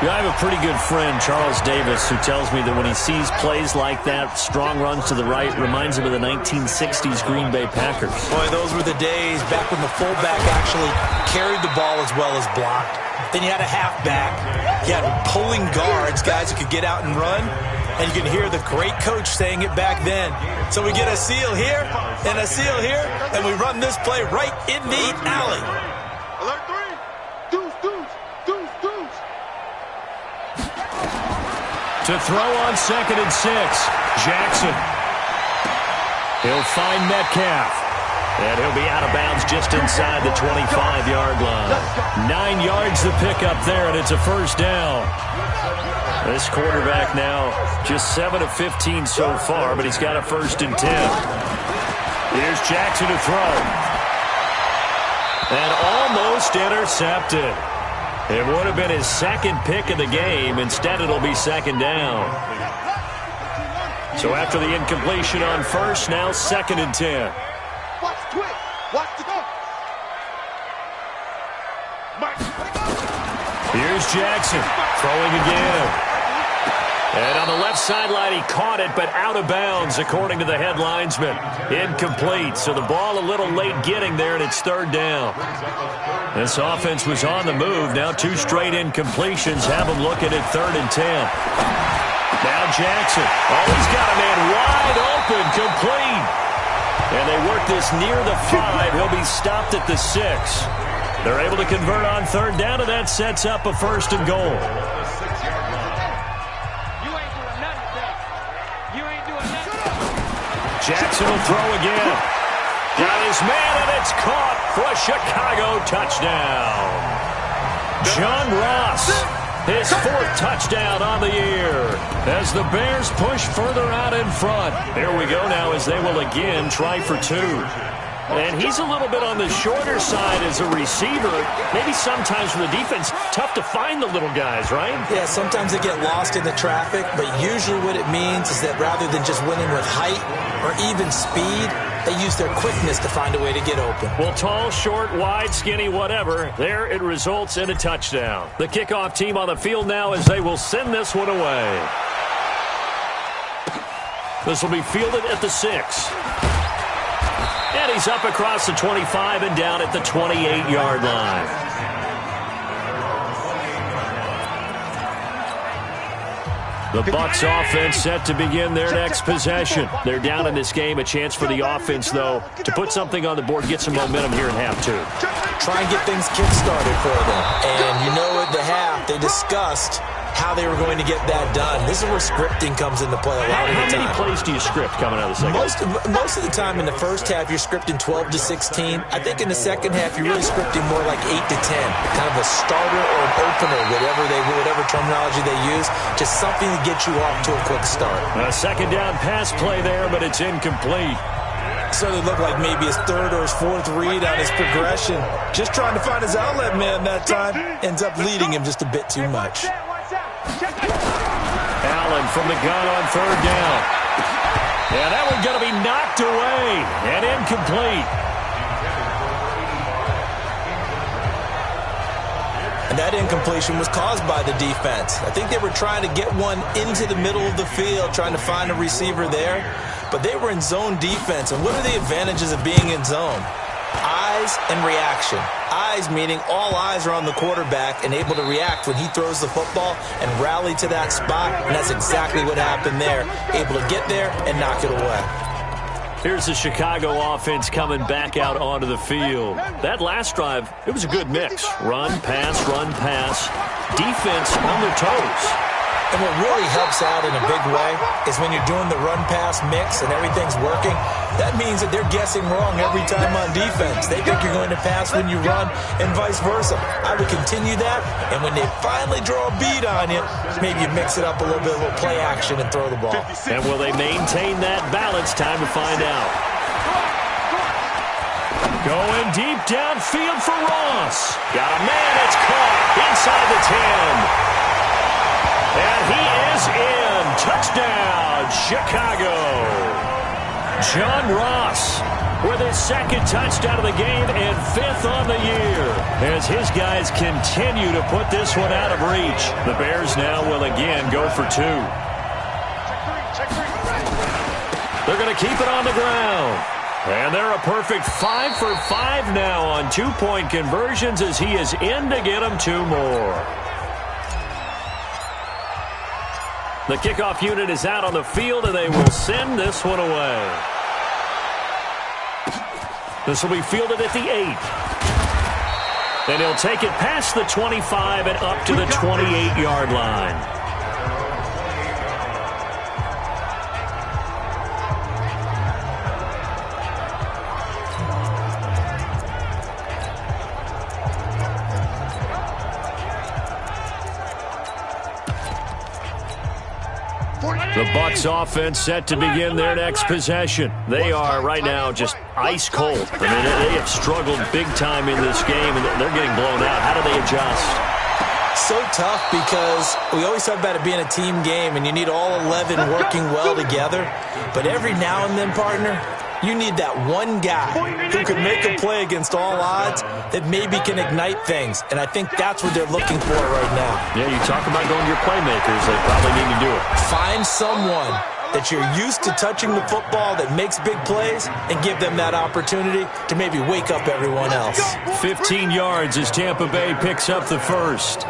Yeah, I have a pretty good friend, Charles Davis, who tells me that when he sees plays like that, strong runs to the right, reminds him of the 1960s Green Bay Packers. Boy, those were the days back when the fullback actually carried the ball as well as blocked. Then you had a halfback. You had pulling guards, guys who could get out and run. And you can hear the great coach saying it back then. So we get a seal here and a seal here, and we run this play right in the alley. Alert 3. Deuce, deuce, deuce, deuce. To throw on 2nd and 6, Jackson. He'll find Metcalf. And he'll be out of bounds just inside the 25-yard line. 9 yards to pick up there, and it's a first down. This quarterback now just 7 of 15 so far, but he's got a 1st and 10. Here's Jackson to throw. And almost intercepted. It would have been his 2nd pick of the game. Instead, it'll be 2nd down. So after the incompletion on 1st, now 2nd and 10. Watch quick. Watch the go. Here's Jackson throwing again. And on the left sideline, he caught it, but out of bounds, according to the head linesman. Incomplete, so the ball a little late getting there, and it's 3rd down. This offense was on the move. Now 2 straight incompletions have them looking at 3rd and 10. Now Jackson. Oh, he's got a man wide open, complete. And they work this near the 5. He'll be stopped at the 6. They're able to convert on 3rd down, and that sets up a 1st and goal. Jackson will throw again. Got his man, and it's caught for a Chicago touchdown. John Ross, his 4th touchdown on the year as the Bears push further out in front. Here we go now as they will again try for 2. And he's a little bit on the shorter side as a receiver. Maybe sometimes for the defense, tough to find the little guys, right? Yeah, sometimes they get lost in the traffic, but usually what it means is that rather than just winning with height or even speed, they use their quickness to find a way to get open. Well, tall, short, wide, skinny, whatever, there it results in a touchdown. The kickoff team on the field now as they will send this one away. This will be fielded at the 6. And he's up across the 25 and down at the 28-yard line. The Bucs offense set to begin their next possession. They're down in this game. A chance for the offense, though, to put something on the board, get some momentum here in half 2. Try and get things kick-started for them. And you know at the half, they discussed how they were going to get that done. This is where scripting comes into play a lot of the time. How many plays do you script coming out of the second half? Most of the time in the first half, you're scripting 12 to 16. I think in the second half, you're really scripting more like 8 to 10. Kind of a starter or an opener, whatever terminology they use. Just something to get you off to a quick start. A 2nd down pass play there, but it's incomplete. So it looked like maybe his 3rd or his 4th read on his progression. Just trying to find his outlet man that time. Ends up leading him just a bit too much. Allen from the gun on 3rd down. Yeah, that one's going to be knocked away and incomplete. And that incompletion was caused by the defense. I think they were trying to get one into the middle of the field, trying to find a receiver there. But they were in zone defense. And what are the advantages of being in zone? Eyes and reaction. Eyes meaning all eyes are on the quarterback and able to react when he throws the football and rally to that spot. And that's exactly what happened there. Able to get there and knock it away. Here's the Chicago offense coming back out onto the field. That last drive, it was a good mix. Run, pass, defense on their toes. And what really helps out in a big way is when you're doing the run-pass mix and everything's working, that means that they're guessing wrong every time on defense. They think you're going to pass when you run and vice versa. I would continue that, and when they finally draw a bead on you, maybe you mix it up a little bit, a little play action and throw the ball. And will they maintain that balance? Time to find out. Going deep downfield for Ross. Got a man, it's caught inside the 10. And he is in. Touchdown, Chicago. John Ross with his second touchdown of the game and 5th on the year, as his guys continue to put this one out of reach. The Bears now will again go for 2. They're going to keep it on the ground. And they're a perfect 5 for 5 now on 2-point conversions, as he is in to get them 2 more. The kickoff unit is out on the field, and they will send this one away. This will be fielded at the 8. And he'll take it past the 25 and up to the 28-yard line. The Bucs offense set to begin their next possession. They are right now just ice cold. I mean, they have struggled big time in this game, and they're getting blown out. How do they adjust? So tough, because we always talk about it being a team game, and you need all 11 working well together. But every now and then, partner, you need that one guy who can make a play against all odds that maybe can ignite things. And I think that's what they're looking for right now. Yeah, you talk about going to your playmakers. They probably need to do it. Find someone that you're used to touching the football that makes big plays and give them that opportunity to maybe wake up everyone else. 15 yards as Tampa Bay picks up the first.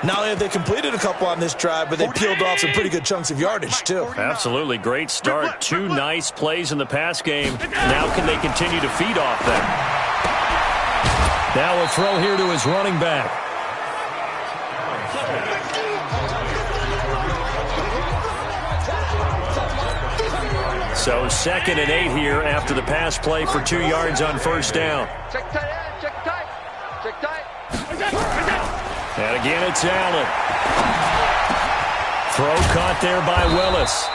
Not only have they completed a couple on this drive, but they peeled off some pretty good chunks of yardage, too. Absolutely. Great start. 2 nice plays in the pass game. Now can they continue to feed off them? Now a throw here to his running back. So 2nd and 8 here after the pass play for 2 yards on first down. Check tight end, check tight. Check tight. And again, it's Allen. Throw caught there by Willis.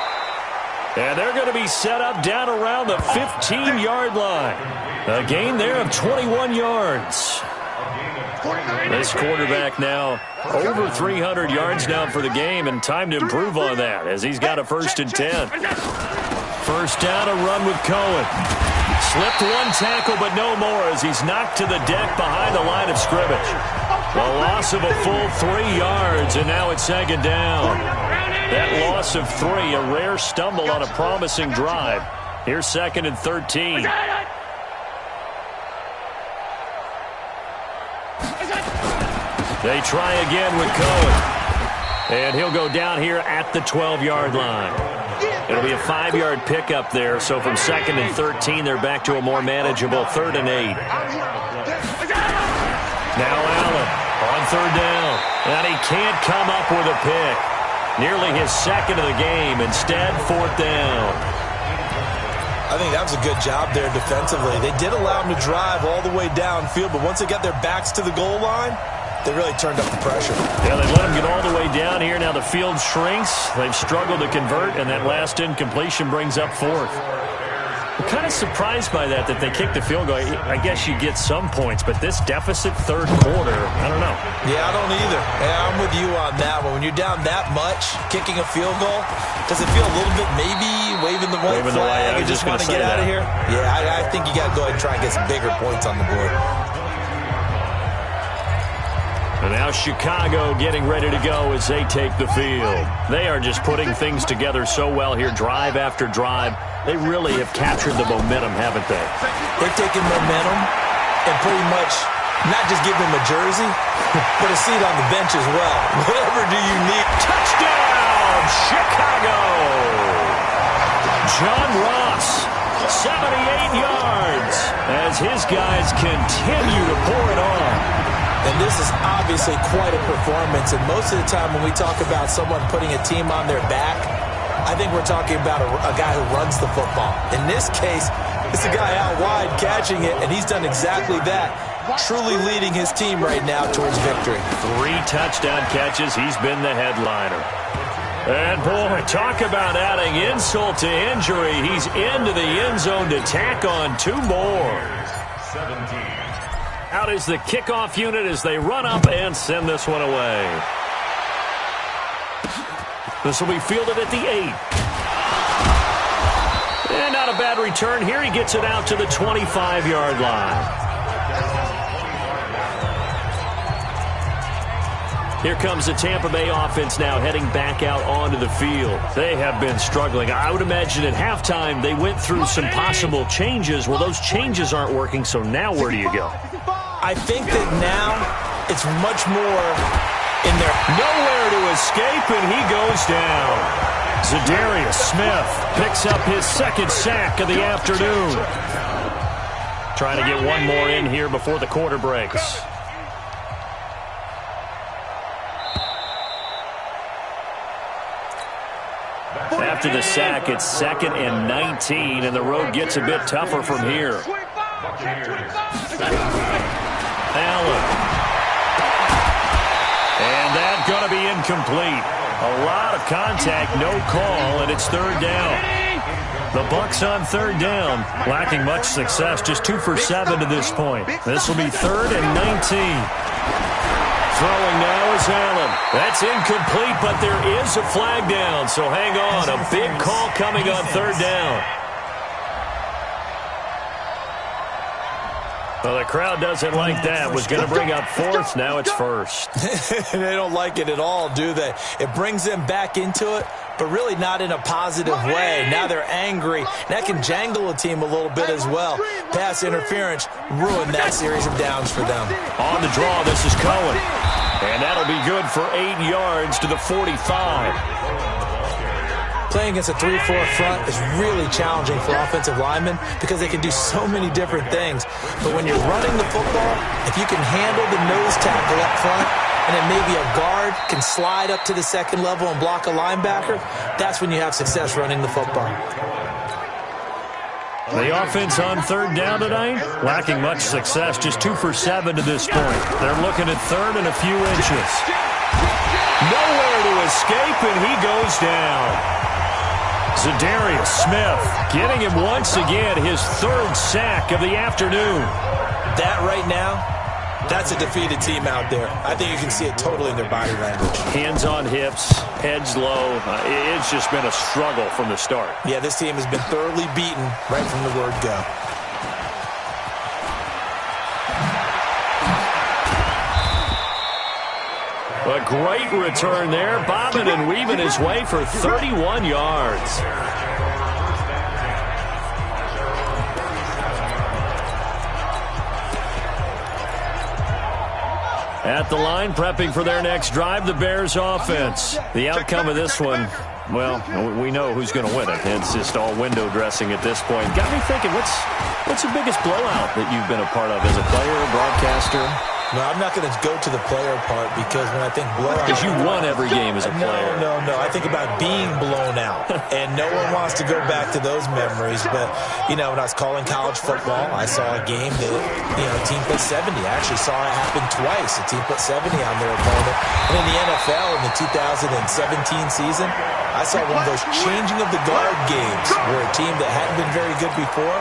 And they're going to be set up down around the 15-yard line. A gain there of 21 yards. This quarterback now over 300 yards now for the game, and time to improve on that as he's got a 1st and 10. First down, a run with Cohen. Slipped 1 tackle, but no more as he's knocked to the deck behind the line of scrimmage. The loss of a full 3 yards, and now it's 2nd down. That loss of 3, a rare stumble on a promising drive. Here's 2nd and 13. They try again with Cohen. And he'll go down here at the 12-yard line. It'll be a 5-yard pickup there, so from 2nd and 13, they're back to a more manageable 3rd and 8. Now Allen on 3rd down, and he can't come up with a pick. Nearly his 2nd of the game. Instead, 4th down. I think that was a good job there defensively. They did allow him to drive all the way downfield, but once they got their backs to the goal line, they really turned up the pressure. Yeah, they let him get all the way down here. Now the field shrinks. They've struggled to convert, and that last incompletion brings up 4th. I'm kind of surprised by that they kicked the field goal. I guess you get some points, but this deficit 3rd quarter, I don't know. Yeah, I don't either. Yeah, I'm with you on that one. When you're down that much, kicking a field goal, does it feel a little bit maybe waving the white flag? You just want to get out of here? Yeah, I think you got to go ahead and try and get some bigger points on the board. And now Chicago getting ready to go as they take the field. They are just putting things together so well here, drive after drive. They really have captured the momentum, haven't they? They've taken momentum and pretty much not just give him a jersey, but a seat on the bench as well. Whatever do you need. Touchdown, Chicago! John Ross, 78 yards, as his guys continue to pour it on. And this is obviously quite a performance. And most of the time when we talk about someone putting a team on their back, I think we're talking about a guy who runs the football. In this case, it's a guy out wide catching it, and he's done exactly that, truly leading his team right now towards victory. 3 touchdown catches. He's been the headliner. And, boy, talk about adding insult to injury. He's into the end zone to tack on 2 more. 17. Out is the kickoff unit as they run up and send this one away. This will be fielded at the 8. And not a bad return here. He gets it out to the 25-yard line. Here comes the Tampa Bay offense now heading back out onto the field. They have been struggling. I would imagine at halftime they went through some possible changes. Well, those changes aren't working, so now where do you go? I think that now it's much more in there. Nowhere to escape, and he goes down. Zadarius Smith picks up his second sack of the afternoon. Trying to get one more in here before the quarter breaks. After the sack, it's 2nd and 19, and the road gets a bit tougher from here. Allen. And that's going to be incomplete. A lot of contact, no call, and it's 3rd down. The Bucs on 3rd down, lacking much success, just 2 for 7 to this point. This will be 3rd and 19. Throwing now is Allen. That's incomplete, but there is a flag down, so hang on. A big call coming on 3rd down. Well, the crowd doesn't like that. Was going to bring up 4th. Now it's 1st. They don't like it at all, do they? It brings them back into it, but really not in a positive way. Now they're angry. That can jangle a team a little bit as well. Pass interference ruined that series of downs for them. On the draw, this is Cohen. And that'll be good for 8 yards to the 45. Playing against a 3-4 front is really challenging for offensive linemen because they can do so many different things. But when you're running the football, if you can handle the nose tackle up front, and then maybe a guard can slide up to the 2nd level and block a linebacker, that's when you have success running the football. The offense on 3rd down tonight, lacking much success, just 2 for 7 to this point. They're looking at 3rd and a few inches. Nowhere to escape, and he goes down. Zadarius Smith getting him once again, his 3rd sack of the afternoon. That right now, that's a defeated team out there. I think you can see it totally in their body language. Hands on hips, heads low. It's just been a struggle from the start. Yeah, this team has been thoroughly beaten right from the word go. A great return there, bobbing and weaving his way for 31 yards. At the line, prepping for their next drive, the Bears offense. The outcome of this one, well, we know who's going to win it. It's just all window dressing at this point. Got me thinking, what's the biggest blowout that you've been a part of as a player, broadcaster? No, I'm not going to go to the player part because when I think blowout... Because you won every game as a player. No. I think about being blown out. And no one wants to go back to those memories. But, you know, when I was calling college football, I saw a game that, you know, a team put 70. I actually saw it happen twice. A team put 70 on their opponent. And in the NFL in the 2017 season, I saw one of those changing of the guard games where a team that hadn't been very good before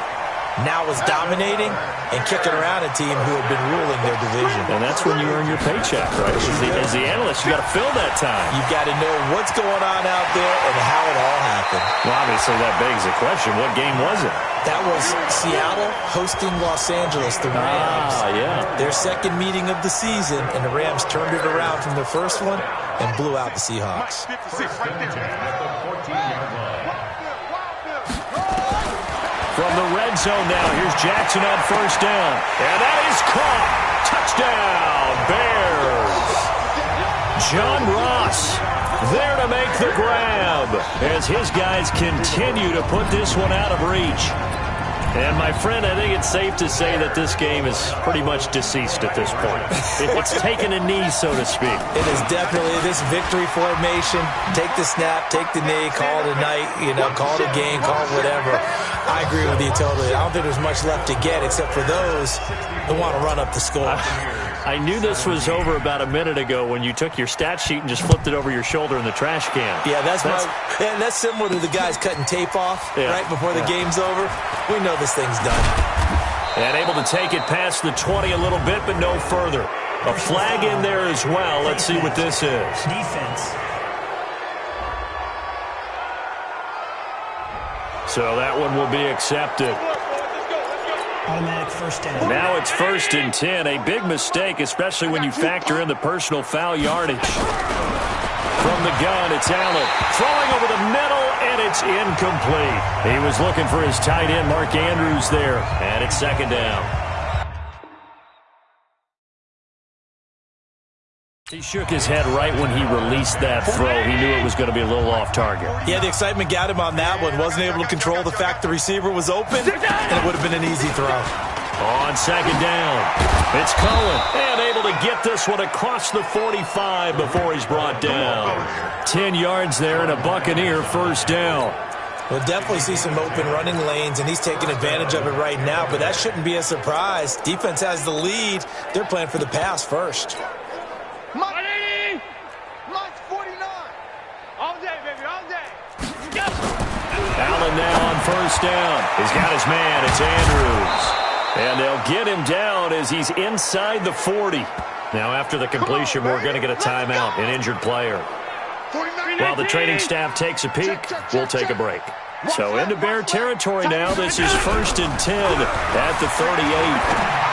now was dominating and kicking around a team who had been ruling their division. And that's when you earn your paycheck, right? As the analyst, you got to fill that time. You've got to know what's going on out there and how it all happened. Well, obviously that begs the question, what game was it? That was Seattle hosting Los Angeles, the Rams. Yeah. Their 2nd meeting of the season, and the Rams turned it around from their first one and blew out the Seahawks. From the red zone now, here's Jackson on 1st down. And that is caught. Touchdown, Bears. John Ross there to make the grab as his guys continue to put this one out of reach. And, my friend, I think it's safe to say that this game is pretty much deceased at this point. It's taken a knee, so to speak. It is definitely this victory formation. Take the snap, take the knee, call it a night, you know, call it a game, call it whatever. I agree with you totally. I don't think there's much left to get except for those who want to run up the score. I knew this was over about a minute ago when you took your stat sheet and just flipped it over your shoulder in the trash can. Yeah, that's similar to the guys cutting tape off right before the game's over. We know this thing's done. And able to take it past the 20 a little bit, but no further. A flag in there as well. Let's see what this is. Defense. So that one will be accepted. Automatic first down. Now it's 1st and 10. A big mistake, especially when you factor in the personal foul yardage. From the gun, it's Allen. Throwing over the middle, and it's incomplete. He was looking for his tight end, Mark Andrews, there. And it's 2nd down. He shook his head right when he released that throw. He knew it was going to be a little off target. Yeah, the excitement got him on that one. Wasn't able to control the fact the receiver was open, and it would have been an easy throw. On 2nd down, it's Cohen, and able to get this one across the 45 before he's brought down. 10 yards there and a Buccaneer first down. We'll definitely see some open running lanes, and he's taking advantage of it right now, but that shouldn't be a surprise. Defense has the lead. They're playing for the pass first. Mike's 49. All day, baby, all day. Allen now on first down. He's got his man. It's Andrews. And they'll get him down as he's inside the 40. Now, after the completion, we're going to get a timeout, an injured player. While the training staff takes a peek, we'll take a break. So into Bear territory now. This is 1st and 10 at the 38.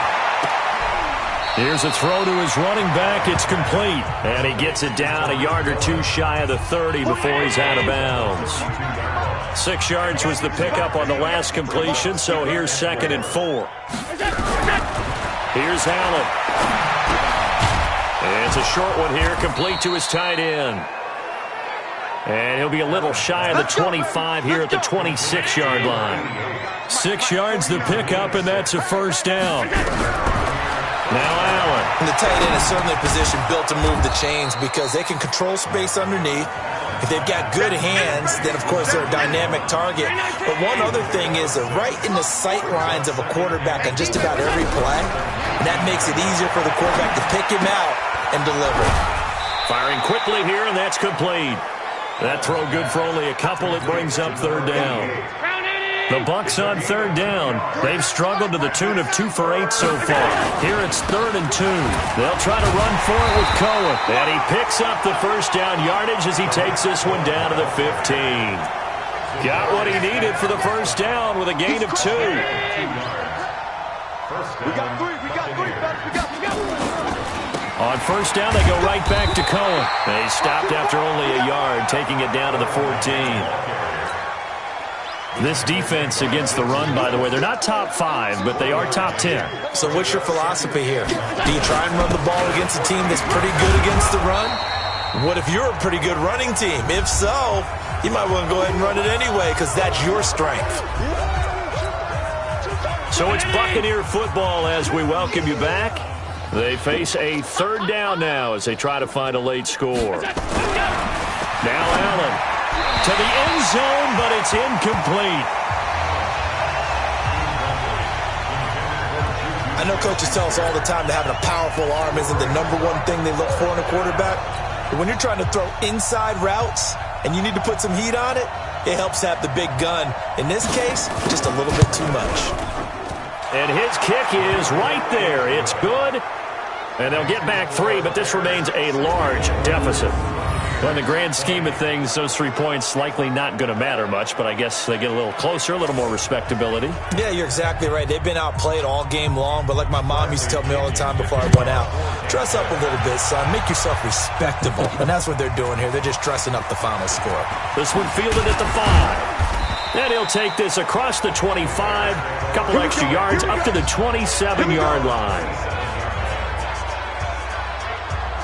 Here's a throw to his running back. It's complete. And he gets it down a yard or two shy of the 30 before he's out of bounds. 6 yards was the pickup on the last completion, so here's 2nd and 4. Here's Allen. And it's a short one here, complete to his tight end. And he'll be a little shy of the 25 here at the 26-yard line. 6 yards the pickup, and that's a first down. Now Allen. And the tight end is certainly a position built to move the chains because they can control space underneath. If they've got good hands, then, of course, they're a dynamic target. But one other thing is they're right in the sight lines of a quarterback on just about every play. And that makes it easier for the quarterback to pick him out and deliver. Firing quickly here, and that's complete. That throw good for only a couple. It brings up 3rd down. The Bucs on 3rd down. They've struggled to the tune of 2 for 8 so far. Here it's 3rd and 2. They'll try to run for it with Cohen. And he picks up the first down yardage as he takes this one down to the 15. Got what he needed for the first down with a gain of 2. We got 3. We got 3, fellas. We got 3. On first down, they go right back to Cohen. They stopped after only a yard, taking it down to the 14. This defense against the run, by the way, they're not top 5, but they are top 10. So what's your philosophy here? Do you try and run the ball against a team that's pretty good against the run? What if you're a pretty good running team? If so, you might want to go ahead and run it anyway because that's your strength. So it's Buccaneer football as we welcome you back. They face a 3rd down now as they try to find a late score. Now Allen to the end zone, but it's incomplete. I know coaches tell us all the time that having a powerful arm isn't the #1 thing they look for in a quarterback. But when you're trying to throw inside routes and you need to put some heat on it, it helps have the big gun. In this case, just a little bit too much. And his kick is right there. It's good. And they'll get back 3, but this remains a large deficit. Well, in the grand scheme of things, those 3 points likely not going to matter much, but I guess they get a little closer, a little more respectability. Yeah, you're exactly right. They've been outplayed all game long, but like my mom used to tell me all the time before I went out, dress up a little bit, son. Make yourself respectable. And that's what they're doing here. They're just dressing up the final score. This one fielded at the 5. And he'll take this across the 25, a couple extra yards up to the 27-yard line.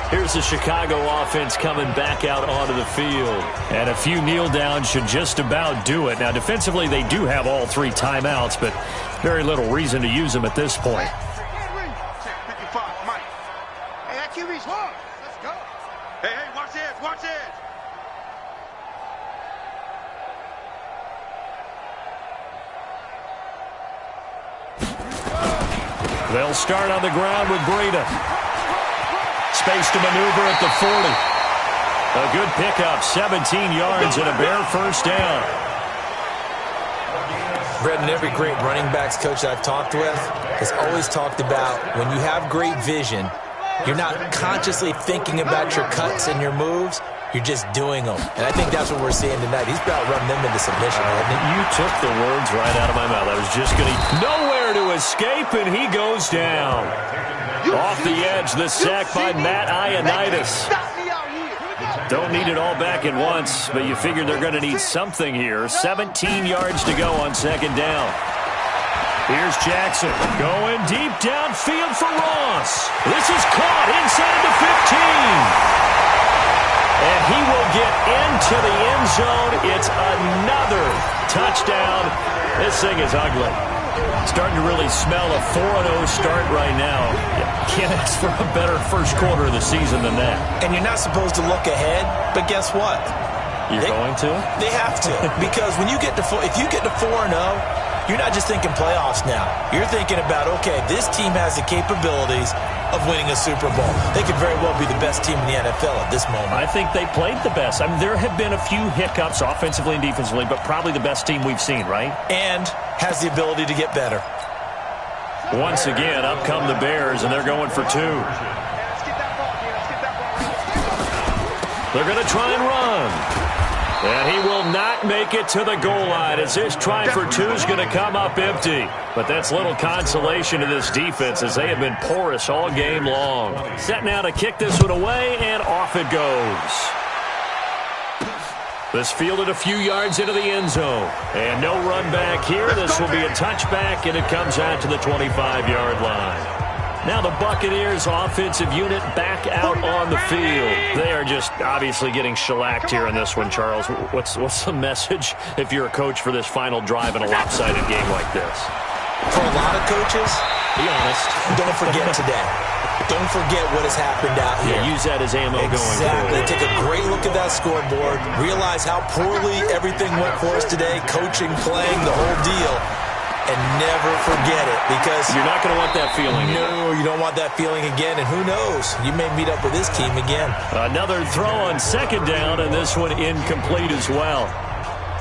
Here's the Chicago offense coming back out onto the field. And a few kneel downs should just about do it. Now, defensively, they do have all 3 timeouts, but very little reason to use them at this point. 55, Mike. Hey, that QB's hard. Let's go. Hey, watch this, watch this. They'll start on the ground with Breida. Space to maneuver at the 40. A good pickup, 17 yards and a Bear first down. Brendan, every great running backs coach I've talked with has always talked about when you have great vision, you're not consciously thinking about your cuts and your moves. You're just doing them. And I think that's what we're seeing tonight. He's about to run them into submission, hasn't he? You took the words right out of my mouth. I was just going to... Nowhere to escape, and he goes down. Off the edge, the sack by Matt Ioannidis. Don't need it all back at once, but you figure they're going to need something here. 17 yards to go on second down. Here's Jackson going deep downfield for Ross. This is caught inside the 15. And he will get into the end zone. It's another touchdown. This thing is ugly. Starting to really smell a 4-0 start right now. You can't ask for a better first quarter of the season than that. And you're not supposed to look ahead, but guess what? You're going to? They have to. Because when you get to if you get to 4-0, you're not just thinking playoffs now. You're thinking about, okay, this team has the capabilities of winning a Super Bowl. They could very well be the best team in the NFL at this moment. I think they played the best. I mean, there have been a few hiccups offensively and defensively, but probably the best team we've seen, right? And has the ability to get better. Once again, up come the Bears, and they're going for 2. They're going to try and run. And he will not make it to the goal line as this try for 2 is going to come up empty. But that's little consolation to this defense as they have been porous all game long. Set now to kick this one away, and off it goes. This fielded a few yards into the end zone. And no run back here. This will be a touchback, and it comes out to the 25-yard line. Now the Buccaneers offensive unit back out on the field. They are just obviously getting shellacked here in this one, Charles. What's the message if you're a coach for this final drive in a lopsided game like this? For a lot of coaches, be honest, don't forget today. Don't forget what has happened out here. Yeah, use that as ammo going forward. Exactly. Take a great look at that scoreboard. Realize how poorly everything went for us today. Coaching, playing, the whole deal. And never forget it, because you're not going to want that feeling again. No, you don't want that feeling again, and who knows? You may meet up with this team again. Another throw on second down, and this one incomplete as well.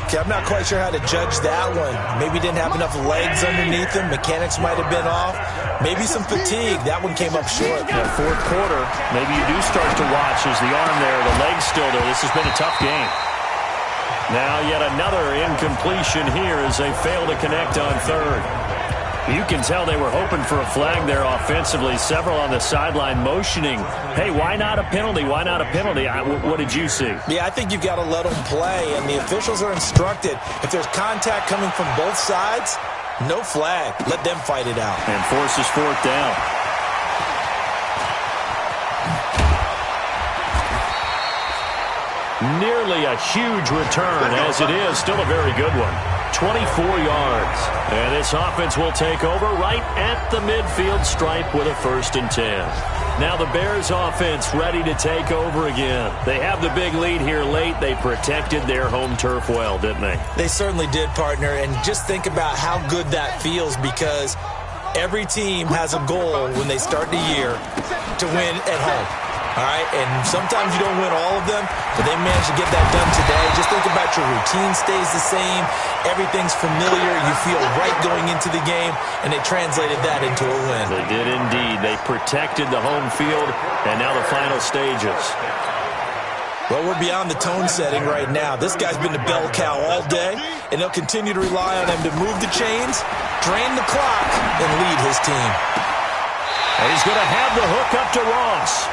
Okay, I'm not quite sure how to judge that one. Maybe didn't have enough legs underneath him. Mechanics might have been off. Maybe some fatigue. That one came up short. Yeah, fourth quarter, maybe you do start to watch as the arm there, the leg's still there. This has been a tough game. Now yet another incompletion here as they fail to connect on third. You can tell they were hoping for a flag there offensively. Several on the sideline motioning, hey, why not a penalty? Why not a penalty? What did you see? Yeah, I think you've got to let them play, and the officials are instructed. If there's contact coming from both sides, no flag. Let them fight it out. And forces fourth down. Nearly a huge return, as it is still a very good one. 24 yards. And this offense will take over right at the midfield stripe with a 1st and 10. Now the Bears offense ready to take over again. They have the big lead here late. They protected their home turf well, didn't they? They certainly did, partner. And just think about how good that feels, because every team has a goal when they start the year to win at home. All right, and sometimes you don't win all of them, but they managed to get that done today. Just think about your routine stays the same. Everything's familiar. You feel right going into the game, and they translated that into a win. They did indeed. They protected the home field, and now the final stages. Well, we're beyond the tone setting right now. This guy's been the bell cow all day, and they'll continue to rely on him to move the chains, drain the clock, and lead his team. And he's going to have the hook up to Ross.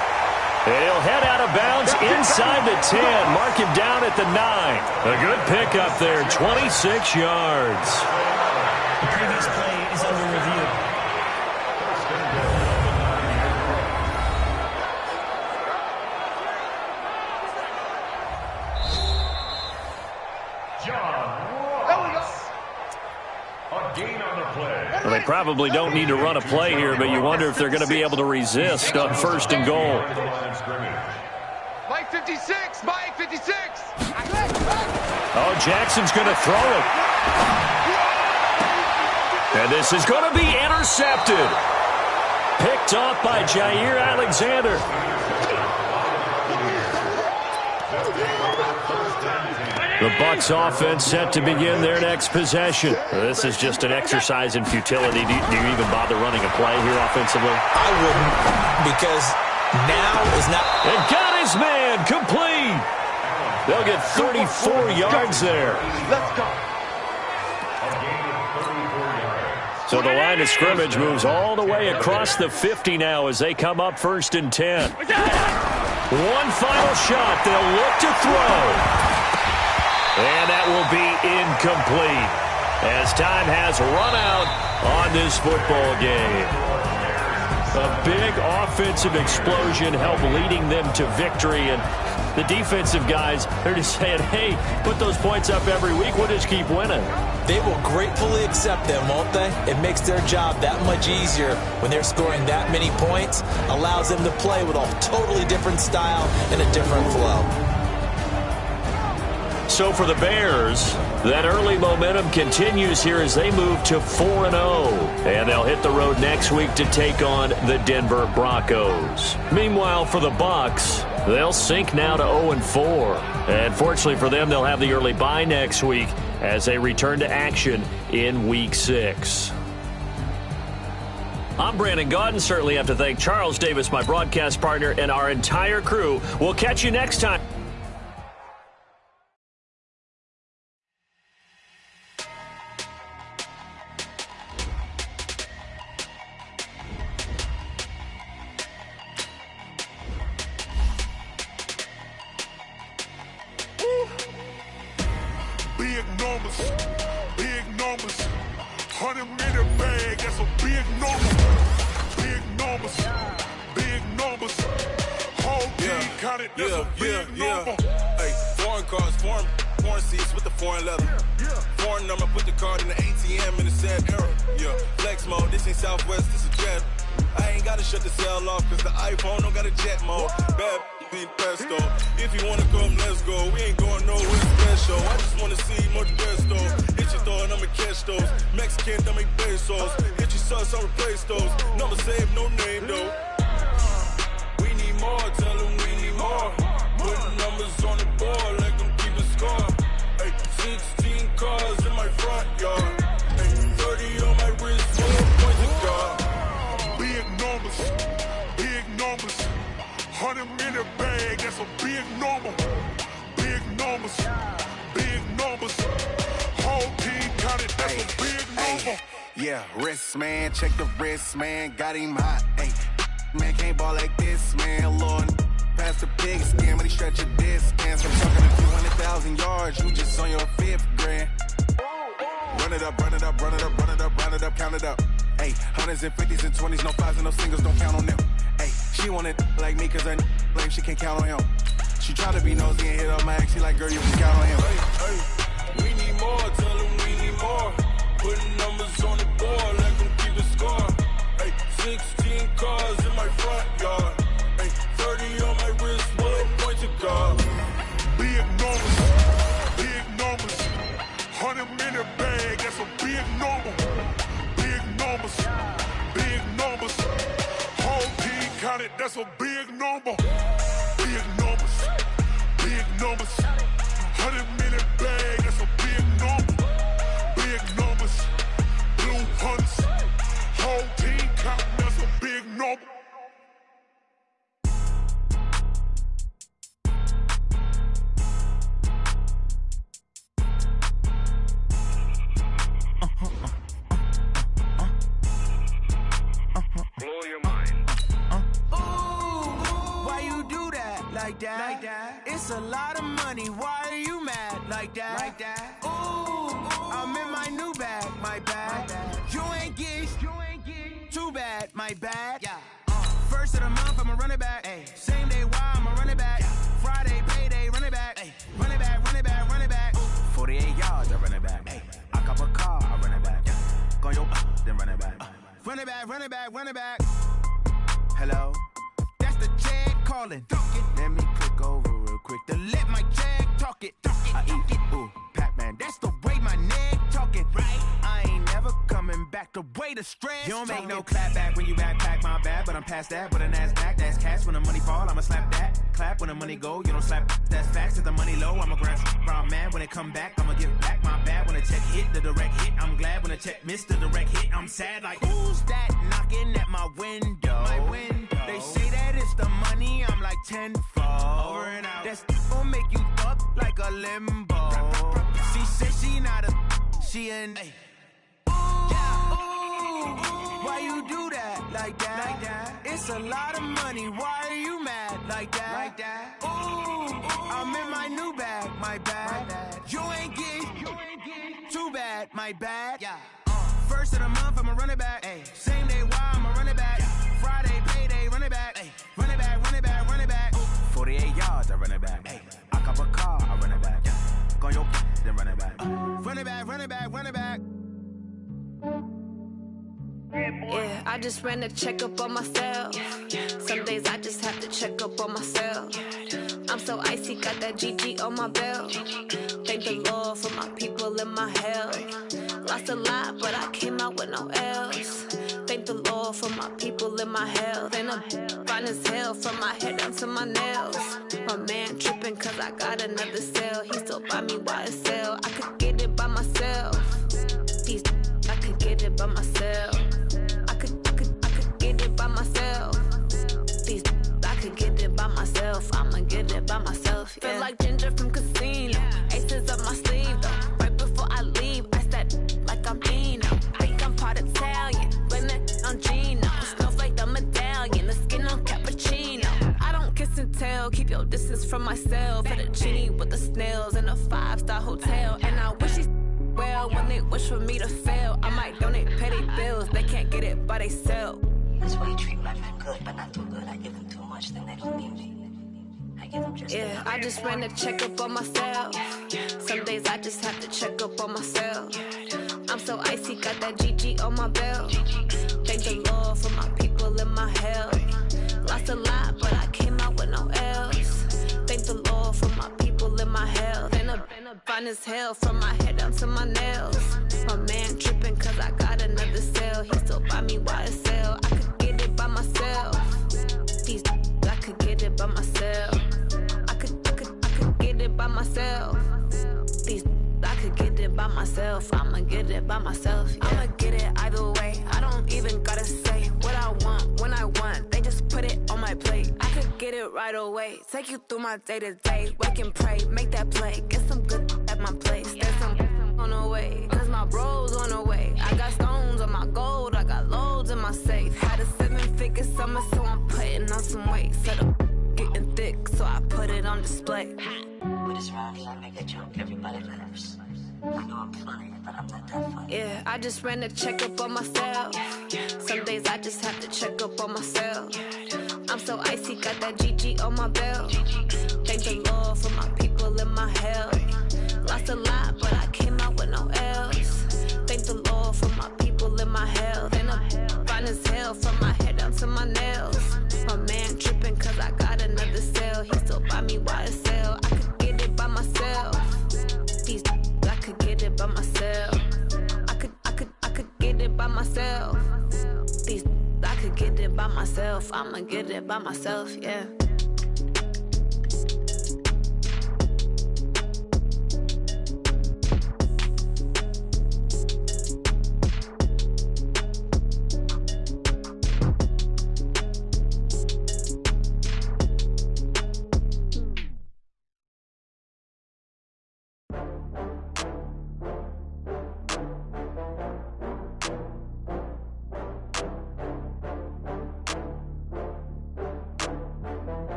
He'll head out of bounds inside the 10. Mark him down at the 9. A good pickup there, 26 yards. The previous play is under review. Well, they probably don't need to run a play here, but you wonder if they're going to be able to resist on 1st and goal. Mike 56, Mike 56. Oh, Jackson's going to throw it. And this is going to be intercepted. Picked off by Jair Alexander. The Bucs offense set to begin their next possession. This is just an exercise in futility. Do you even bother running a play here offensively? I wouldn't, because now is not... And got his man complete. They'll get 34 yards there. Let's go. So the line of scrimmage moves all the way across the 50 now as they come up 1st and 10. One final shot. They'll look to throw. And that will be incomplete as time has run out on this football game. A big offensive explosion helped leading them to victory, and the defensive guys, they're just saying, hey, put those points up every week, we'll just keep winning. They will gratefully accept them, won't they? It makes their job that much easier when they're scoring that many points, allows them to play with a totally different style and a different flow. So for the Bears, that early momentum continues here as they move to 4-0. And they'll hit the road next week to take on the Denver Broncos. Meanwhile, for the Bucs, they'll sink now to 0-4. And fortunately for them, they'll have the early bye next week as they return to action in Week 6. I'm Brandon Gaudin. Certainly have to thank Charles Davis, my broadcast partner, and our entire crew. We'll catch you next time. Big numbers, 100-minute bag, that's a big number. Big numbers, whole team counted, that's a big number. Hey, foreign cars, foreign seats with the foreign leather. Foreign number, put the card in the ATM in the sad era. Yeah, flex mode, this ain't Southwest, this a jet. I ain't gotta shut the cell off, cause the iPhone don't got a jet mode. Bad being pesto. If you wanna come, let's go. We ain't going nowhere special. I just wanna see more best though. Hit your throw and I'ma catch those. Mexican, don't make pesos. Hit your sauce, I'll replace those. Number save, no name though. We need more, tell them we need more. Putting numbers on the board, like them keep a score. Hey, 16 cars in my front yard. Hey, 30 on my wrist, 4 points of guard. Big numbers, 100-minute bag, that's a big number. Big numbers, whole team counted, that's a big number. Yeah, wrist man, check the wrist man, got him hot. Hey, man can't ball like this, man. Lord, past the pig skin, but he stretch a distance. I'm talking a few 100,000 yards, you just on your 5th grand. Run it up, count it up. Hey, hundreds and 50s and 20s, no 5s and no singles, don't count on them. Hey, she want it like me, cause her blame, she can't count on him. She try to be nosy and hit up my ex, she like, girl, you can count on him. Hey, we need more, tell them we need more. Putting numbers on the board, like them keep a score. Hey, 16 cars in my front yard. Hey, 30 on my wrist, 1 point to guard. Big numbers, 100-minute bag, that's a big number. Big numbers, whole team counted, that's a big number. Big numbers, 100-minute bag, that's a big number. Big numbers, blue hunts, whole team counting, that's a big number. Blow your mind. Why you do that? Like that? It's a lot of money. Why are you mad? Like that? Ooh, I'm in my new bag. My bag. You ain't get too bad. My bad. Yeah. First of the month, I'ma run it back. Ay. Same day, why I'ma run it back. Friday, payday, run it back. Ay. Run it back. 48 yards, I run it back. Ay. I cop a car, I run it back. Yeah. Go your then run it back. Run it back. Hello? That's the Jag calling. Let me click over real quick to let my Jag talk it. I eat it, ooh, Pac-Man. That's the way my neck talking. Right? I ain't never coming back the way the stress. You don't make no clap back when you backpack, my bad. But I'm past that, but a NASDAQ, that's cash. When the money fall, I'ma slap that. Clap when the money go, you don't slap. That's facts. If the money low, I'ma grab brown man. When it come back, I'ma give back my bad. When the check hit, the direct hit. I'm glad when the check missed the direct hit. I'm sad like, who's that knocking at my window? They say that it's the money, I'm like tenfold. Over and out. That's gon' make you up like a limbo. She said she not a, she an. Ooh, why you do that like that? It's a lot of money. Why are you mad like that? Ooh, I'm in my new bag, my bad. You ain't get too bad, my bad. First of the month, I'ma run it back. Same day, why I'ma run it back. Friday, payday, run it back. Run it back, run it back, run it back. 48 yards, I run it back. I cop a car, I run it back. Go on your then run it back. Run it back, run it back, run it back. Yeah, I just ran a checkup on myself. Some days I just have to check up on myself. I'm so icy, got that GG on my belt. Thank the Lord for my people in my health. Lost a lot, but I came out with no L's. Thank the Lord for my people in my health. And I'm fine as hell from my head down to my nails. My man tripping cause I got another cell. He still buy me YSL. I could get it by myself. These I could get it by myself. I could get it by myself. These I could get it by myself. I'ma get it by myself. Yeah. Feel like Ginger from Casino. Aces up my sleeve though. Right before I leave, I said like I'm Dino. Think I'm part Italian, blend it on Gino. Snowflake the medallion, the skin on cappuccino. I don't kiss and tell, keep your distance from myself. At a genie with the snails in a 5-star hotel. And I wish he's well when they wish for me to fail. I might donate petty bills, they can't get it by they self. That's why you treat my friend good, but not too good. I give them too much, then they don't need me. I give them just yeah, I just ran a checkup on myself. Some days I just have to check up on myself. I'm so icy, got that GG on my belt. Thank the Lord for my people in my health. Lost a lot, but I came out with no L's. Thank the Lord for my people in my health. And I'm fine as hell from my head down to my nails. My man tripping cause I got another cell. He still buy me YSL. I could get it by myself. These I could get it by myself. I could get it by myself. These I could get it by myself. I'ma get it by myself. Yeah. I'ma get it either way. I don't even gotta say what I want when I want. They just put it on my plate. I could get it right away. Take you through my day to day. Wake and pray, make that play. Get some good at my place. There's some on the way. Cause my bro's on the way. I got stones on my gold. I got loads in my safe. Had a 7-figure summer, so I'm putting on some weight. Set up getting thick, so I put it on display. With this round, I make a joke, everybody laughs. I know I'm funny, but I'm not that funny. Yeah, I just ran a checkup on myself. Some days I just have to check up on myself. I'm so icy, got that GG on my belt. Thank the Lord for my people in my health. Lost a lot, but I came out with no L's. Thank the Lord for my people in my health. And I'm fine as hell from my head down to my nails. My man tripping cause I got another cell. He still buy me YSL. I could get it by myself. These I could get it by myself. I could get it by myself. These I could get it by myself. I'ma get it by myself, yeah.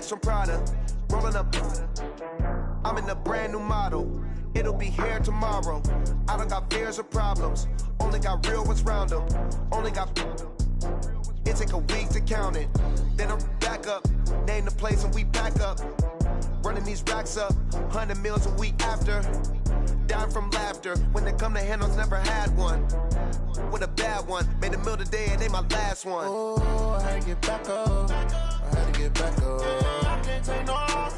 From Prada, rolling up. I'm in a brand new model. It'll be here tomorrow. I don't got fears or problems. Only got real ones round them. Only got. It take a week to count it. Then I'm back up. Name the place and we back up. Running these racks up. 100 meals a week after. Dying from laughter. When it come to handles, never had one. With a bad one. Made a meal today and they my last one. Oh, I had to get back up. I had to get back up. I can't take no loss.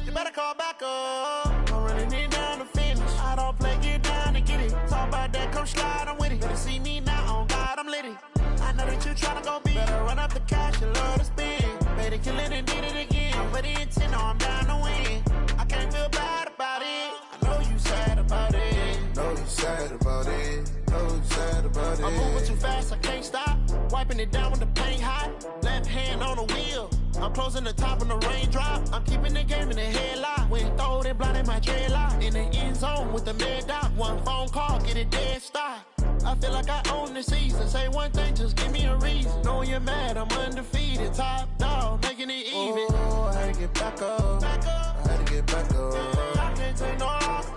You better call back up. I'm running it down to finish. I don't play, get down and get it. Talk about that, come slide, I'm with it. Better see me now, on God, I'm litty. I know that you tryna go big. Better run up the cash, you love to spend. Better kill it and did it again. I put in 10, no, I'm down to win. I can't feel bad about it. I know you sad about it. Know you sad about it. Know you sad about it. I'm moving too fast, I can't stop. Wiping it down with the paint hot. Left hand on the wheel. I'm closing the top on the raindrop. I'm keeping the game in the headlock. When throwed and blinded my dreadlock. In the end zone with the mad dot. One phone call, get it dead stop. I feel like I own the season. Say one thing, just give me a reason. Knowing you're mad, I'm undefeated. Top dog, making it even. Oh, I had to get back up. I had to get back up. I can't take no loss.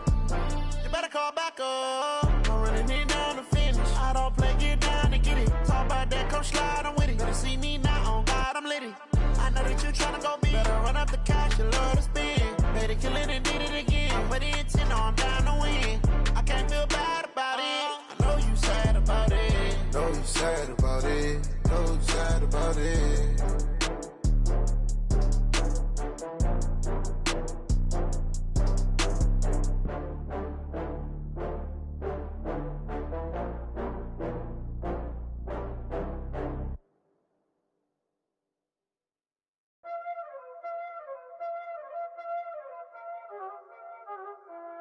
You better call back up. I'm running it down to finish. I don't play, get down and get it. Talk about that, come slide, I'm with it. Better see me now, on God, I'm litty. I know that you tryna go big. Better run up the cash, you love to spend. Better kill it and did it again. I put in 10, no, I'm down to win. I can't feel bad about it. I know you sad about it. Know you sad about it. Know you sad about it.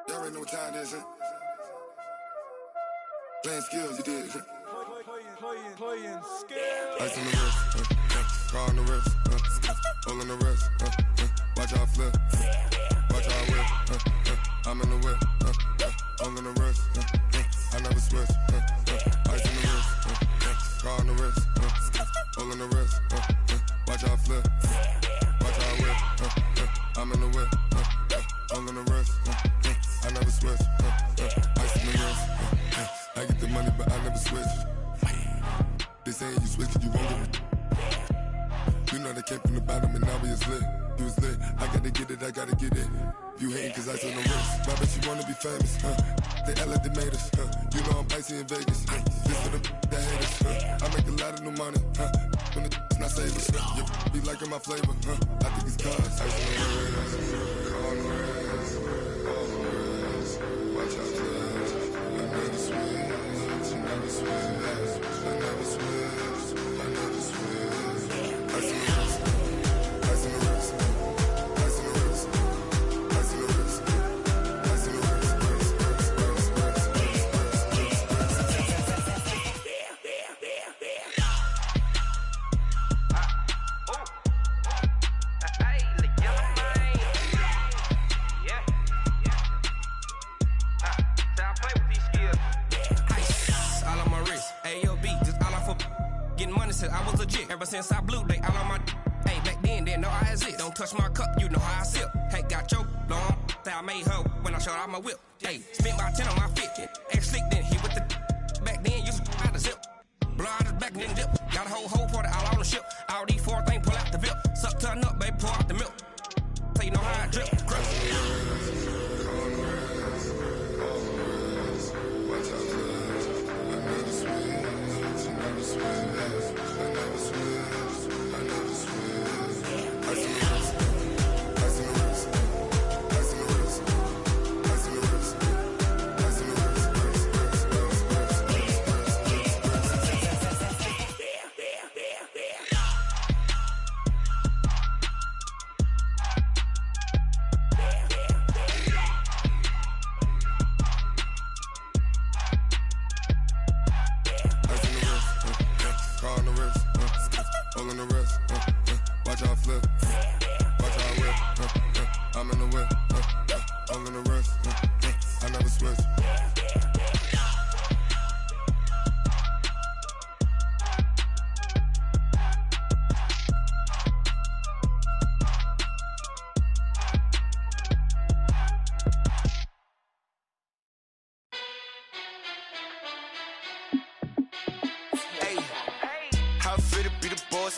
Y'all already know what time it is, huh? Playing skills, you did, huh? Playing skills. Ice on the wrist, car on the wrist, hole on the wrist, watch how I flip, watch how I whip, I'm in the whip, hole on the wrist, I never switch, ice on the wrist, car on the wrist, hole on the wrist, watch how I flip, watch how I whip, I'm in the whip, hole on the wrist, I never switch, ice on the wrist, I get the money but I never switch. They saying you switch cause you won't get it. You know they came from the bottom and now we is lit. You was lit, I gotta get it, I gotta get it. You hating cause ice on the wrist. I bet you wanna be famous, They act like they made us, You know I'm icy in Vegas, This for the that hate us, I make a lot of new money, When the not savers, You be liking my flavor, I think it's cause ice on the wrist, on the wrist, on the wrist. Watch out, cuz I never switch, I never switch. I never switch, I never switch. Ice in the wrist, ice in the wrist, ice in the wrist, ice in the wrist, ice in the wrist, I was legit ever since I blew they all on my hey back then didn't know I had it. Don't touch my cup, you know how I sip. Hey, got your long that I made her when I showed out my whip. Hey, spent my 10 on my fit. Ex slick then hit with the back then used to out the zip. Blow out his back and then dip. Got a whole party all on the ship. All these 4 things pull out the VIP. Suck turn up, baby, pour out the milk. So you know how I drip. Grip.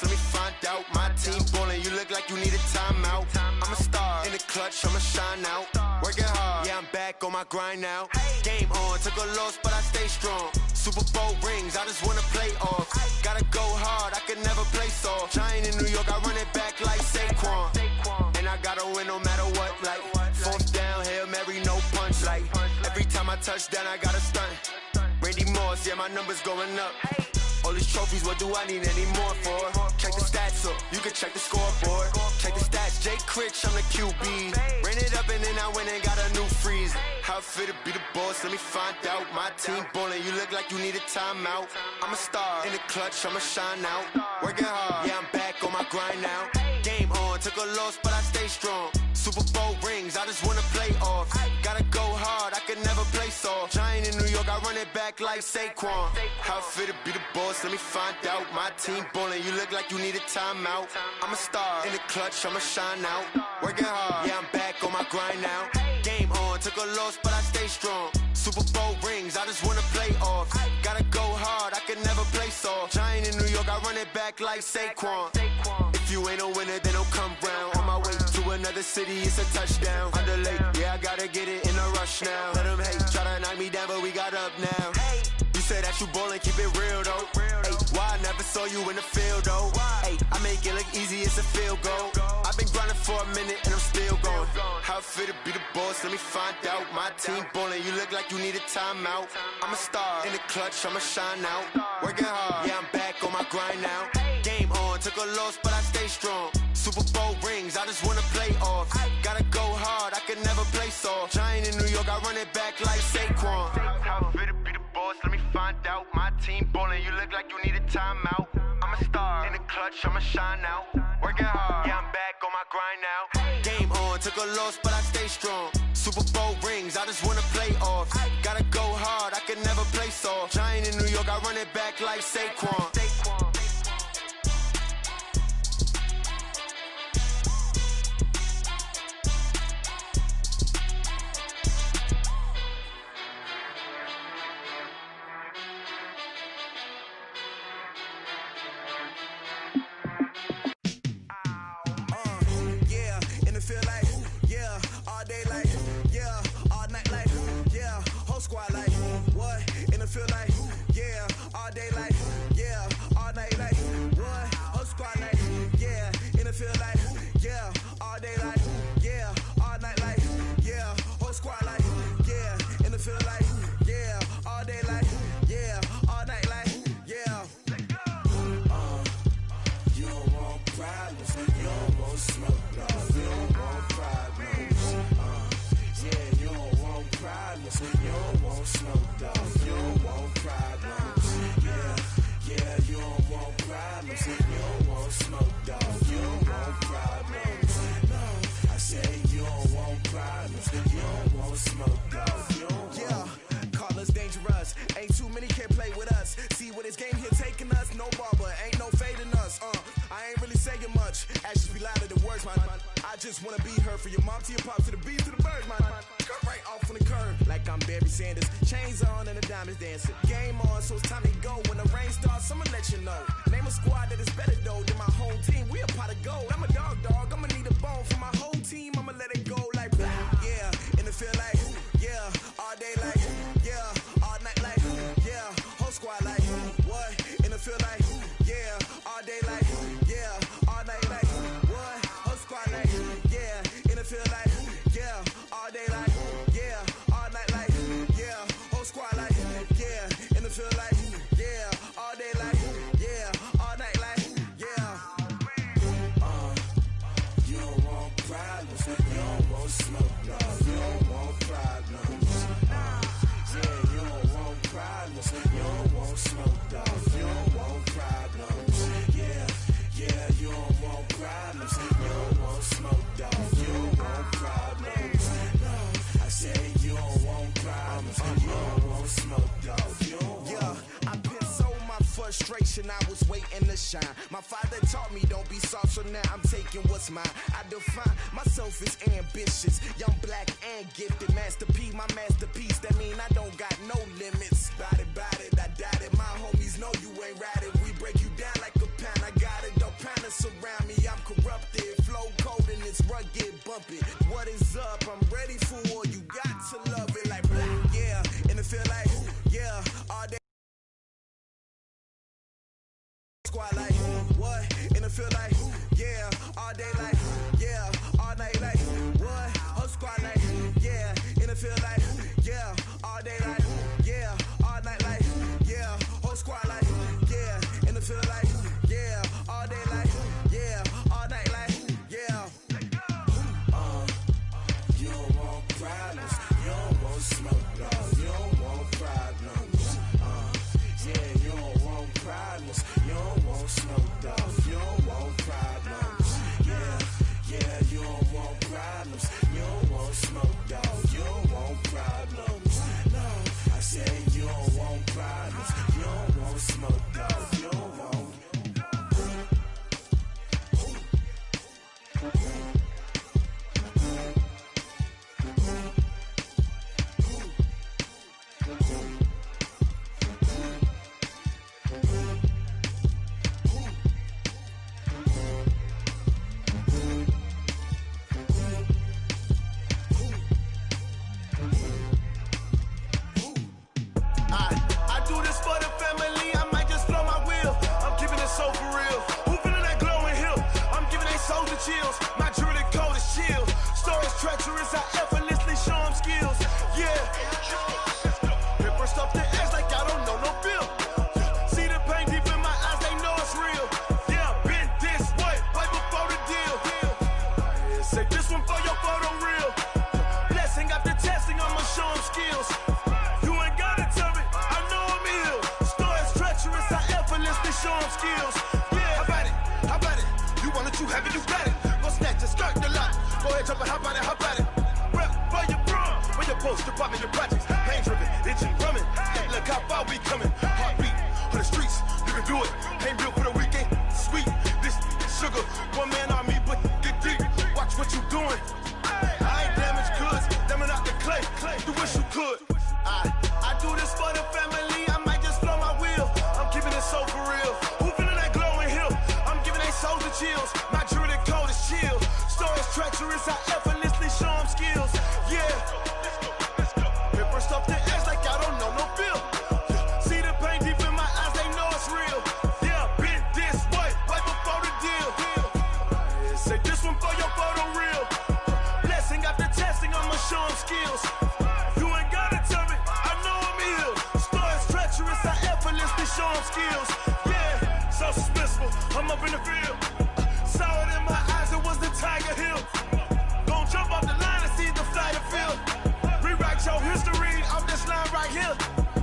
Let me find out. My team ballin', you look like you need a timeout. I'm a star in the clutch, I'ma shine out. Working hard, yeah, I'm back on my grind now. Game on, took a loss, but I stay strong. Super Bowl rings, I just wanna play off. Gotta go hard, I can never play soft. Giant in New York, I run it back like Saquon. And I gotta win no matter what. my touchdown, I got a stunt. Randy Moss, yeah, my numbers going up. All these trophies, what do I need any more for? Check the stats up, you can check the scoreboard. Check the stats, Jay Critch, I'm the QB. Ran it up and then I went and got a new freeze. How it feel to be the boss, let me find out. My team ballin', you look like you need a timeout. I'm a star, in the clutch, I'ma shine out. Working hard, yeah, I'm back on my grind now. Game on, took a loss, but I stay strong. Super Bowl rings, I just wanna play off. Gotta go hard, I can never play soft. Giant in New York, I run it back like Saquon. How it feel to be the boss, let me find out. My team ballin', you look like you need a timeout. I'm a star, in the clutch, I'ma shine out. Working hard, yeah, I'm back on my grind now. Game on, took a loss, but I stay strong. Super Bowl rings, I just wanna play off. Gotta go hard, I can never play soft. Giant in New York, I run it back like Saquon. If you ain't a winner, then don't come round. On my way to another city, it's a touchdown. Underlay, yeah, I gotta get it in a rush now. Let them hate, try to knock me down, but we got up now. You said that you ballin', keep it real though. Ay, why I never saw you in the field though? Ay, I make it look easy, it's a field goal. I've been grinding for a minute and I'm still going. How it feel to be the boss, let me find out. My team ballin', you look like you need a timeout. I'm a star, in the clutch, I'ma shine out. Working hard, yeah, I'm back on my grind now. Game on, took a loss, but I stay strong. Super Bowl rings, I just wanna play off. Gotta go hard, I can never play soft. Giant in New York, I run it back like Saquon. How it feel to be the boss, let me find out. My team ballin', you look like you need a timeout. I'm a star, in the clutch, I'ma shine out. Working hard, yeah, I'm back on my grind now. Game on, took a loss, but I stay strong. Super Bowl rings, I just wanna play off. Gotta go hard, I can never play soft. Giant in New York, I run it back like Saquon. Squad like, what? In the field like, yeah, all day like, yeah, all night like, what? Whole squad like, yeah, in the field like, yeah, all day like, yeah, all night like, yeah, whole squad like, yeah, in the field like, yeah, all day like, yeah, all night like, yeah. You don't want problems, you don't want smoke, no, you don't want problems, yeah, you don't want problems, you don't want smoke, dog, you don't want problems, yeah, you don't want problems, you don't want smoke, dog, you don't want problems, no, I say you don't want problems, you don't want smoke, dog, you don't want. Call us dangerous, ain't too many can play with us, see what this game here taking us, no barber, ain't no fading us, I ain't really saying much, actions be louder than words, man, I just wanna be heard, for your mom to your pop, to the beat, to the birds, man, cut right off on the curb, like I'm Barry Sanders, chains on and the diamonds dancing, game on, so it's time to go, when the rain starts, I'ma let you know, name a squad that is better though, than my home team, we a pot of gold, I'm a dog, I'ma need a bone for my whole team, I'ma let it go like, yeah, in the field like, yeah, all day like, yeah, all night like, yeah, whole squad like, what, in the field like, yeah, all day like, yeah, all night like, what, whole squad like, yeah, in the field like, yeah, all day like, yeah, all night like, yeah, whole squad like, yeah, in the field like, yeah, all day like, yeah, all night like, yeah. You don't want problems, you don't want smoke, no, you don't want problems, yeah, you don't want problems, you don't want smoke, dog, you don't want problems, yeah, you don't want problems, you don't want smoke, dog, you don't want problems, no, I say you don't want problems, you don't want smoke, dog, you don't want. Yeah, I put so my frustration, I was waiting to shine. My father taught me don't be soft, so now I'm taking what's mine. I define myself as ambitious, young, black, and gifted. Master P, my masterpiece, that mean I don't got no limits. Bout it, I doubt it. My homies know you ain't ride it. We break you down like a pound. I got it, don't pound us around me. I'm corrupted, flow cold and it's rugged, bumpy. What is up? I'm ready for war. You got to love it like black, yeah. In the feel like, yeah, all day. Squad like, what? In the feel like, yeah, all day like, yeah, all night like, what? Whole squad like, yeah, in the feel like, yeah, all day. show them skills. Yeah, how about it? How about it? You want it, you have it, you got it. Go snatch it, skirt the lot. Go ahead, jump it, how about it? How about it? Rep for your bro, for your post, your pop, your projects. Pain driven, itching, drumming. Look how far we coming. Heartbeat for the streets, you can do it. Ain't built for the weekend. Sweet, this sugar, one man army, but get deep. Watch what you doing. I ain't damaged goods, damn out the clay. You wish you could. I do this for the family. I might just blow my wheel. I'm keeping it so for real. Who feeling that glowing hill? I'm giving they souls the chills. My jewelry code is chill. Stories treacherous, I effortlessly show them skills. Yeah. Paper stuff the edge like I don't know no feel. See the pain deep in my eyes, they know it's real. Yeah, been this way, way before the deal. Say this one for your photo reel. Blessing after testing, I'ma show them skills. You ain't gotta tell me, I know I'm ill. Stories treacherous, I effortlessly show them skills. Yeah, so suspenseful, I'm up in the field. Saw it in my eyes, it was the Tiger Hill. Gon' jump off the line and see the flight of field. Rewrite your history off this line right here.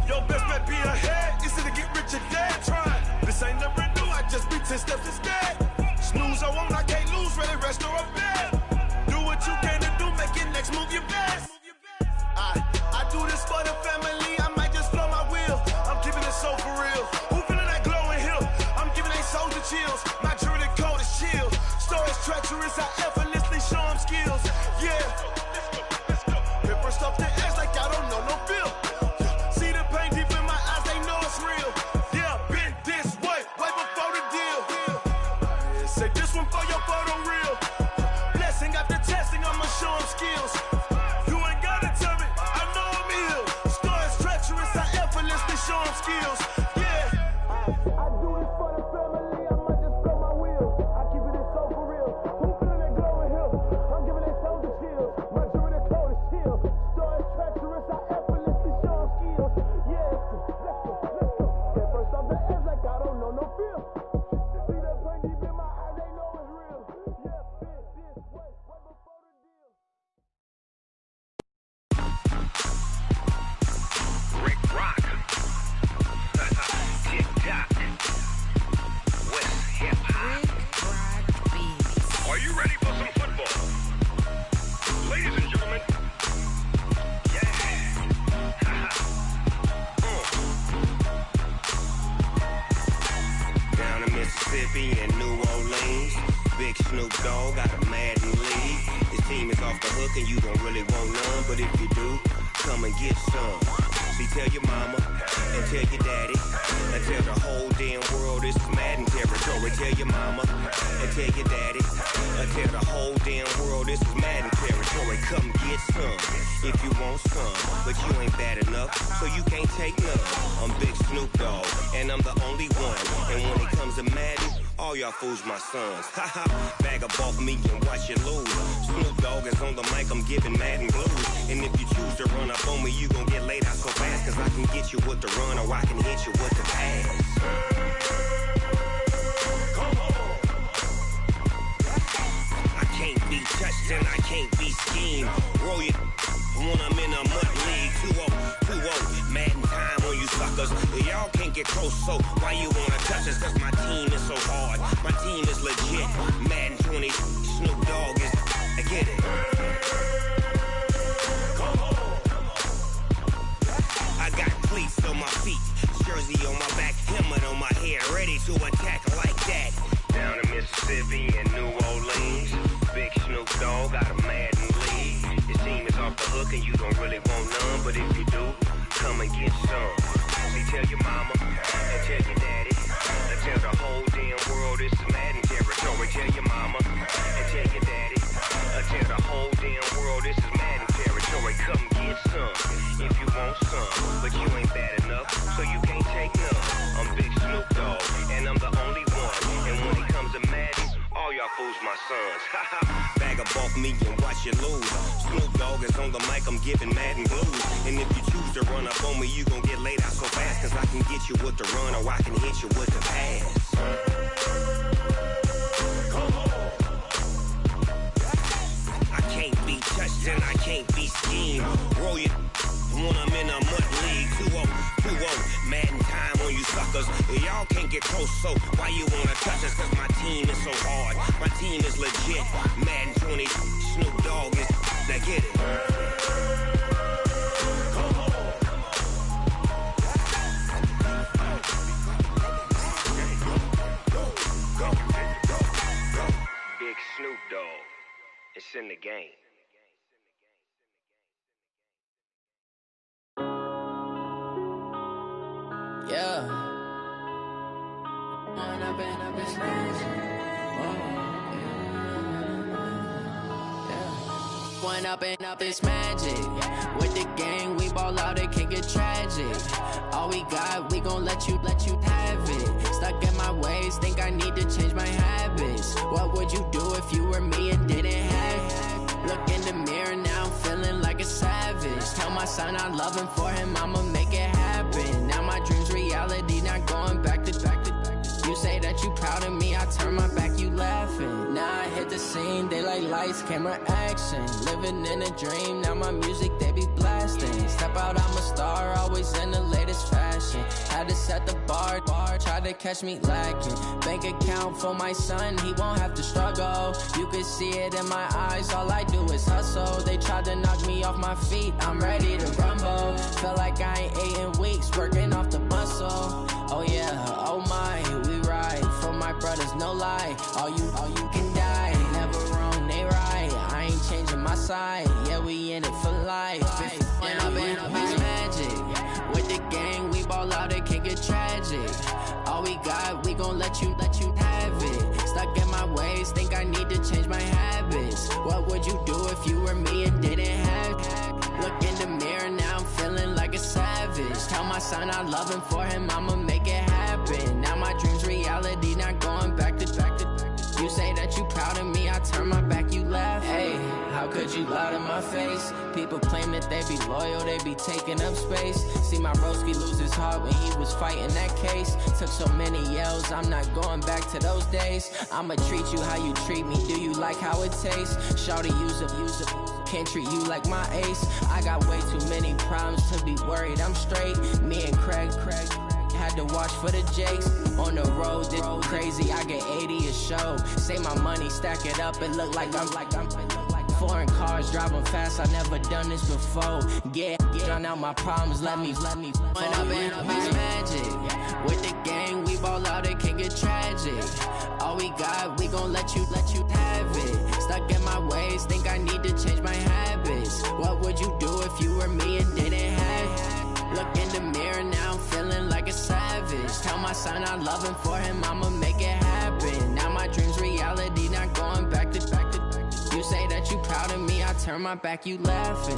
Your best bet be ahead, easy to get rich or dead. Trying, this ain't never new, I just be 10 steps instead. Snooze I won't, I can't lose, ready, rest or up bed. Do what you can to do, make your next move your best. I do this for the family, I might just blow my wheel. I'm keeping it so for real. Who feeling that glowing hill? I'm giving they souls the chills. My jewelry code is chill. Stories treacherous, I effortlessly show them skills. Yeah. Paper stuff the edge like I don't know no feel. See the pain deep in my eyes, they know it's real. Yeah, been this way, way before the deal. Say this one for your photo reel. Blessing after testing, I'ma show them skills. You ain't gotta tell me, I know I'm ill. Stories treacherous, I effortlessly show them skills. Yeah. I do this for the family, I might just blow my wheel. I keep it so for real. Who feeling that glowing hill? I'm giving they souls the chills. My jewelry code is chill. Stories treacherous, I effortlessly show them skills. Yeah, let's go. Get first off the edge like I don't know no feel. See that pain deep in my eyes, they know it's real. Yeah, been this way, way before the deal. Rick Rock. TikTok. West Hip Hop. Are you ready for some football? Ladies and gentlemen. Yeah. Down in Mississippi and New Orleans, Big Snoop Dogg got a Madden league. His team is off the hook and you don't really want none, but if you do, come and get some. See, tell your mama and tell your daddy and tell the whole damn world this is Madden territory. Tell your mama and tell your daddy and tell the whole damn world this is Madden territory. Come get some if you want some, but you ain't bad enough, so you can't take none. I'm Big Snoop Dogg and I'm the only one, and when it comes to Madden, all y'all fools my sons. Haha, bag up off me and watch you lose. Snoop Dogg is on the mic, I'm giving Madden blues. And if you choose to run up on me, you gon' get laid out so fast, cause I can get you with the run or I can hit you with the pass. Come on. I can't be touched and I can't be schemed. Roll you when I'm in a mud league. 2-0, Madden time on you suckers. Y'all can't get close, so why you wanna touch us? Cause my team is so hard, my team is legit. Madden 20, Snoop Dogg is, I get it. Come on. I got cleats on my feet, jersey on my back, helmet on my head, ready to attack like that. Down in Mississippi and New Orleans, Big Snoop Dogg got a Madden league. His team is off the hook and you don't really want none, but if you do, come and get some. See, tell your mama and tell your daddy and tell the whole damn world this is Madden territory. Tell your mama and tell your daddy and tell the whole damn world this is Madden territory. Come get some if you want some, but you ain't bad enough, so you can't take none. I'm Big Snoop Dogg and I'm the only one, and when it comes to Madden, all y'all fools my sons. Bag up off me and watch you lose. Snoop Dogg is on the mic, I'm giving Madden blues. And if you choose to run up on me, you gon' get laid out so fast, cause I can get you with the run or I can hit you with the pass. Come on. I can't be touched and I can't be schemed. Roll you when I'm in a mud league. 2-0, Madden time on you suckers. Y'all can't get close. coast, so why you wanna touch us? Cause my team is so hard. My team is legit. Madden 20, Snoop Dogg is, now get it. Big Snoop Dogg. It's in the game. Yeah. One up and up is magic. With the gang, we ball out, it can get tragic. All we got, we gon' let you have it. Stuck in my ways, think I need to change my habits. What would you do if you were me and didn't have it? Look in the mirror now, I'm feeling like a savage. Tell my son I love him, for him I'ma make it happen. Now my dream's reality, not going back to. You say that you proud of me, I turn my back, you laughing. Now I hit the scene, they like lights, camera, action. Living in a dream, now my music, they be blasting. Step out, I'm a star, always in the latest fashion. Had to set the bar, try to catch me lacking. Bank account for my son, he won't have to struggle. You can see it in my eyes, all I do is hustle. They tried to knock me off my feet, I'm ready to rumble. Feel like I ain't ate in weeks, working off the muscle. Oh yeah, oh my, we ride for my brothers, no lie. All you can die, never wrong, they right. I ain't changing my side, yeah, we in it for life. When up is magic. With the gang, we ball out, it can get tragic. All we got, we gon' let you have it. Stuck in my ways, think I need to change my habits. What would you do if you were me and didn't have it? Look in the mirror now, I'm feeling like a savage. Tell my son I love him, for him I'ma make it happen. Now my dream's reality, not going back to. You say that you proud of me, I turn my back, you laugh. Hey, how could you lie to my face? People claim that they be loyal, they be taking up space. See my broski lose his heart when he was fighting that case. Took so many yells, I'm not going back to those days. I'ma treat you how you treat me, do you like how it tastes? Shawty, use it. Can't treat you like my ace. I got way too many problems to be worried, I'm straight. Me and Craig had to watch for the Jakes. On the road, did crazy, I get 80 a show. Say my money, stack it up, it look like I'm foreign cars, driving fast, I never done this before. Get on out my problems, let me When up and it's magic. With the gang, we ball out, it can get tragic. All we got, we gon' let you have it. Stuck in my ways, think I need to change my habits. What would you do if you were me and didn't have it? Look in the mirror now, I'm feeling like a savage. Tell my son I love him, for him I'ma make it happen. Now my dream's reality, not going back to. You say that you proud of me, I turn my back, you laughing.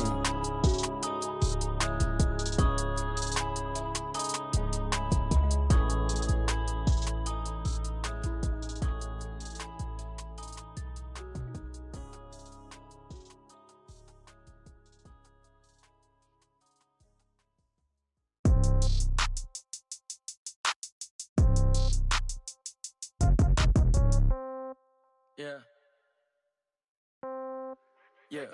Yeah. Yeah.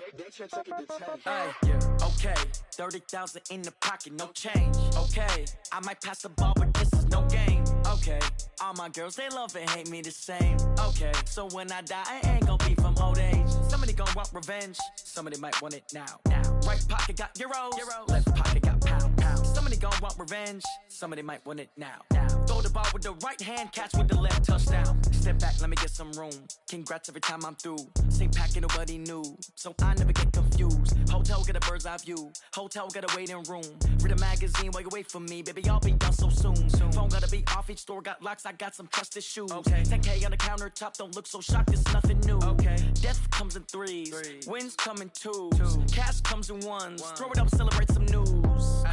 Hey, yeah. Okay. 30,000 in the pocket, no change. Okay. I might pass the ball, but this is no game. Okay. All my girls, they love and hate me the same. Okay. So when I die, I ain't gon' be from old age. Somebody gon' want revenge. Somebody might want it now. Right pocket got euros. Left pocket got pound. Somebody gon' want revenge. Somebody might want it now. Throw the ball with the right hand, catch with the left, touchdown. Step back, let me get some room. Congrats every time I'm through. Same packet, nobody knew. So I never get confused. Hotel get a bird's eye view. Hotel get a waiting room. Read a magazine while you wait for me. Baby, I'll be done so soon. Phone gotta be off, each store got locks. I got some trusted shoes. 10K on the countertop, don't look so shocked, it's nothing new. Death comes in threes. Wins come in twos. Cash comes in ones. Throw it up, celebrate some news.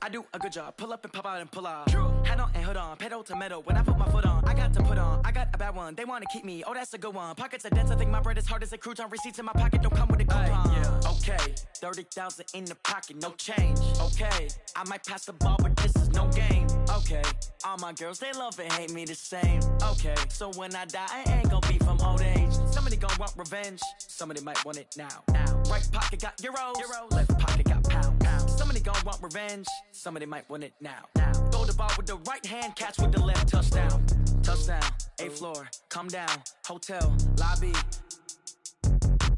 I do a good job. Pull up and pop out and pull out. Head on and hood on. Pedal to metal. When I put my foot on, I got to put on. I got a bad one. They want to keep me. Oh, that's a good one. Pockets are dense. I think my bread is hard as a crouton. Receipts in my pocket don't come with a coupon. Yeah. Okay. 30,000 in the pocket. No change. Okay. I might pass the ball, but this is no game. Okay. All my girls, they love and hate me the same. Okay. So when I die, I ain't gonna be from old age. Somebody gon' want revenge. Somebody might want it now. Right pocket got euros. Left pocket got pound. Somebody gon' want revenge. Somebody might want it now. Throw the ball with the right hand, catch with the left. Touchdown. Touchdown. 8th floor. Come down. Hotel. Lobby.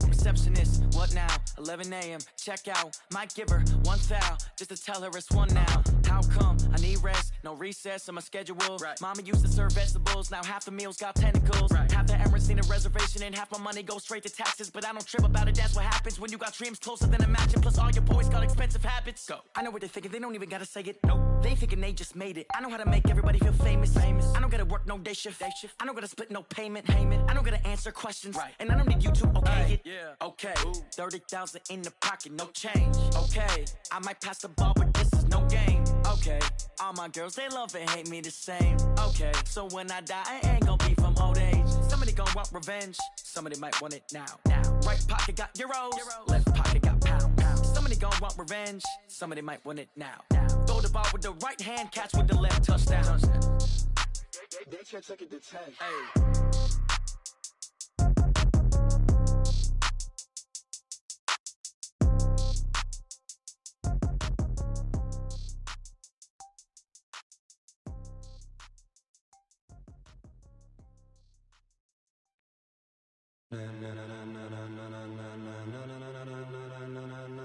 Receptionist, what now? 11 a.m. Check out. Might give her one foul just to tell her it's one now. How come? I need rest, no recess on my schedule. Right. Mama used to serve vegetables, now half the meals got tentacles. Right. Half the Emirates seen a reservation and half my money goes straight to taxes. But I don't trip about it, that's what happens when you got dreams closer than imagine. Plus all your boys got expensive habits. Go. I know what they're thinking, they don't even gotta say it. Nope. They thinking they just made it. I know how to make everybody feel famous. I don't gotta work no day shift. I don't gotta split no payment. I don't gotta answer questions. Right. And I don't need you to okay it. Yeah. Okay, 30,000 in the pocket, no change. Okay, I might pass the ball, but this is no game. Okay, all my girls, they love and hate me the same. Okay, so when I die, I ain't gonna be from old age. Somebody gon' want revenge, somebody might want it now. Right pocket got euros, left pocket got pounds. Somebody gon' want revenge, somebody might want it now. Throw the ball with the right hand, catch with the left. Touchdown. They can't take it to 10. Hey.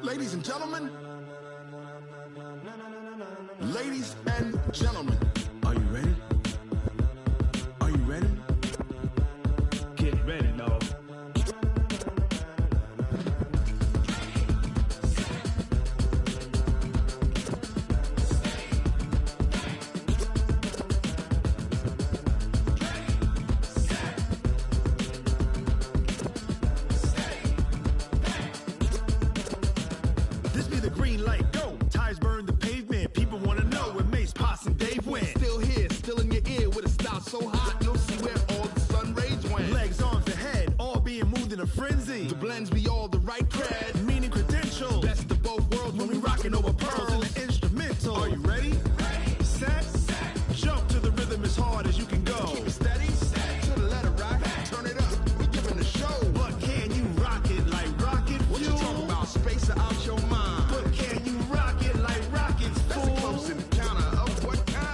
Ladies and gentlemen, ladies and gentlemen, are you ready? Are you ready? Get ready, dog. This be the green light, go. Tires burn the pavement. People want to know where Mace, Pops, and Dave went. Still here, still in your ear with a style so hot, you'll see where all the sun rays went. Legs, arms, and head, all being moved in a frenzy. The blends be all the right cred, meaning credentials. Best of both worlds when we rockin' over pearls in the instrumental. Are you ready? Set, jump to the rhythm as hard as you can go. Keep it steady, to the letter right. Turn it up, we giving the show. But can you rock it like rocket fuel? What you talking about? Space out your mind. But can you rock it like rockets, fool? That's a close encounter of what kind?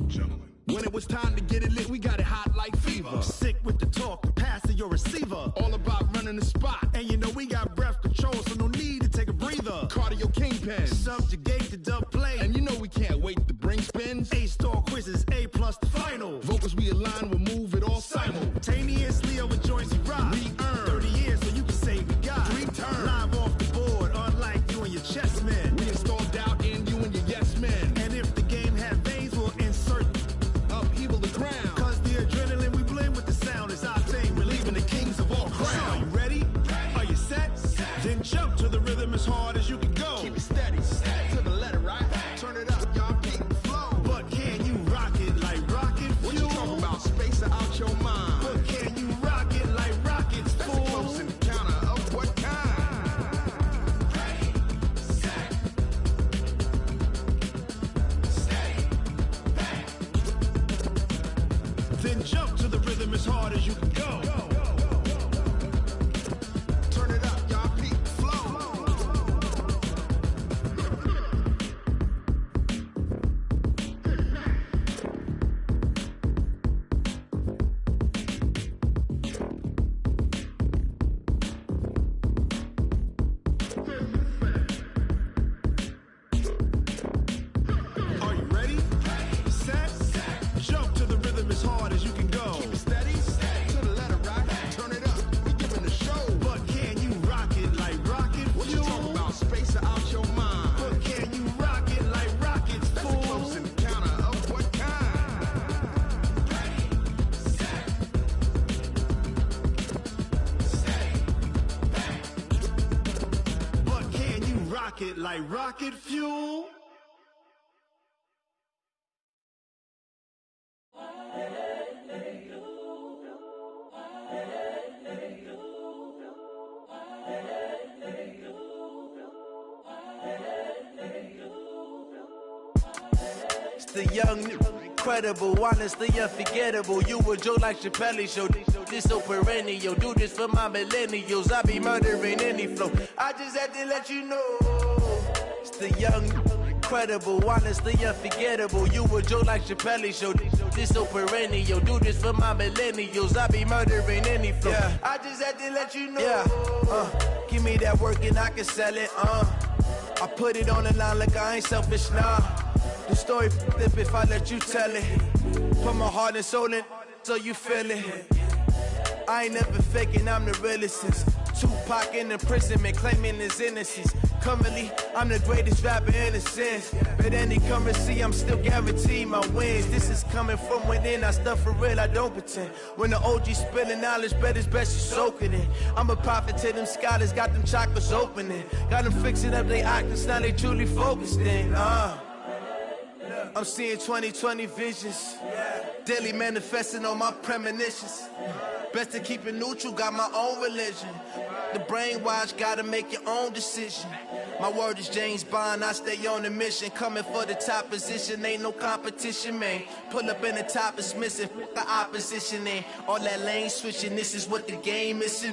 Gentlemen. When it was time to get it lit, we got it hot like fever. Sick with the talk, the pass to your receiver. All about running the spot. And you know we got breath control, so no need to take a breather. Cardio kingpin, subjugate the dub play. And you know we can't wait to bring spins. A-star quizzes, A+ the final. Vocals we align, we'll move it all simultaneously over joints we rock. We earn 30 years, so you can say we got 3 turns. Live off the board, unlike you and your chess men. We install doubt in you and your yes men. And if the game had veins, we'll insert upheaval the ground. Cause the adrenaline we blend with the sound is our thing. We're leaving the kings of all crowns. So are you ready? Are you set? Then jump to the rhythm as hard as you can go. Keep it steady, to the letter right. Turn it up, y'all keep the flow. But can you rock it like rocket fuel? What you talking about? Space out your mind. But can you rock it like rockets, fool? That's a close encounter of what kind? Then jump to the rhythm as hard as you can go. Turn it up, y'all peak flow. Are you ready? Set, jump to the rhythm as hard as you can go. Keep it steady, to the letter right. Turn it up, we giving the show. But can you rock it like rocket fuel? What you talking about? Space out your mind. But can you rock it like rockets, fool? That's a close encounter of what kind? But can you rock it like rocket fuel? It's the young incredible, honestly unforgettable. You a joke like Chappelle show. This so perennial. Do this for my millennials. I be murdering any flow. I just had to let you know. It's the young, incredible, honestly unforgettable. You a joke like Chappelle show. This so perennial. Do this for my millennials. I be murdering any flow. Yeah. I just had to let you know. Yeah. Give me that work and I can sell it. I put it on the line like I ain't selfish, nah. The story flip if I let you tell it. Put my heart and soul in so you feel it. I ain't never faking, I'm the realest since Tupac in imprisonment, claiming his innocence. Currently, I'm the greatest rapper in a sense. But any currency, I'm still guaranteed my wins. This is coming from within, I stuff for real, I don't pretend. When the OG spilling knowledge, bet it's best you soak it in. I'm a prophet to them scholars, got them chakras opening. Got them fixing up they octaves, now they truly focused in. I'm seeing 2020 visions. Daily manifesting on my premonitions. Best to keep it neutral, got my own religion. The brainwash, gotta make your own decision. My word is James Bond, I stay on the mission. Coming for the top position, ain't no competition, man. Pull up in the top, it's missing, the opposition ain't. All that lane switching, this is what the game is.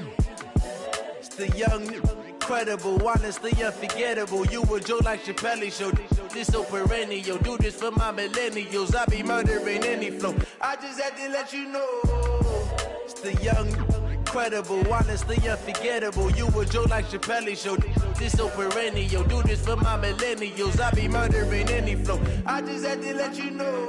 It's the young, incredible, honestly unforgettable. You a joke like Chappelle show. This so perennial. Do this for my millennials. I be murdering any flow. I just had to let you know. It's the young, incredible, honestly unforgettable. You a joke like Chappelle show. This so perennial. Do this for my millennials. I be murdering any flow. I just had to let you know.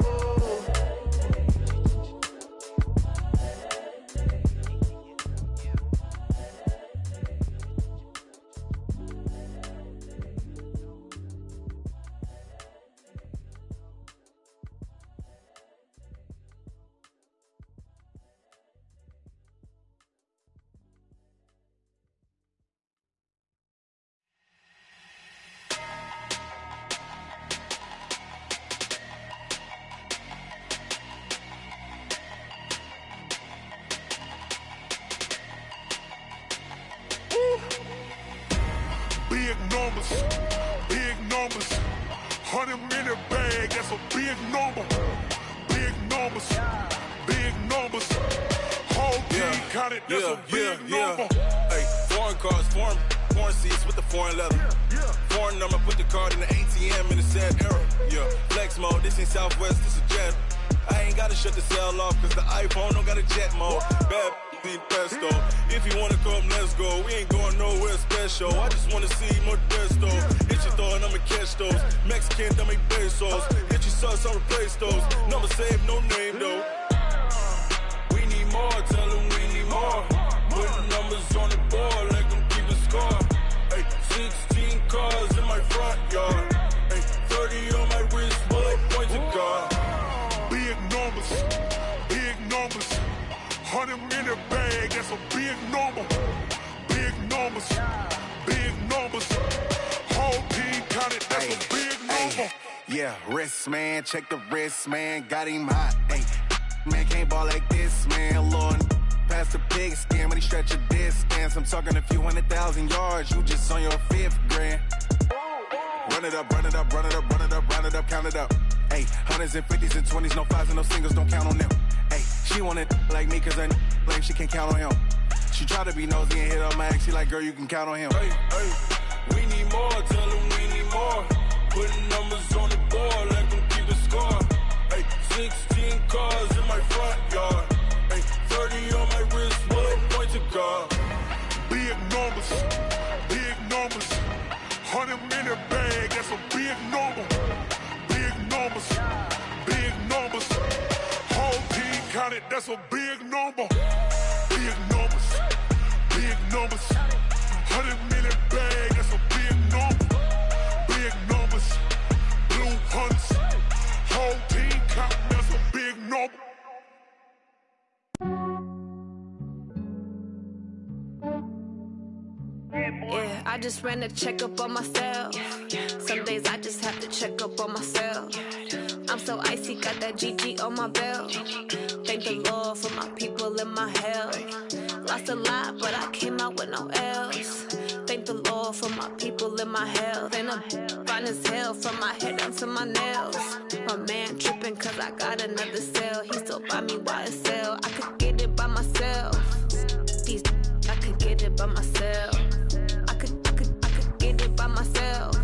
Big numbers, 100-minute bag, that's a big number. Big numbers, whole team counted, that's a big number. Hey, foreign cars, foreign seats with the foreign leather. Foreign number, put the card in the ATM in the sad era. Yeah, flex mode, this ain't Southwest, this is Jet. I ain't gotta shut the cell off, cause the iPhone don't got a jet mode. Bad need pesto. If you wanna come, let's go. We ain't going nowhere special. I just wanna see Modesto. Hit your thought, I'ma catch those. Mexican, I'ma make pesos. Hit your sauce, I'll replace those. Number saved, no name though. We need more, tell them we need more. Putting numbers on the board, like them keep a score. Hey, 16 cars in my front yard. Hey, 30 on my wrist, bullet points a car. Big numbers, 100-minute bag, that's a big number. Big numbers, whole team counted, that's a big number. Yeah, wrist man, check the wrist man, got him hot. Ay, man can't ball like this, man. Lord, past the pig skin when he stretch a distance. I'm talking a few 100,000 yards, you just on your 5th grand. Run it up, count it up. Ay, hundreds and 50s and 20s, no 5s and no singles, don't count on them. Ay, she want it like me, cause her blame she can't count on him. She try to be nosy and hit on my ex, she like, girl, you can count on him. Hey, we need more, tell them we need more. Putting numbers on the board, let them keep a score. Hey, 16 cars in my front yard. Hey, 30 on my wrist, bullet points a car. Big numbers, 100-minute bag, that's a big number. Big numbers, whole team counted, that's a big number. Big numbers, 100-minute bag, that's a big number. Big numbers, blue hunts, whole team counting, that's a big number. Yeah, I just ran a checkup on myself. Some days I just have to check up on myself. I'm so icy, got that GG on my belt. Thank the Lord for my people in my health. Lost a lot, but I came out with no L's. Thank the Lord for my people in my health. And I'm fine as hell from my head down to my nails. My man tripping cause cause I got another cell. He still buy me YSL. I could get it by myself. These I could get it by myself. I could get it by myself.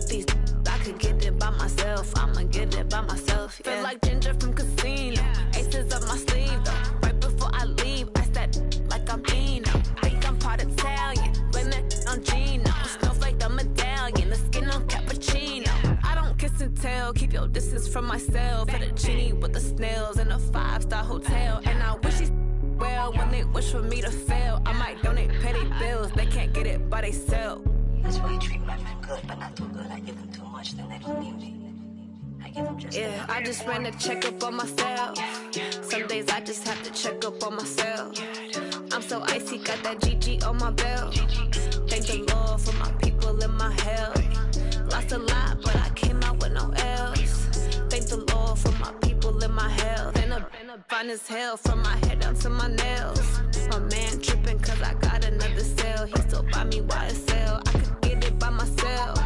These I could get it by myself. I'ma get it by myself. Yeah. Feel like Ginger from Casino. Aces up my sleeve though. Right before I leave, I said like I'm Eno. Think I'm part Italian. Blame that on Gino. Snowflake the medallion. The skin on cappuccino. I don't kiss and tell. Keep your distance from myself. Fettuccine with the snails in a 5-star hotel. And I wish he's well when they wish for me to fail. I might donate petty bills. They can't get it by themselves. That's why you treat my men good, but not too good. I give them too much, then they don't need me. I give them just yeah, I just ran a checkup on myself. Some days I just have to check up on myself. I'm so icy, got that GG on my belt. Thank the Lord for my people in my health. Lost a lot, but I came out with no L's. Thank the Lord for my people in my health. And I'm fine as hell from my head down to my nails. My man tripping cause I got another cell. He still buy me YSL. I could get it by myself.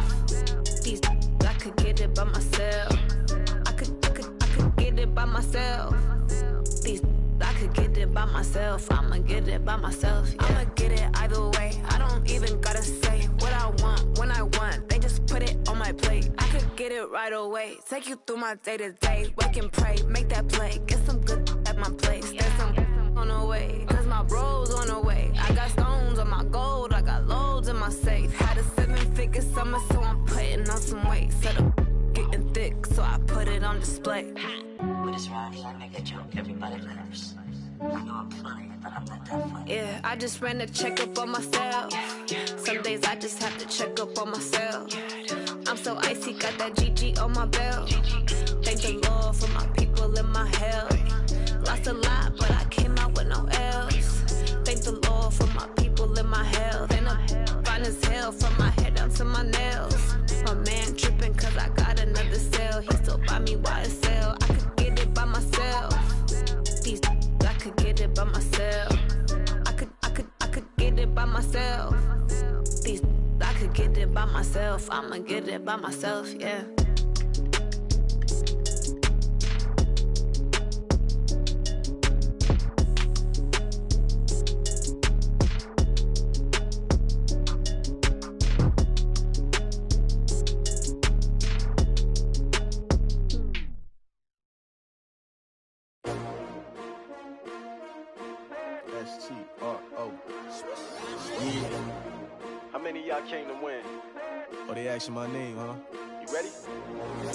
These I could get it by myself. I could get it by myself. These I could get it by myself. I'ma get it by myself. Yeah. I'ma get it either way. I don't even gotta say what I want when I want. They just put it on my plate. I could get it right away. Take you through my day to day. Wake and pray, make that play. Get some good at my place. There's some on the way. Cause my bro's on the way. I got stones on my gold. I got loads in my safe. Had a 7-figure summer, so I'm putting on some weight. Set up getting thick, so I put it on display. But it's around here, I make a joke, everybody laughs. I know I'm funny, but I'm not that funny. Yeah, I just ran a checkup on myself. Some days I just have to check up on myself. I'm so icy, got that GG on my belt. Thank the Lord for my people in my health. Lost a lot, but I came out with no L's. Thank the Lord for my people in my health. And I'm fine as hell from my head down to my nails. My man tripping cause I got another cell. He still buy me YSL. I could get it by myself. These I could get it by myself. I could get it by myself. These I could get it by myself. I'ma get it by myself, yeah. S-T-R-O. Yeah. How many of y'all came to win? Oh, they asking my name, huh? You ready?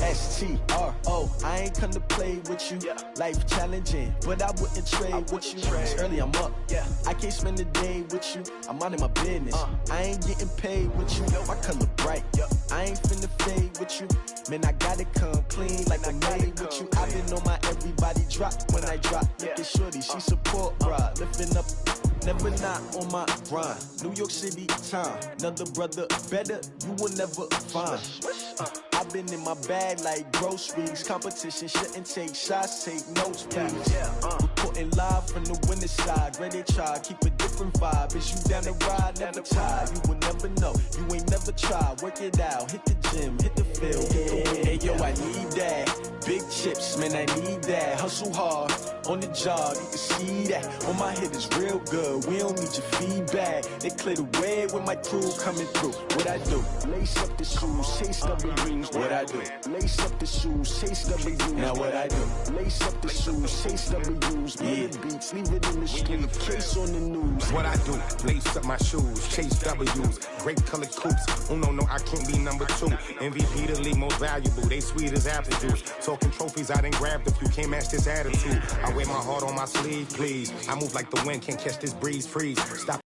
S-T-R-O. I ain't come to play with you. Yeah. Life challenging, but I wouldn't trade with you. It's early, I'm up. Yeah. I can't spend the day with you. I'm minding my business. I ain't getting paid with you. My color bright. I ain't finna fade with you. Man, I gotta come clean like I made with you. I've been on my everybody drop when I drop. Look at shorty, she support, bruh. Lifting up, never not on my grind. New York City time. Another brother better, you will never find. I've been in my bag like groceries. Competition shouldn't take shots, take notes, please. Reporting live from the winning side. Ready to try, keep a different vibe. Is you down the ride, never tired. You will never know, you ain't never tried. Work it out, hit the gym, hit the field, hit the win. Hey yo, I need that. Big chips, man, I need that. Hustle hard, on the job, you can see that. On my head is real good, we don't need your feedback. They clear the way with my crew coming through. What I do? Lace up the shoes, chase double rings. What I do? Lace up the shoes, chase double U's. Now what I do? Lace up the shoes, chase double U's. Yeah. Beats, leave it in the street, case on the news. What I do? Lace up my shoes, chase W's. Great colored coops. Oh no, I can't be number 2. MVP the league most valuable. They sweet as apple juice. Talking trophies, I done grabbed a few. Can't match this attitude. I wear my heart on my sleeve, please. I move like the wind, can't catch this breeze, freeze. Stop.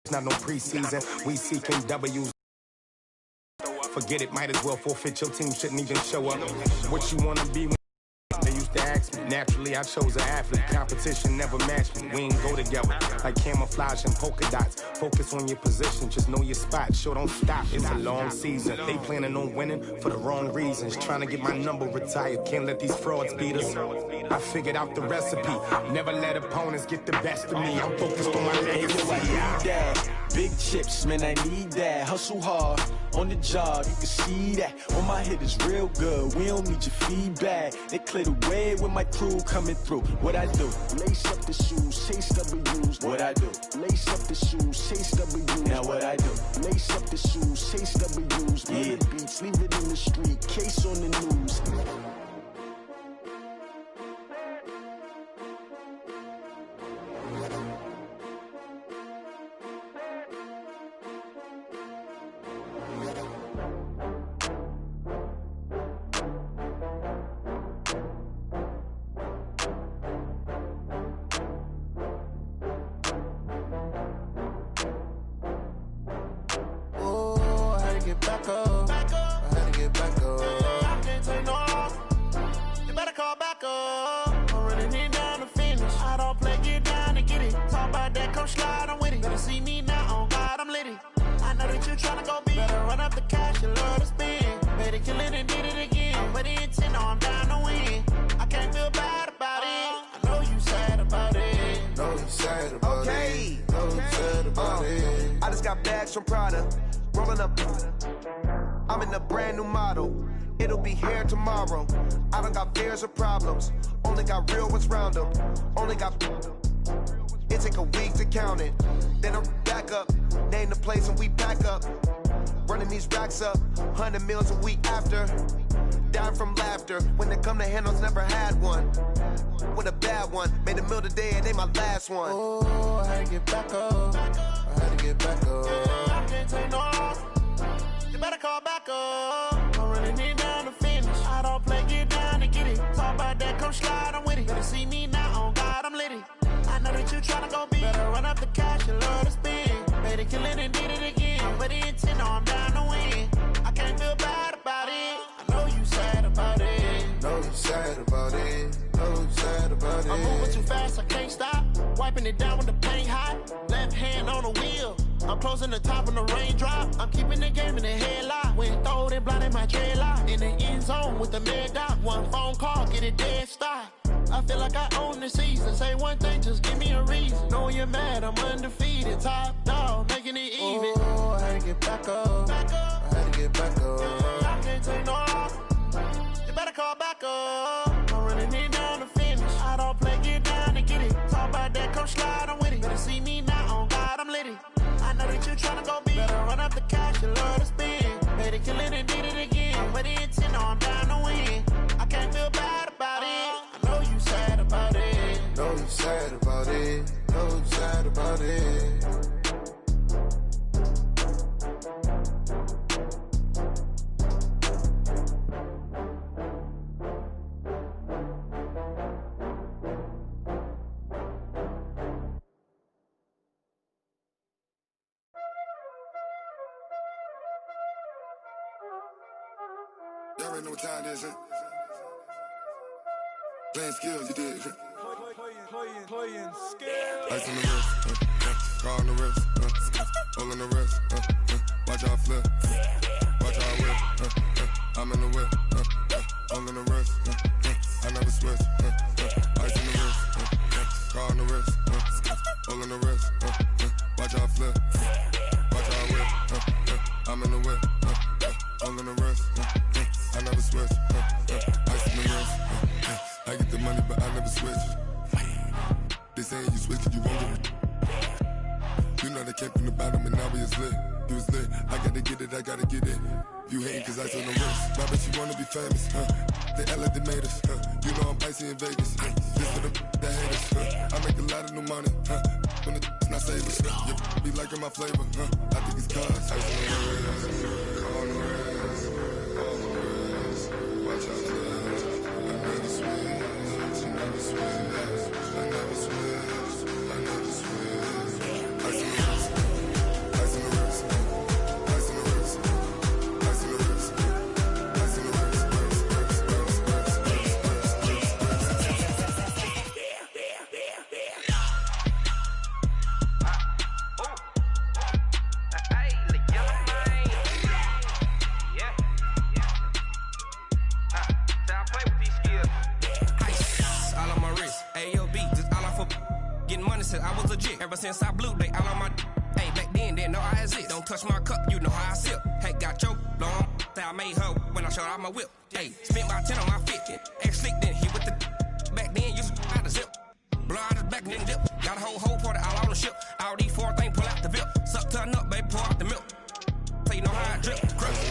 It's not no preseason. We seeking W's. Forget it, might as well forfeit. Your team shouldn't even show up. What you wanna be when they used to ask me. Naturally, I chose an athlete. Competition never matched me. We ain't go together like camouflage and polka dots. Focus on your position, just know your spot. Sure, don't stop, it's a long season. They planning on winning for the wrong reasons. Trying to get my number retired. Can't let these frauds beat us. I figured out the recipe. Never let opponents get the best of me. I'm focused on my legacy. big chips, man, I need that. Hustle hard on the job, you can see that. On my head is real good, we don't need your feedback. They clear the way with my crew coming through. What I do? Lace up the shoes, chase W's. What I do? Lace up the shoes, chase W's. Now what I do? Lace up the shoes, chase W's. Yeah. The beats, leave it in the street, case on the news. From Prada, rolling up. I'm in a brand new model. It'll be here tomorrow. I don't got fears or problems. Only got real ones round them. Only got. It take a week to count it. Then I'm back up. Name the place and we pack up. Running these racks up. 100 meals a week after. Dying from laughter. When they come to handles, never had one. With a bad one. Made a meal today and they my last one. Oh, I had to get back up. I had to get back up. I can't take no loss. You better call back up. I'm running it down to finish. I don't play, get down to get it. Talk about that, come slide, I'm with it. Better see me now, on God, I'm litty. I know that you tryna go big. Better run up the cash, you love to spend. Better kill it and did it again. But the intent, no, I'm down to win. I can't feel bad about it. I know you sad about it. Know you sad about it. Know you sad about it. I'm moving too fast, I can't stop. Wiping it down when the paint hot. Left hand on the wheel. I'm closing the top when the raindrop. I'm keeping the game in the headlock. When throwed and blinded my dreadlock. In the end zone with the mad dot. One phone call, get it dead stop. I feel like I own the season. Say one thing, just give me a reason. Knowing you're mad, I'm undefeated. Top dog, making it even. Oh, I had to get back up. I had to get back up. I can't take no loss. You better call back up. I'm running it down to finish. I don't play, get down to get it. Talk about that, come slide, I'm with it. Better see me now, on God, I'm litty. I know that you tryna go big. Better run up the cash, you love to spend. Better kill it and did it again. But the intent, no, I'm down to win. I can't feel bad about it. I know you sad about it. Know you sad about it. Know you sad about it. Y'all already know what time it is, huh? Playing skills, you did. Playing skills. Ice on the wrist, car on the wrist, hole on the wrist, watch how I flip, watch how I whip, I'm in the whip, hole in the wrist, I never switch, ice on the wrist, car on the wrist, hole in the wrist, watch how I flip, watch how I whip, I'm in the whip, hole in the wrist, I never switch, ice on the wrist, I get the money but I never switch. They saying you switch, you won't get it. You know they came from the bottom and now we is lit. You was lit, I gotta get it, I gotta get it. You hating cause I on the wrist. My bitch, you wanna be famous, They act like they made us, You know I'm icy in Vegas, This for them that hate us, I make a lot of new money, When it's not savers, You be liking my flavor, I think it's cause. Ice on the wrist, on the wrist, on the wrist. Watch out, I never switch, I never switch. I never switch, I never switch. Ice in the wrist, ice in the wrist, ice in the wrist, ice in the wrist, ice in the wrist, Getting money since I was legit. Ever since I blew, they all on my. Hey, back then, then know I exist. Don't touch my cup, you know how I sip. Hey, got your long, that I made her when I showed out my whip. Hey, spent about 10 on my 50. Ex-slick, then hit with the back then, used to out the zip. Blow out his back, then dip. Got a whole party all on the ship. All these 4 things, pull out the VIP. Suck to a nut, baby, pour out the milk. So you know how I drip. Crush.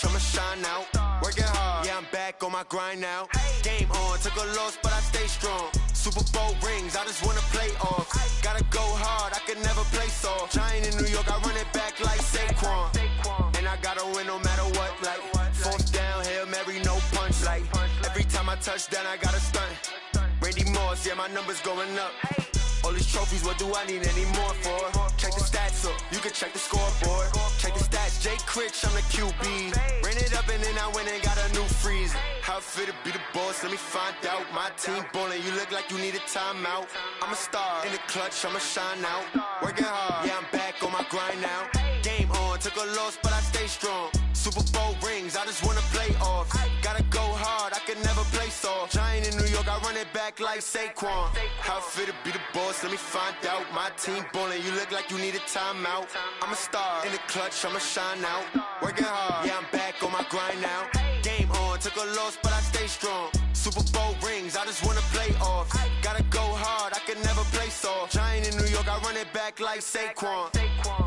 I'ma shine out, working hard, yeah I'm back on my grind now. Game on, took a loss but I stay strong. Super Bowl rings, I just wanna play off. Gotta go hard, I can never play soft. Giant in New York, I run it back like Saquon. And I gotta win no matter what, like 4th down, Hail Mary, no punch. Like every time I touch down, I gotta stunt. Randy Moss, yeah my numbers going up. All these trophies, what do I need any more for? Check the stats up, you can check the scoreboard. Check the stats, Jay Critch, I'm the QB. Ran it up and then I went and got a new freeze. How it feel to be the boss, let me find out. My team ballin', you look like you need a timeout. I'm a star, in the clutch, I'ma shine out. Working hard, yeah I'm back on my grind now. Game on, took a loss but I stay strong. Super Bowl rings, I just wanna play off. Gotta go hard, I can never play soft. Giant in New York, I run it back like Saquon. How it feel to be the boss, let me find out. My team ballin', you look like you need a timeout. I'm a star, in the clutch, I'ma shine out. Working hard, yeah I'm back on my grind now. Game on, took a loss but I stay strong. Super Bowl rings, I just wanna play off. Gotta go hard, I can never play soft. Giant in New York, I run it back like Saquon.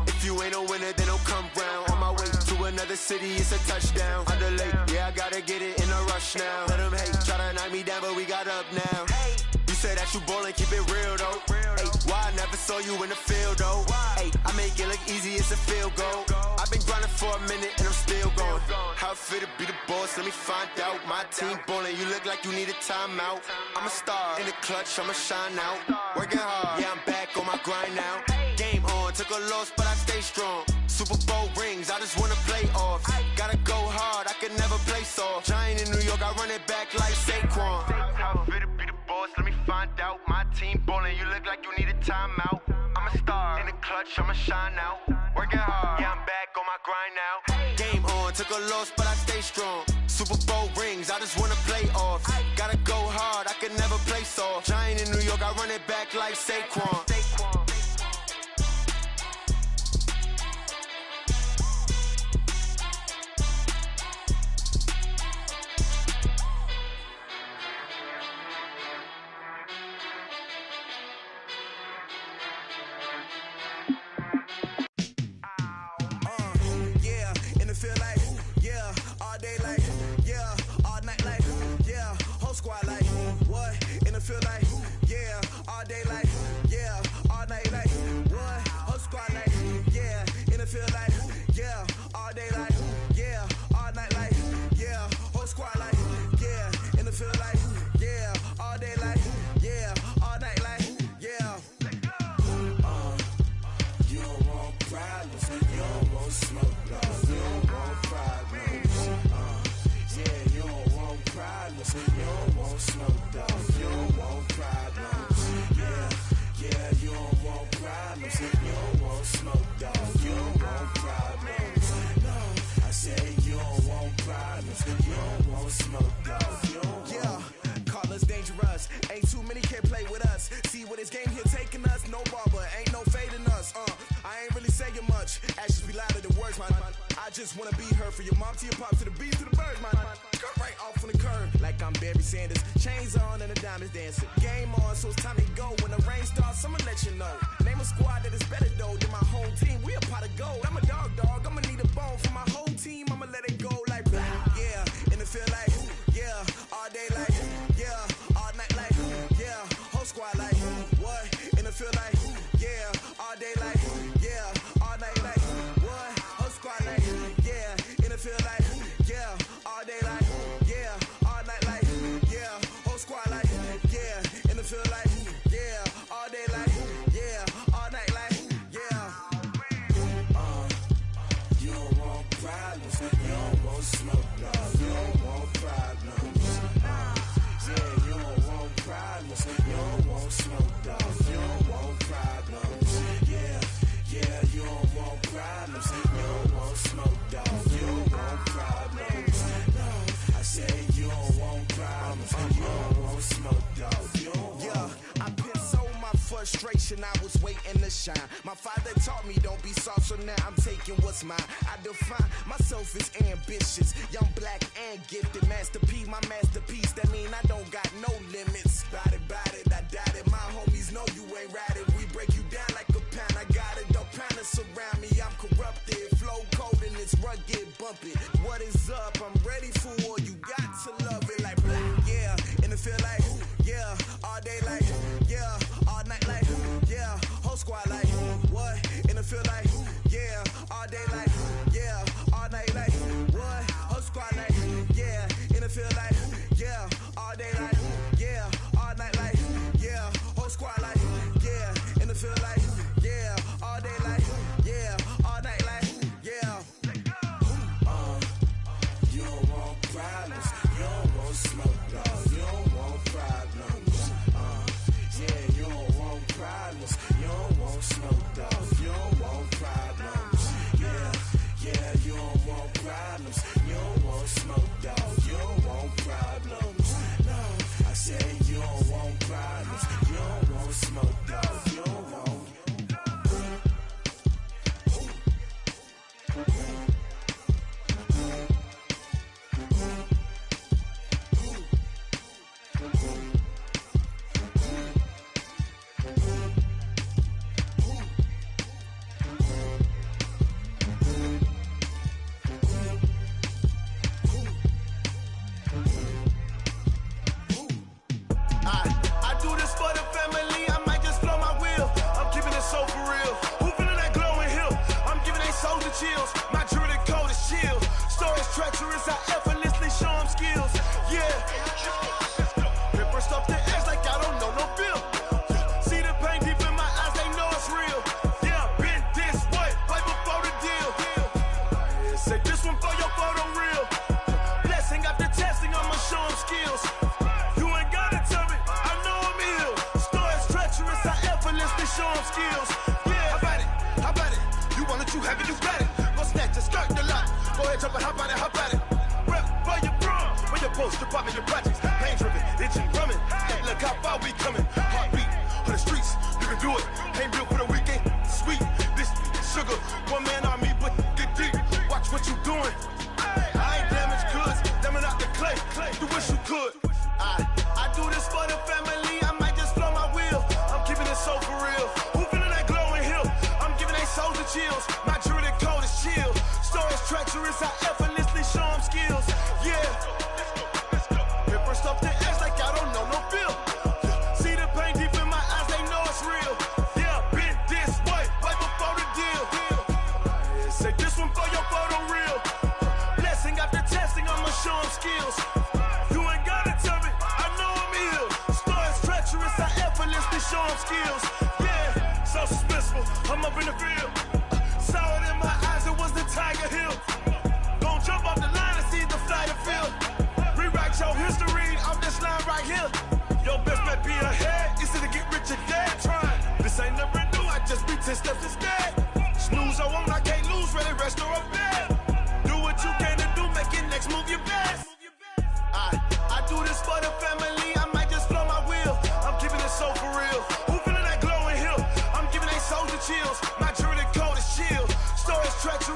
If you ain't a winner, then don't come round. On my way to another city, it's a touchdown. Underlay, yeah, I gotta get it in a rush now. Let them hate, try to knock me down, but we got up now. You say that you ballin', keep it real though. Hey, why I never saw you in the field though? Hey, I make it look easy, it's a field goal. I've been grinding for a minute and I'm still going. How it feel to be the boss, let me find out. My team ballin', you look like you need a timeout. I'm a star, in the clutch, I'ma shine out. Working hard, yeah I'm back on my grind now. Game on, took a loss but I stay strong. Super Bowl rings, I just wanna play off. Gotta go hard, I can never play soft. Giant in New York, I run it back like Saquon. How it feel to be the boss, let me find out. My team ballin', you look like you need a timeout. I'm a star, in the clutch, I'ma shine out. Working hard, yeah I'm back on my grind now. Game on, took a loss but I stay strong. Super Bowl rings, I just wanna play off. Gotta go hard, I can never play soft. Giant in New York, I run it back like Saquon. Squad like, what? In the field like, yeah, all day like, yeah, all night like, what? Whole squad like, yeah, in the field like, yeah, all day like, yeah, all night like, yeah, whole squad like, yeah, in the field like, yeah, all day like, yeah, all night like, yeah. You don't want problems, you don't want smoke, you don't want problems, yeah, you don't want problems, you don't want smoke, dog, you don't want problems, yeah, you don't want problems, you don't want smoke, dog, you don't want problems, no, I said you don't want problems, you don't want smoke, dog, you don't want. Yeah, call us dangerous, ain't too many can play with us, see what this game here taking us, no barber, ain't no fading us, I ain't really saying much, actions be louder than words, man. I just wanna be heard from your mom to your pop to the beat to the birds, man. Cut right off on the curve, like I'm Barry Sanders. Chains on and the diamonds dancing. Game on, so it's time to go. When the rain starts, I'ma let you know. Name a squad that is better though than my home team. We a pot of gold. I'm a dog. I'ma need a bone for my whole team. I'ma let it go like yeah, and it feel like yeah, all day like yeah, all night like yeah, whole squad like what? And it feel like yeah, all day like yeah, all night like what? Whole squad like yeah, and it feel like yeah, all day like yeah, all night like yeah, whole squad like yeah, and it feel like yeah, all day like yeah, all night like yeah. You don't want problems, you don't want smoke, no. You don't want problems. Yeah, you don't want problems, you don't want smoke, no. You don't want problems. Yeah, you don't want problems, you don't want smoke, dog. You don't want problems. No, I said you don't want problems, you don't want smoke, dog. You don't want. Yeah, I put so my frustration, I was waiting to shine. My father taught me don't be soft, so now I'm taking what's mine. I define myself as ambitious, young, black, and gifted. Master P, my masterpiece, that mean I don't got no limits. Bout it, I doubt it. My homies know you ain't ratted. We break you down like a pound. I got it, don't panic surround me. I'm corrupted, flow cold and it's rugged, bumpy. What is up? I'm ready for war. You got to love it like yeah, and it feel like yeah, all day like yeah, all night like yeah, whole squad like what? And it feel like yeah, all day like yeah, all night like what? Whole squad like yeah, and it feel like yeah, all day like yeah, all night like yeah, whole squad like yeah, and it feel like yeah, all day like yeah, all night like yeah. You don't want problems, you don't want smoke, no. You don't want problems. Yeah, you don't want problems, you don't want smoke, dog. You don't want problems. Yeah, you don't want problems, you don't want smoke, dog. You don't want problems. No, I said you don't want problems, you don't want smoke, dog. You don't want. I do this for the family, I might just blow my wheel. I'm keeping it so for real. Who feeling that glowing hill? I'm giving they souls the chills. My druid code is chill. Stories treacherous, I effortlessly show them skills. Yeah. Ripper stuff the edge like I don't know no bill. See the pain deep in my eyes, they know it's real. Yeah, been this way, way before the deal. Say this one for your photo real. Blessing after testing, I'ma show them skills. You ain't gotta tell me, I know I'm ill. Stories treacherous, I effortlessly show them skills. Yeah, how about it? You want it, you have it, you got it. Go snatch a skirt the lot. Go ahead, jump it, how about it? Rep for your brum, when your post, department, your projects. Pain driven, itching, drumming. Hey, look how far we coming. Heartbeat on the streets, you can do it. Ain't built for the weekend, sweet. This sugar, one man army, but get deep. Watch what you doing. I ain't damaged goods, damn out the clay. You wish you could. I do this for the family, I might just blow my wheel. I'm keeping it so for real. Who feeling that glowing hill? I'm giving they souls the chills. My druid code is chill. Stories treacherous, I effortlessly show them skills. Yeah. Ripper stuff the edge like I don't know no bill. See the pain deep in my eyes, they know it's real. Yeah, been this way, way before the deal. Say this one for your photo real. Blessing after testing, I'ma show them skills. You ain't gotta tell me, I know I'm ill. Stories treacherous, I effortlessly show them skills. Yeah, so suspenseful, I'm up in the field. Saw it in my eyes, it was the Tiger Hill. Gon' jump off the line and see the flight of field. Rewrite your history off this line right here. Your best bet be ahead, easy to get rich or dead. Trying, this ain't never new, I just be 10 steps instead. Snooze or won't, I can't lose, ready, rest or a bed. Do what you can to do, make it next move your best. I do this for the family, I might just blow my wheel. I'm keeping it so for real. Who feeling that glowing hill? I'm giving they souls the chills. My druid code is chill. Stories treacherous.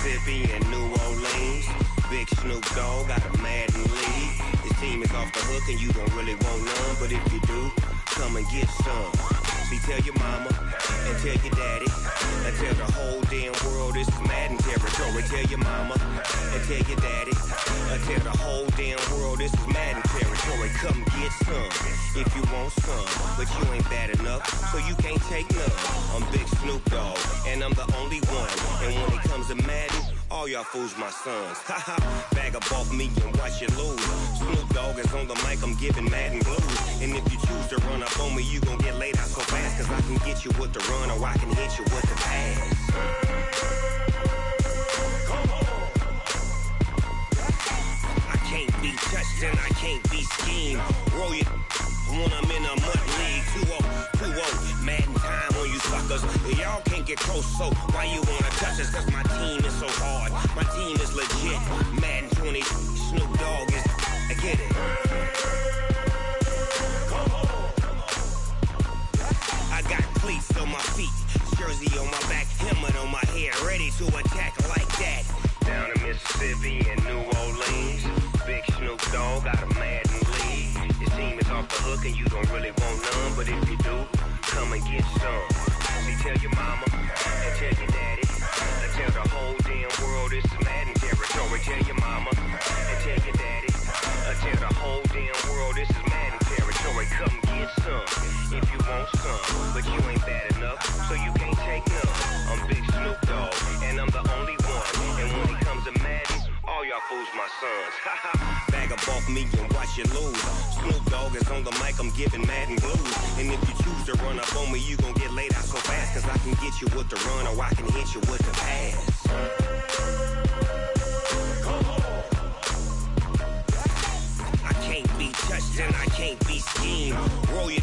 Mississippi and New Orleans. Big Snoop Dogg got a Madden lead. His team is off the hook and you don't really want none, but if you do, come and get some. See, tell your mama and tell your daddy and tell the whole damn world this is Madden territory. Tell your mama and tell your daddy and tell the whole damn world this is Madden territory. Come get some if you want some, but you ain't bad enough, so you can't take none. I'm Big Snoop Dogg and I'm the only one. And when it comes to Madden, all y'all fools my sons. Haha, bag up off me and watch you lose. Snoop Dogg is on the mic, I'm giving Madden blues. And if you choose to run up on me, you gon' get laid out so fast. Cause I can get you with the run or I can hit you with the pass. I can't be touched and I can't be schemed. Roll you when I'm in a mud league. 2-0, Madden time on you suckers. Y'all can't get close, so why you wanna touch us? Cause my team is so hard, my team is legit. Madden 20, Snoop Dogg is, I get it. I got cleats on my feet, jersey on my back, helmet on my head, ready to attack like that. Down in Mississippi and New Orleans, Big Snoop Dogg got a Madden lead. His team is off the hook and you don't really want none, but if you do, come and get some. See, tell your mama and tell your daddy and tell the whole damn world this is Madden territory. Tell your mama and tell your daddy and tell the whole damn world this is Madden territory. Come get some if you want some, but you ain't bad enough, so you can't take none. I'm Big Snoop Dogg and I'm the only one. And when it comes to Madden, all y'all fools my sons. Bag up off me and watch you lose. Snoop Dogg is on the mic, I'm giving Madden blues. And if you choose to run up on me, you gon' get laid out so fast. Cause I can get you with the run or I can hit you with the pass. I can't be touched and I can't be schemed. Roll you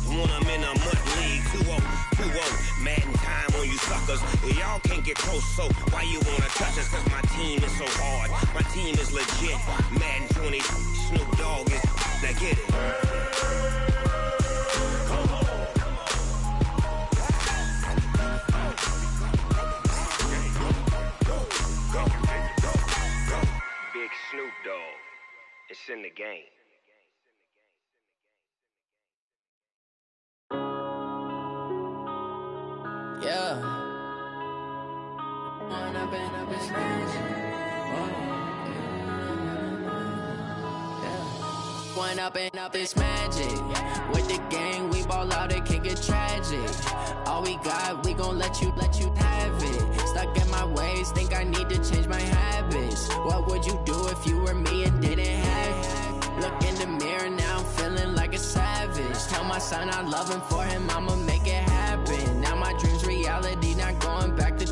when I'm in a mud league. 2-0, Madden time on you suckers. Y'all can't get close, so why you wanna touch us? Cause my team is so hard, my team is legit. Madden 20, Snoop Dogg is, now get it. Big Snoop Dogg, it's in the game. Yeah. One up and up is magic. With the gang, we ball out, it can get tragic. All we got, we gon' let you have it. Stuck in my ways, think I need to change my habits. What would you do if you were me and didn't have it? Look in the mirror now, I'm feeling like a savage. Tell my son I love him, for him I'ma make it happen. Now my dream's reality, not going back to.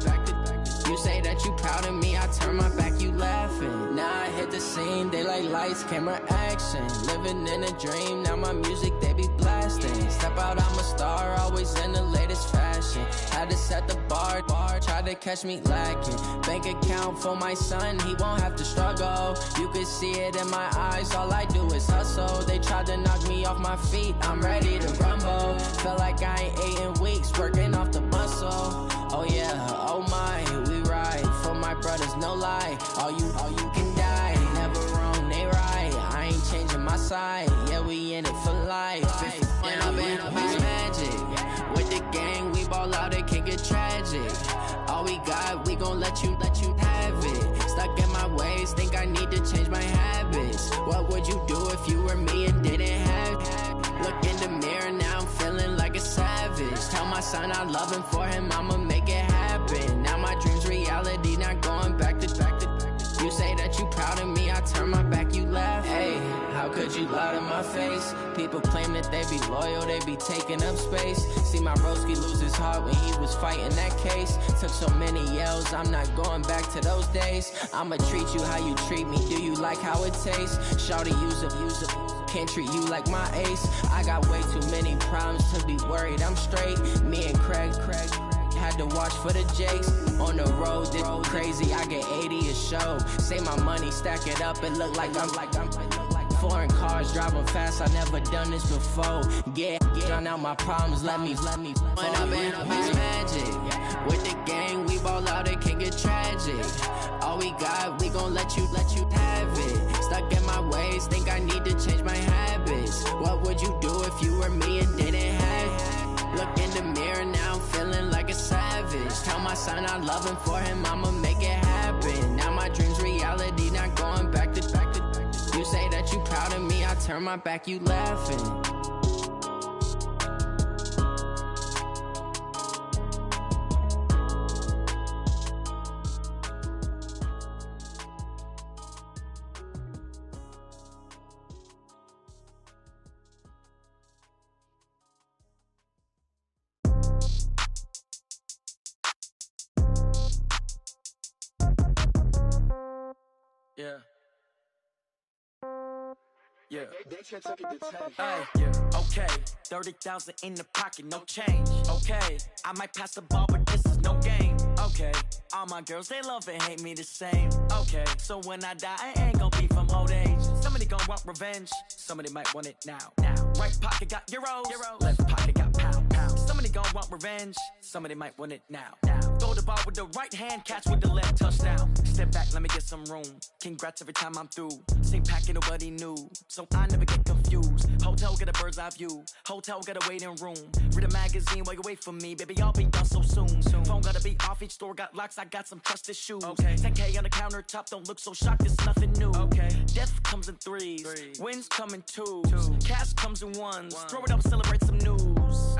You say that you proud of me, I turn my back, you laughing. Now I hit the scene, they like lights, camera, action. Living in a dream, now my music, they be blasting. Step out, I'm a star, always in the latest fashion. Had to set the bar, try to catch me lacking. Bank account for my son, he won't have to struggle. You can see it in my eyes, all I do is hustle. They tried to knock me off my feet, I'm ready to rumble. Felt like I ain't ate in weeks, working off the muscle. Oh yeah, oh my, we ride for my brothers, no lie. All you can die, never wrong, they right. I ain't changing my side, yeah, we in it for life. When I'm in it's magic. With the gang, we ball out, it can get tragic. All we got, we gon' let you have it. Stuck in my ways, think I need to change my habits. What would you do if you were me and didn't have it? Look in the mirror, now I'm feeling like a savage. Tell my son I love him, for him I'ma make it happen. Now my dream's reality, not going back to. You say that you proud of me, I turn my back, you laugh. Hey, how could you lie to my face? People claim that they be loyal, they be taking up space. See my broski lose his heart when he was fighting that case. Took so many yells, I'm not going back to those days. I'ma treat you how you treat me, do you like how it tastes? Shawty, use up, can't treat you like my ace. I got way too many problems to be worried, I'm straight. Me and Craig had to watch for the Jakes. On the road, this crazy, I get 80 a show. Say my money, stack it up, it look like I'm foreign cars, driving fast, I never done this before. Get drown out my problems, let me When I'm in it's magic. With the gang, we ball out, it can get tragic. son, I love him. For him, I'ma make it happen. Now my dream's reality, not going back to. You say that you proud of me, I turn my back, you laughing. Yeah. Yeah. Yeah. Okay. 30,000 in the pocket, no change. Okay. I might pass the ball, but this is no game. Okay. All my girls, they love and hate me the same. Okay. So when I die, I ain't gon' be from old age. Somebody gon' want revenge. Somebody might want it now. Right pocket got euros. Left pocket got pounds. Somebody gon' want revenge. Somebody might want it now. Throw the ball with the right hand, catch with the left, touchdown. Step back, let me get some room. Congrats every time I'm through. Same packet, nobody knew, so I never get confused. Hotel get a bird's eye view. Hotel got a waiting room. Read a magazine while you wait for me, baby. I'll be done so soon. Phone gotta be off, each store got locks. I got some trusted shoes. 10K on the countertop, don't look so shocked. It's nothing new. Death comes in threes. Wins come in twos. Cash comes in ones. Throw it up, celebrate some news.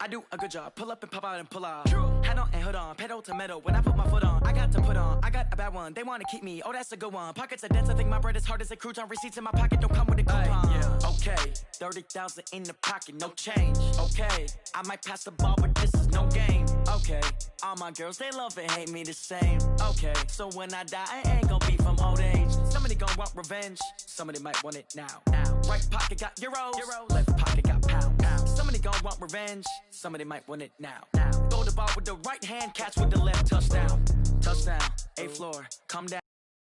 I do a good job. Pull up and pop out and pull off. Hat on and hood on. Pedal to metal. When I put my foot on, I got to put on. I got a bad one. They want to keep me. Oh, that's a good one. Pockets are dense. I think my bread is hard as a crouton. Receipts in my pocket don't come with a coupon. Okay. 30,000 in the pocket. No change. Okay. I might pass the ball, but this is no game. Okay. All my girls, they love and hate me the same. Okay. So when I die, I ain't gonna be from old age. Somebody gon' want revenge. Somebody might want it now. Right pocket got euros. Left pocket got pounds. Somebody gon' want revenge. Somebody might want it now. Throw the ball with the right hand, catch with the left, touchdown. Touchdown, 8th floor, come down.